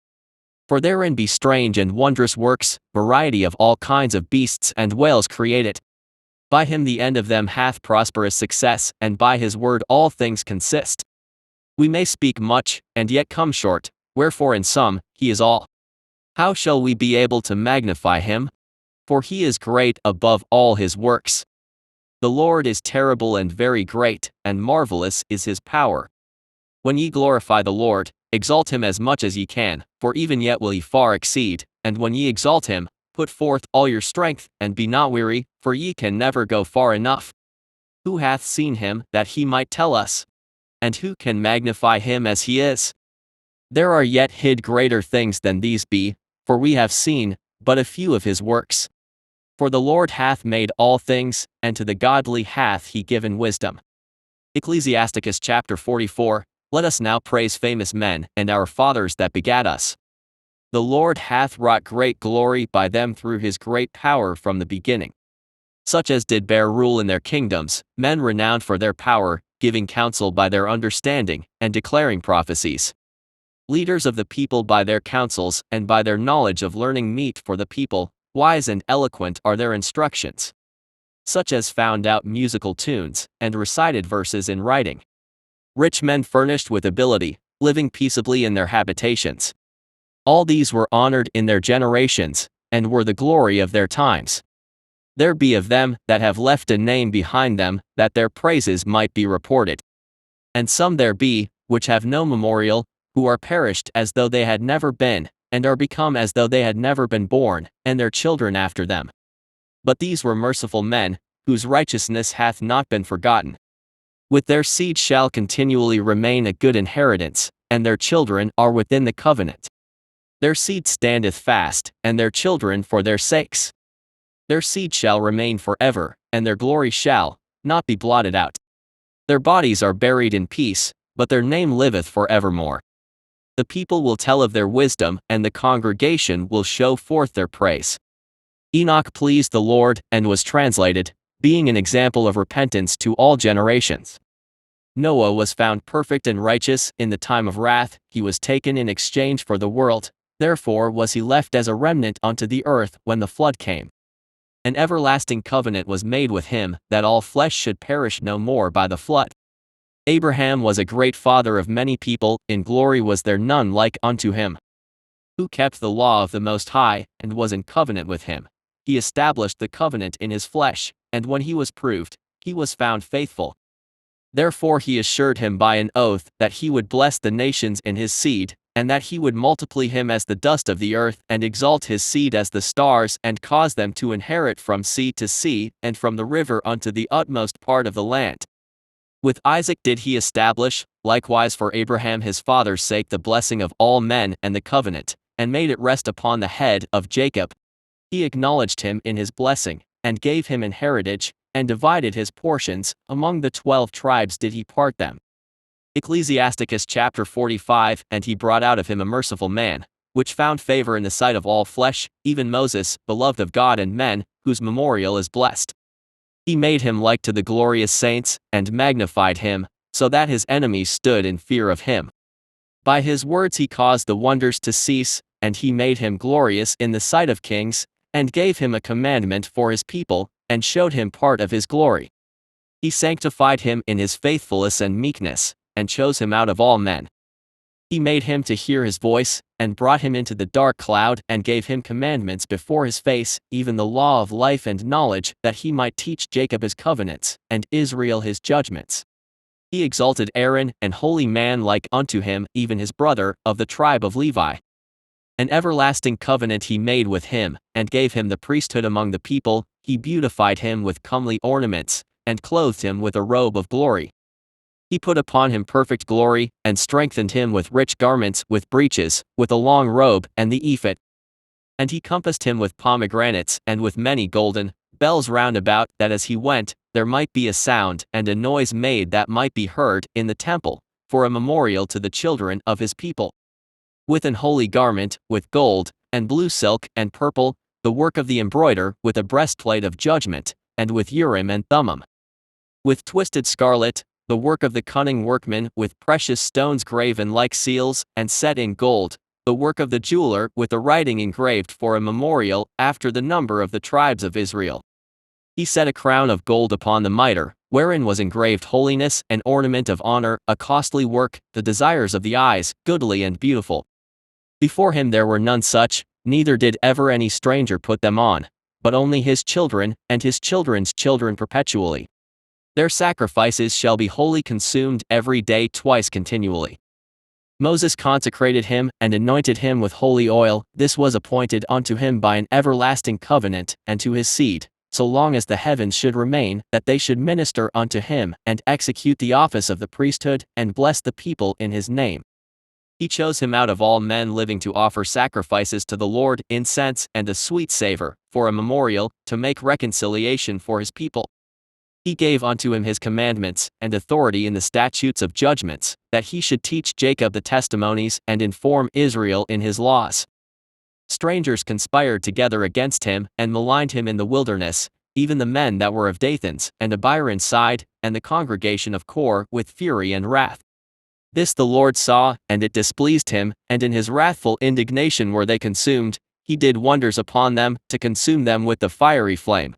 S1: For therein be strange and wondrous works, variety of all kinds of beasts and whales created. By him the end of them hath prosperous success, and by his word all things consist. We may speak much, and yet come short, wherefore in sum, he is all. How shall we be able to magnify him? For he is great above all his works. The Lord is terrible and very great, and marvelous is his power. When ye glorify the Lord, exalt him as much as ye can, for even yet will he far exceed, and when ye exalt him, put forth all your strength, and be not weary, for ye can never go far enough. Who hath seen him, that he might tell us? And who can magnify him as he is? There are yet hid greater things than these be, for we have seen but a few of his works. For the Lord hath made all things, and to the godly hath he given wisdom. Ecclesiasticus chapter 44. Let us now praise famous men, and our fathers that begat us. The Lord hath wrought great glory by them through his great power from the beginning. Such as did bear rule in their kingdoms, men renowned for their power, giving counsel by their understanding, and declaring prophecies. Leaders of the people by their counsels, and by their knowledge of learning meet for the people, wise and eloquent are their instructions. Such as found out musical tunes, and recited verses in writing. Rich men furnished with ability, living peaceably in their habitations. All these were honored in their generations, and were the glory of their times. There be of them that have left a name behind them, that their praises might be reported. And some there be, which have no memorial, who are perished as though they had never been, and are become as though they had never been born, and their children after them. But these were merciful men, whose righteousness hath not been forgotten. With their seed shall continually remain a good inheritance, and their children are within the covenant. Their seed standeth fast, and their children for their sakes. Their seed shall remain forever, and their glory shall not be blotted out. Their bodies are buried in peace, but their name liveth for evermore. The people will tell of their wisdom, and the congregation will show forth their praise. Enoch pleased the Lord, and was translated, being an example of repentance to all generations. Noah was found perfect and righteous in the time of wrath, he was taken in exchange for the world, therefore was he left as a remnant unto the earth when the flood came. An everlasting covenant was made with him, that all flesh should perish no more by the flood. Abraham was a great father of many people, in glory was there none like unto him. Who kept the law of the Most High, and was in covenant with him. He established the covenant in his flesh, and when he was proved, he was found faithful. Therefore he assured him by an oath, that he would bless the nations in his seed, and that he would multiply him as the dust of the earth, and exalt his seed as the stars, and cause them to inherit from sea to sea, and from the river unto the utmost part of the land. With Isaac did he establish, likewise for Abraham his father's sake, the blessing of all men and the covenant, and made it rest upon the head of Jacob. He acknowledged him in his blessing, and gave him in heritage, and divided his portions, among the 12 tribes did he part them. Ecclesiasticus chapter 45. And he brought out of him a merciful man, which found favor in the sight of all flesh, even Moses, beloved of God and men, whose memorial is blessed. He made him like to the glorious saints, and magnified him, so that his enemies stood in fear of him. By his words he caused the wonders to cease, and he made him glorious in the sight of kings, and gave him a commandment for his people, and showed him part of his glory. He sanctified him in his faithfulness and meekness, and chose him out of all men. He made him to hear his voice, and brought him into the dark cloud, and gave him commandments before his face, even the law of life and knowledge, that he might teach Jacob his covenants, and Israel his judgments. He exalted Aaron, an holy man like unto him, even his brother, of the tribe of Levi. An everlasting covenant he made with him, and gave him the priesthood among the people. He beautified him with comely ornaments, and clothed him with a robe of glory. He put upon him perfect glory, and strengthened him with rich garments, with breeches, with a long robe, and the ephod. And he compassed him with pomegranates, and with many golden bells round about, that as he went, there might be a sound, and a noise made that might be heard in the temple, for a memorial to the children of his people. With an holy garment, with gold, and blue silk, and purple, the work of the embroider, with a breastplate of judgment, and with Urim and Thummim. With twisted scarlet, the work of the cunning workman, with precious stones graven like seals, and set in gold, the work of the jeweler, with the writing engraved for a memorial, after the number of the tribes of Israel. He set a crown of gold upon the mitre, wherein was engraved holiness, an ornament of honor, a costly work, the desires of the eyes, goodly and beautiful. Before him there were none such, neither did ever any stranger put them on, but only his children, and his children's children perpetually. Their sacrifices shall be wholly consumed every day twice continually. Moses consecrated him and anointed him with holy oil. This was appointed unto him by an everlasting covenant, and to his seed, so long as the heavens should remain, that they should minister unto him, and execute the office of the priesthood, and bless the people in his name. He chose him out of all men living to offer sacrifices to the Lord, incense and a sweet savor, for a memorial, to make reconciliation for his people. He gave unto him his commandments, and authority in the statutes of judgments, that he should teach Jacob the testimonies, and inform Israel in his laws. Strangers conspired together against him, and maligned him in the wilderness, even the men that were of Dathan's, and Abiram's side, and the congregation of Kor, with fury and wrath. This the Lord saw, and it displeased him, and in his wrathful indignation were they consumed. He did wonders upon them, to consume them with the fiery flame.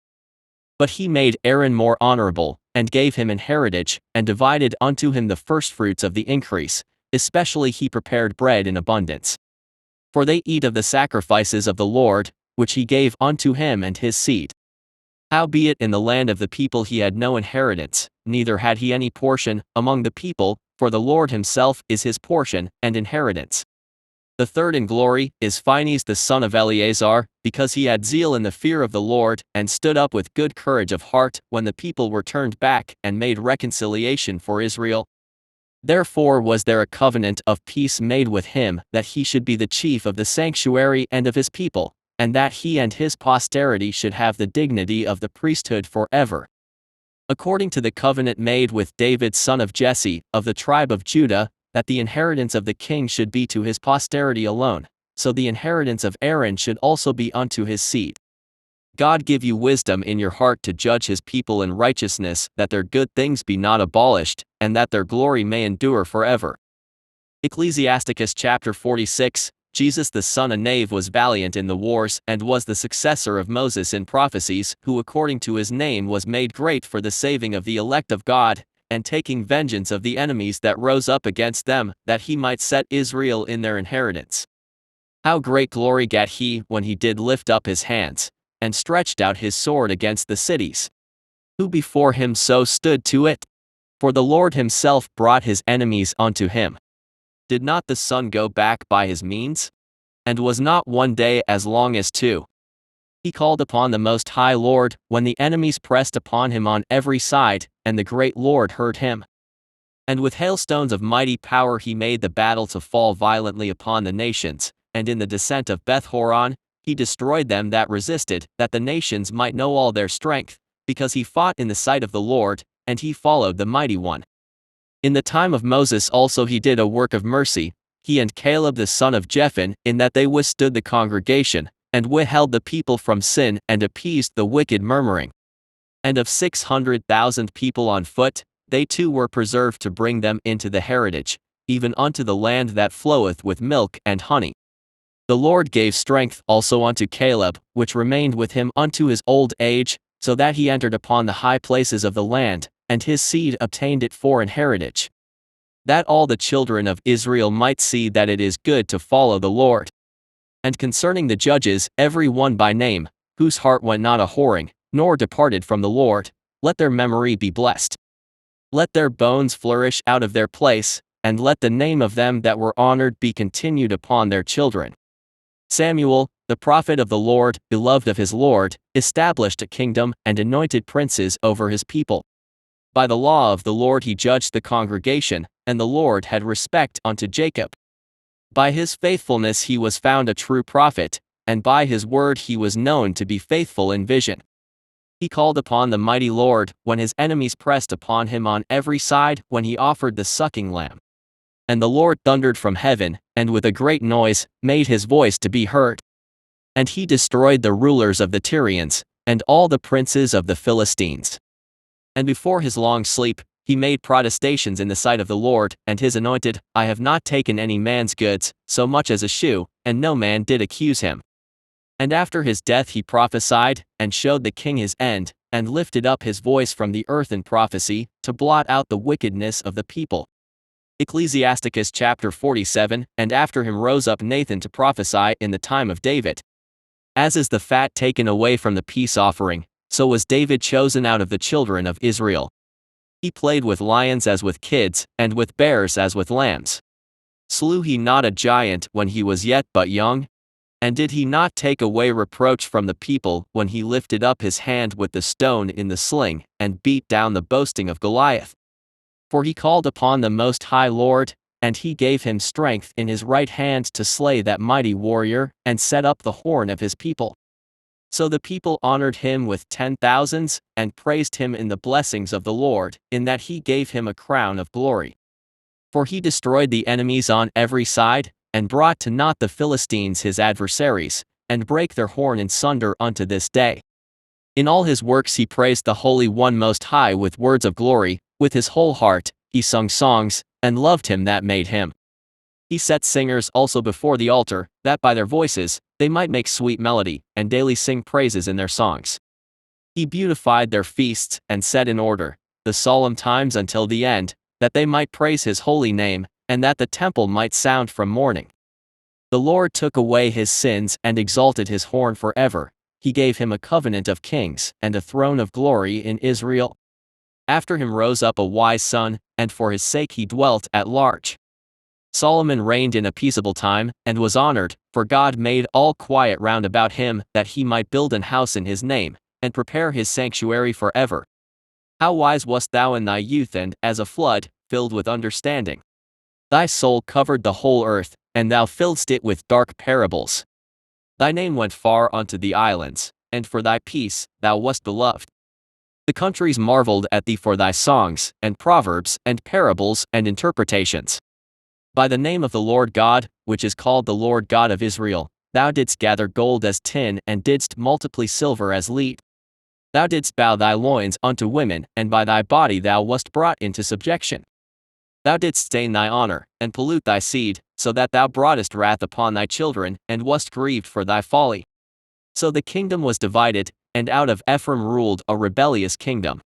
S1: But he made Aaron more honorable, and gave him an heritage, and divided unto him the firstfruits of the increase, especially he prepared bread in abundance. For they eat of the sacrifices of the Lord, which he gave unto him and his seed. Howbeit in the land of the people he had no inheritance, neither had he any portion among the people, for the Lord himself is his portion and inheritance. The third in glory is Phinehas the son of Eleazar, because he had zeal in the fear of the Lord, and stood up with good courage of heart, when the people were turned back, and made reconciliation for Israel. Therefore was there a covenant of peace made with him, that he should be the chief of the sanctuary and of his people, and that he and his posterity should have the dignity of the priesthood forever. According to the covenant made with David son of Jesse, of the tribe of Judah, that the inheritance of the king should be to his posterity alone, so the inheritance of Aaron should also be unto his seed. God give you wisdom in your heart to judge his people in righteousness, that their good things be not abolished, and that their glory may endure forever. Ecclesiasticus chapter 46. Jesus the son of Nave was valiant in the wars, and was the successor of Moses in prophecies, who according to his name was made great for the saving of the elect of God, and taking vengeance of the enemies that rose up against them, that he might set Israel in their inheritance. How great glory gat he when he did lift up his hands, and stretched out his sword against the cities. Who before him so stood to it? For the Lord himself brought his enemies unto him. Did not the sun go back by his means? And was not one day as long as two? He called upon the Most High Lord, when the enemies pressed upon him on every side, and the great Lord heard him. And with hailstones of mighty power he made the battle to fall violently upon the nations, and in the descent of Beth-horon, he destroyed them that resisted, that the nations might know all their strength, because he fought in the sight of the Lord, and he followed the mighty one. In the time of Moses also he did a work of mercy, he and Caleb the son of Jephunneh, in that they withstood the congregation, and withheld the people from sin, and appeased the wicked murmuring. And of 600,000 people on foot, they too were preserved to bring them into the heritage, even unto the land that floweth with milk and honey. The Lord gave strength also unto Caleb, which remained with him unto his old age, so that he entered upon the high places of the land, and his seed obtained it for an heritage. That all the children of Israel might see that it is good to follow the Lord. And concerning the judges, every one by name, whose heart went not a whoring, nor departed from the Lord, let their memory be blessed. Let their bones flourish out of their place, and let the name of them that were honored be continued upon their children. Samuel, the prophet of the Lord, beloved of his Lord, established a kingdom, and anointed princes over his people. By the law of the Lord he judged the congregation, and the Lord had respect unto Jacob. By his faithfulness he was found a true prophet, and by his word he was known to be faithful in vision. He called upon the mighty Lord, when his enemies pressed upon him on every side, when he offered the sucking lamb. And the Lord thundered from heaven, and with a great noise, made his voice to be heard. And he destroyed the rulers of the Tyrians, and all the princes of the Philistines. And before his long sleep, he made protestations in the sight of the Lord, and his anointed, I have not taken any man's goods, so much as a shoe, and no man did accuse him. And after his death he prophesied, and showed the king his end, and lifted up his voice from the earth in prophecy, to blot out the wickedness of the people. Ecclesiasticus chapter 47. And after him rose up Nathan to prophesy in the time of David. As is the fat taken away from the peace offering, so was David chosen out of the children of Israel. He played with lions as with kids, and with bears as with lambs. Slew he not a giant when he was yet but young? And did he not take away reproach from the people when he lifted up his hand with the stone in the sling, and beat down the boasting of Goliath? For he called upon the Most High Lord, and he gave him strength in his right hand to slay that mighty warrior, and set up the horn of his people. So the people honored him with 10,000s, and praised him in the blessings of the Lord, in that he gave him a crown of glory. For he destroyed the enemies on every side, and brought to naught the Philistines his adversaries, and brake their horn in sunder unto this day. In all his works he praised the Holy One Most High with words of glory, with his whole heart, he sung songs, and loved him that made him. He set singers also before the altar, that by their voices, they might make sweet melody, and daily sing praises in their songs. He beautified their feasts, and set in order the solemn times until the end, that they might praise his holy name, and that the temple might sound from morning. The Lord took away his sins and exalted his horn forever. He gave him a covenant of kings and a throne of glory in Israel. After him rose up a wise son, and for his sake he dwelt at large. Solomon reigned in a peaceable time, and was honored, for God made all quiet round about him, that he might build an house in his name, and prepare his sanctuary forever. How wise wast thou in thy youth, and, as a flood, filled with understanding. Thy soul covered the whole earth, and thou filledst it with dark parables. Thy name went far unto the islands, and for thy peace thou wast beloved. The countries marveled at thee for thy songs, and proverbs, and parables, and interpretations. By the name of the Lord God, which is called the Lord God of Israel, thou didst gather gold as tin, and didst multiply silver as lead. Thou didst bow thy loins unto women, and by thy body thou wast brought into subjection. Thou didst stain thy honor, and pollute thy seed, so that thou broughtest wrath upon thy children, and wast grieved for thy folly. So the kingdom was divided, and out of Ephraim ruled a rebellious kingdom.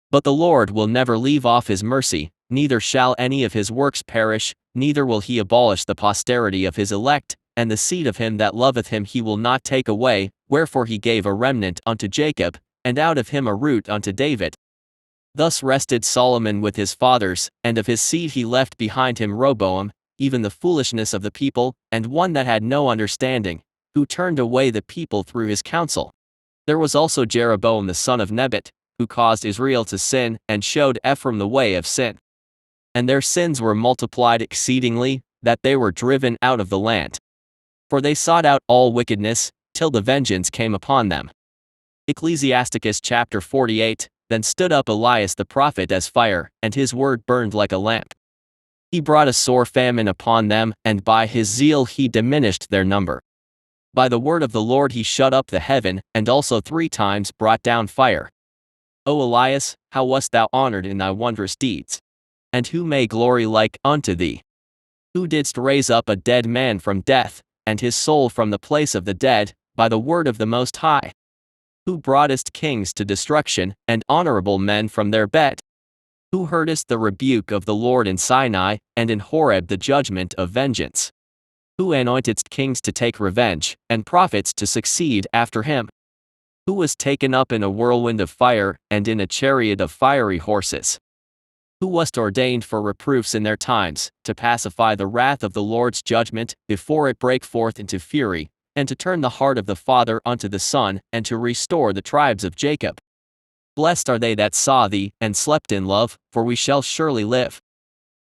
S1: But the Lord will never leave off his mercy, neither shall any of his works perish, neither will he abolish the posterity of his elect, and the seed of him that loveth him he will not take away, wherefore he gave a remnant unto Jacob, and out of him a root unto David. Thus rested Solomon with his fathers, and of his seed he left behind him Rehoboam, even the foolishness of the people, and one that had no understanding, who turned away the people through his counsel. There was also Jeroboam the son of Nebat, who caused Israel to sin, and showed Ephraim the way of sin. And their sins were multiplied exceedingly, that they were driven out of the land. For they sought out all wickedness, till the vengeance came upon them. Ecclesiasticus chapter 48. Then stood up Elias the prophet as fire, and his word burned like a lamp. He brought a sore famine upon them, and by his zeal he diminished their number. By the word of the Lord he shut up the heaven, and also 3 times brought down fire. O Elias, how wast thou honored in thy wondrous deeds? And who may glory like unto thee? Who didst raise up a dead man from death, and his soul from the place of the dead, by the word of the Most High? Who broughtest kings to destruction, and honorable men from their bed? Who heardest the rebuke of the Lord in Sinai, and in Horeb the judgment of vengeance? Who anointedst kings to take revenge, and prophets to succeed after him? Who was taken up in a whirlwind of fire, and in a chariot of fiery horses? Who wast ordained for reproofs in their times, to pacify the wrath of the Lord's judgment, before it break forth into fury, and to turn the heart of the father unto the son, and to restore the tribes of Jacob? Blessed are they that saw thee, and slept in love, for we shall surely live.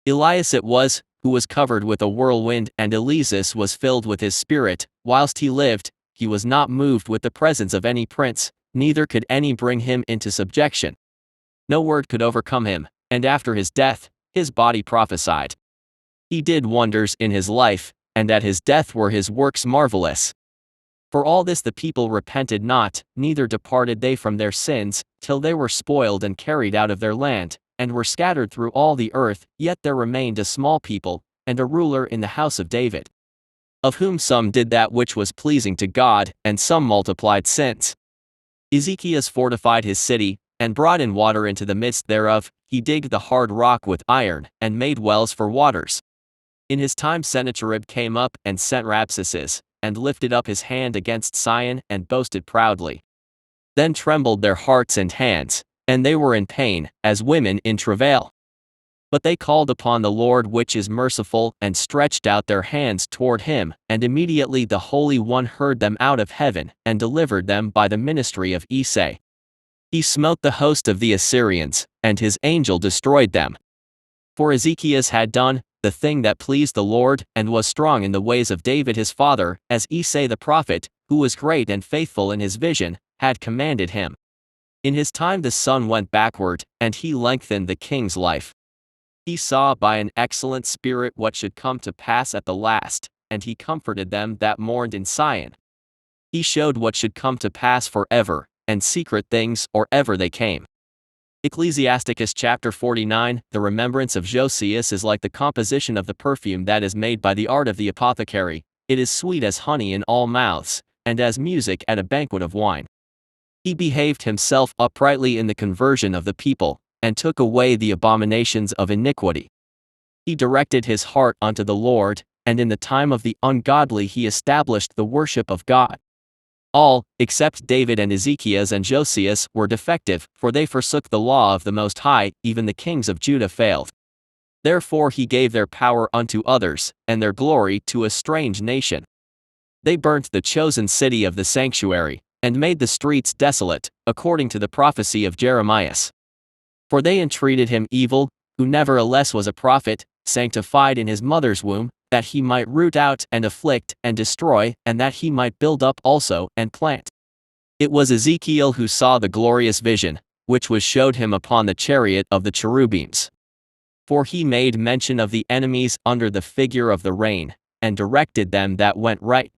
S1: Elias it was, who was covered with a whirlwind, and Elias was filled with his spirit. Whilst he lived, he was not moved with the presence of any prince, neither could any bring him into subjection. No word could overcome him, and after his death, his body prophesied. He did wonders in his life, and at his death were his works marvelous. For all this the people repented not, neither departed they from their sins, till they were spoiled and carried out of their land, and were scattered through all the earth. Yet there remained a small people, and a ruler in the house of David, of whom some did that which was pleasing to God, and some multiplied sins. Ezekias fortified his city, and brought in water into the midst thereof. He digged the hard rock with iron, and made wells for waters. In his time Sennacherib came up, and sent Rabsaces, and lifted up his hand against Sion, and boasted proudly. Then trembled their hearts and hands, and they were in pain, as women in travail. But they called upon the Lord which is merciful, and stretched out their hands toward him, and immediately the Holy One heard them out of heaven, and delivered them by the ministry of Esai. He smote the host of the Assyrians, and his angel destroyed them. For Ezekias had done the thing that pleased the Lord, and was strong in the ways of David his father, as Esai the prophet, who was great and faithful in his vision, had commanded him. In his time the sun went backward, and he lengthened the king's life. He saw by an excellent spirit what should come to pass at the last, and he comforted them that mourned in Sion. He showed what should come to pass forever, and secret things or ever they came. Ecclesiasticus chapter 49. The remembrance of Josias is like the composition of the perfume that is made by the art of the apothecary. It is sweet as honey in all mouths, and as music at a banquet of wine. He behaved himself uprightly in the conversion of the people, and took away the abominations of iniquity. He directed his heart unto the Lord, and in the time of the ungodly he established the worship of God. All, except David and Ezekias and Josias, were defective, for they forsook the law of the Most High, even the kings of Judah failed. Therefore he gave their power unto others, and their glory to a strange nation. They burnt the chosen city of the sanctuary, and made the streets desolate, according to the prophecy of Jeremiah. For they entreated him evil, who nevertheless was a prophet, sanctified in his mother's womb, that he might root out and afflict and destroy, and that he might build up also and plant. It was Ezekiel who saw the glorious vision, which was showed him upon the chariot of the cherubims. For he made mention of the enemies under the figure of the rain, and directed them that went right.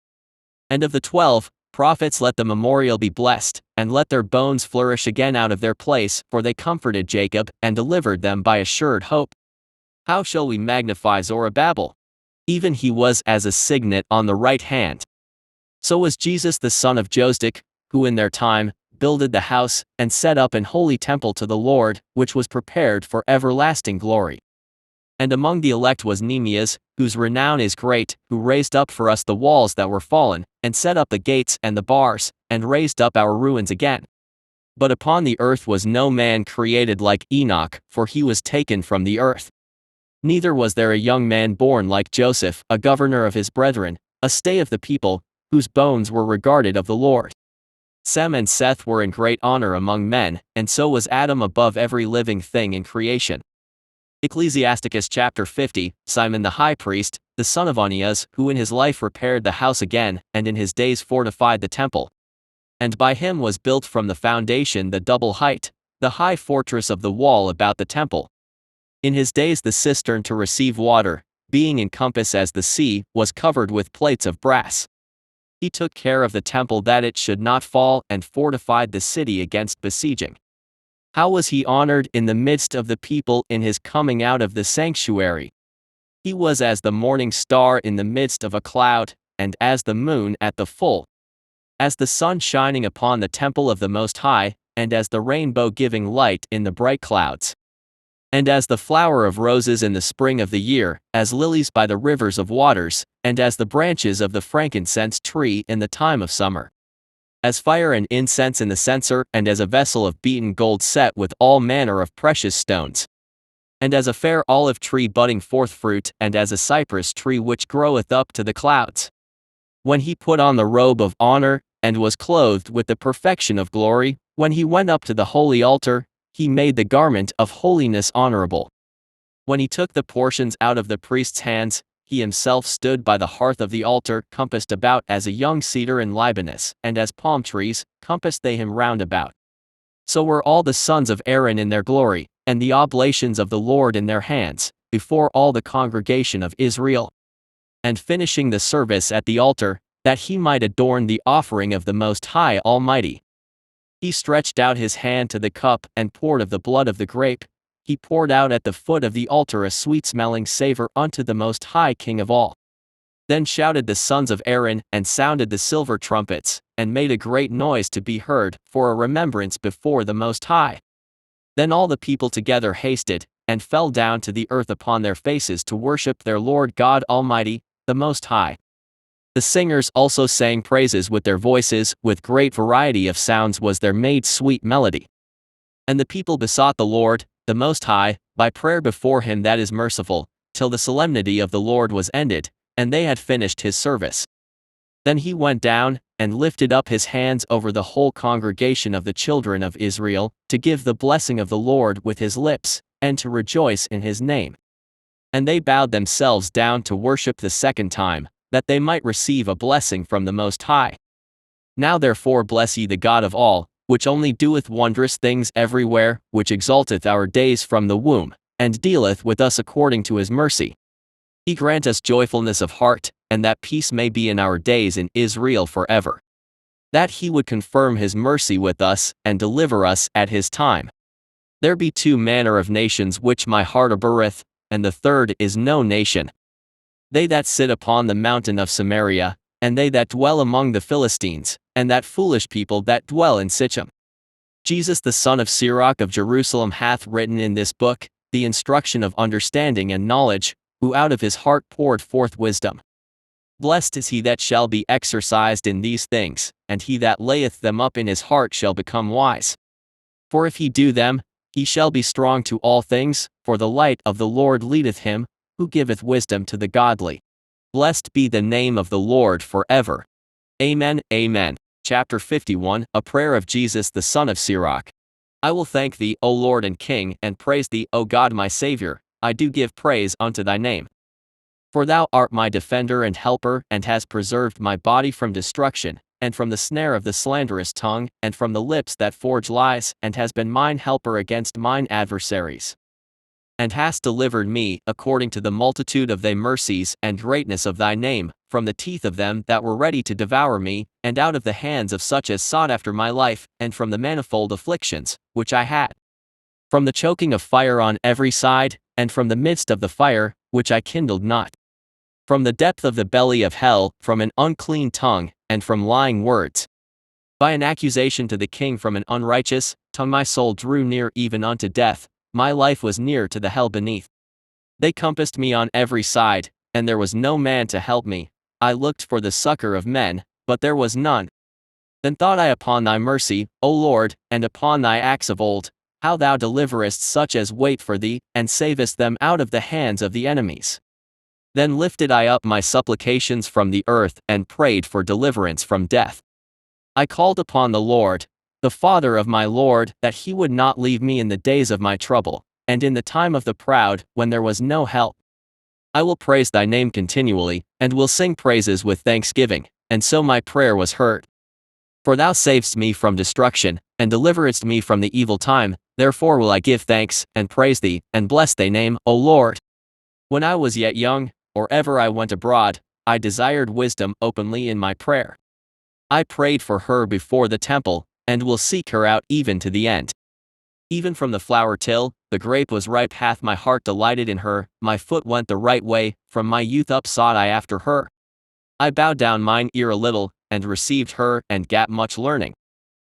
S1: And of the 12 prophets let the memorial be blessed, and let their bones flourish again out of their place, for they comforted Jacob, and delivered them by assured hope. How shall we magnify Zorobabel? Even he was as a signet on the right hand. So was Jesus the son of Josdic, who in their time builded the house, and set up an holy temple to the Lord, which was prepared for everlasting glory. And among the elect was Nehemias, whose renown is great, who raised up for us the walls that were fallen, and set up the gates and the bars, and raised up our ruins again. But upon the earth was no man created like Enoch, for he was taken from the earth. Neither was there a young man born like Joseph, a governor of his brethren, a stay of the people, whose bones were regarded of the Lord. Sem and Seth were in great honor among men, and so was Adam above every living thing in creation. Ecclesiasticus chapter 50. Simon the high priest, the son of Onias, who in his life repaired the house again, and in his days fortified the temple. And by him was built from the foundation the double height, the high fortress of the wall about the temple. In his days the cistern to receive water, being in compass as the sea, was covered with plates of brass. He took care of the temple that it should not fall, and fortified the city against besieging. How was he honored in the midst of the people in his coming out of the sanctuary? He was as the morning star in the midst of a cloud, and as the moon at the full. As the sun shining upon the temple of the Most High, and as the rainbow giving light in the bright clouds. And as the flower of roses in the spring of the year, as lilies by the rivers of waters, and as the branches of the frankincense tree in the time of summer. As fire and incense in the censer, and as a vessel of beaten gold set with all manner of precious stones. And as a fair olive tree budding forth fruit, and as a cypress tree which groweth up to the clouds. When he put on the robe of honor, and was clothed with the perfection of glory, when he went up to the holy altar, he made the garment of holiness honorable. When he took the portions out of the priest's hands, he himself stood by the hearth of the altar, compassed about as a young cedar in Libanus, and as palm trees, compassed they him round about. So were all the sons of Aaron in their glory, and the oblations of the Lord in their hands, before all the congregation of Israel. And finishing the service at the altar, that he might adorn the offering of the Most High Almighty. He stretched out his hand to the cup, and poured of the blood of the grape. He poured out at the foot of the altar a sweet-smelling savor unto the Most High King of all. Then shouted the sons of Aaron, and sounded the silver trumpets, and made a great noise to be heard, for a remembrance before the Most High. Then all the people together hasted, and fell down to the earth upon their faces to worship their Lord God Almighty, the Most High. The singers also sang praises with their voices, with great variety of sounds was there made sweet melody. And the people besought the Lord, the Most High, by prayer before him that is merciful, till the solemnity of the Lord was ended, and they had finished his service. Then he went down, and lifted up his hands over the whole congregation of the children of Israel, to give the blessing of the Lord with his lips, and to rejoice in his name. And they bowed themselves down to worship the second time, that they might receive a blessing from the Most High. Now therefore bless ye the God of all, which only doeth wondrous things everywhere, which exalteth our days from the womb, and dealeth with us according to his mercy. He grant us joyfulness of heart, and that peace may be in our days in Israel forever. That he would confirm his mercy with us, and deliver us at his time. There be two manner of nations which my heart abhorreth, and the third is no nation. They that sit upon the mountain of Samaria, and they that dwell among the Philistines, and that foolish people that dwell in Sichem. Jesus the son of Sirach of Jerusalem hath written in this book, the instruction of understanding and knowledge, who out of his heart poured forth wisdom. Blessed is he that shall be exercised in these things, and he that layeth them up in his heart shall become wise. For if he do them, he shall be strong to all things, for the light of the Lord leadeth him, who giveth wisdom to the godly. Blessed be the name of the Lord forever. Amen, amen. Chapter 51, A Prayer of Jesus the son of Sirach. I will thank thee, O Lord and King, and praise thee, O God my Saviour. I do give praise unto thy name. For thou art my defender and helper, and hast preserved my body from destruction, and from the snare of the slanderous tongue, and from the lips that forge lies, and hast been mine helper against mine adversaries. And hast delivered me, according to the multitude of thy mercies and greatness of thy name, from the teeth of them that were ready to devour me, and out of the hands of such as sought after my life, and from the manifold afflictions which I had. From the choking of fire on every side, and from the midst of the fire, which I kindled not. From the depth of the belly of hell, from an unclean tongue, and from lying words. By an accusation to the king from an unrighteous tongue my soul drew near even unto death, my life was near to the hell beneath. They compassed me on every side, and there was no man to help me. I looked for the succor of men, but there was none. Then thought I upon thy mercy, O Lord, and upon thy acts of old, how thou deliverest such as wait for thee, and savest them out of the hands of the enemies. Then lifted I up my supplications from the earth, and prayed for deliverance from death. I called upon the Lord, the Father of my Lord, that he would not leave me in the days of my trouble, and in the time of the proud, when there was no help. I will praise thy name continually, and will sing praises with thanksgiving, and so my prayer was heard. For thou savedst me from destruction, and deliveredst me from the evil time, therefore will I give thanks, and praise thee, and bless thy name, O Lord. When I was yet young, or ever I went abroad, I desired wisdom openly in my prayer. I prayed for her before the temple, and will seek her out even to the end. Even from the flower till the grape was ripe hath my heart delighted in her, my foot went the right way, from my youth up sought I after her. I bowed down mine ear a little, and received her, and gat much learning.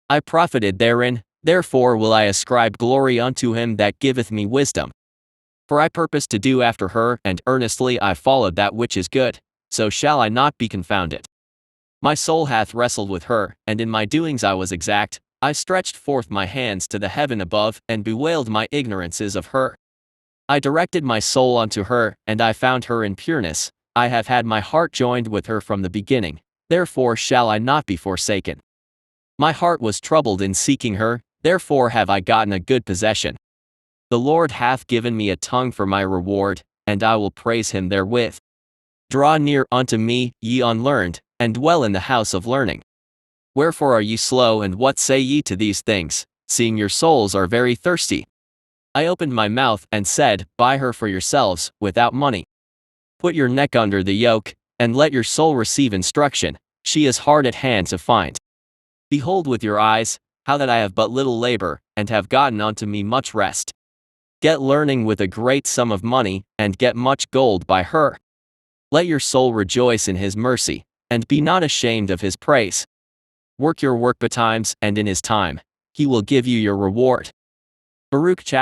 S1: I profited therein, therefore will I ascribe glory unto him that giveth me wisdom. For I purpose to do after her, and earnestly I followed that which is good, so shall I not be confounded. My soul hath wrestled with her, and in my doings I was exact. I stretched forth my hands to the heaven above, and bewailed my ignorances of her. I directed my soul unto her, and I found her in pureness. I have had my heart joined with her from the beginning, therefore shall I not be forsaken. My heart was troubled in seeking her, therefore have I gotten a good possession. The Lord hath given me a tongue for my reward, and I will praise him therewith. Draw near unto me, ye unlearned, and dwell in the house of learning. Wherefore are ye slow, and what say ye to these things, seeing your souls are very thirsty? I opened my mouth, and said, Buy her for yourselves, without money. Put your neck under the yoke, and let your soul receive instruction, she is hard at hand to find. Behold with your eyes, how that I have but little labor, and have gotten unto me much rest. Get learning with a great sum of money, and get much gold by her. Let your soul rejoice in his mercy, and be not ashamed of his praise. Work your work betimes, and in his time, he will give you your reward. Baruch chapter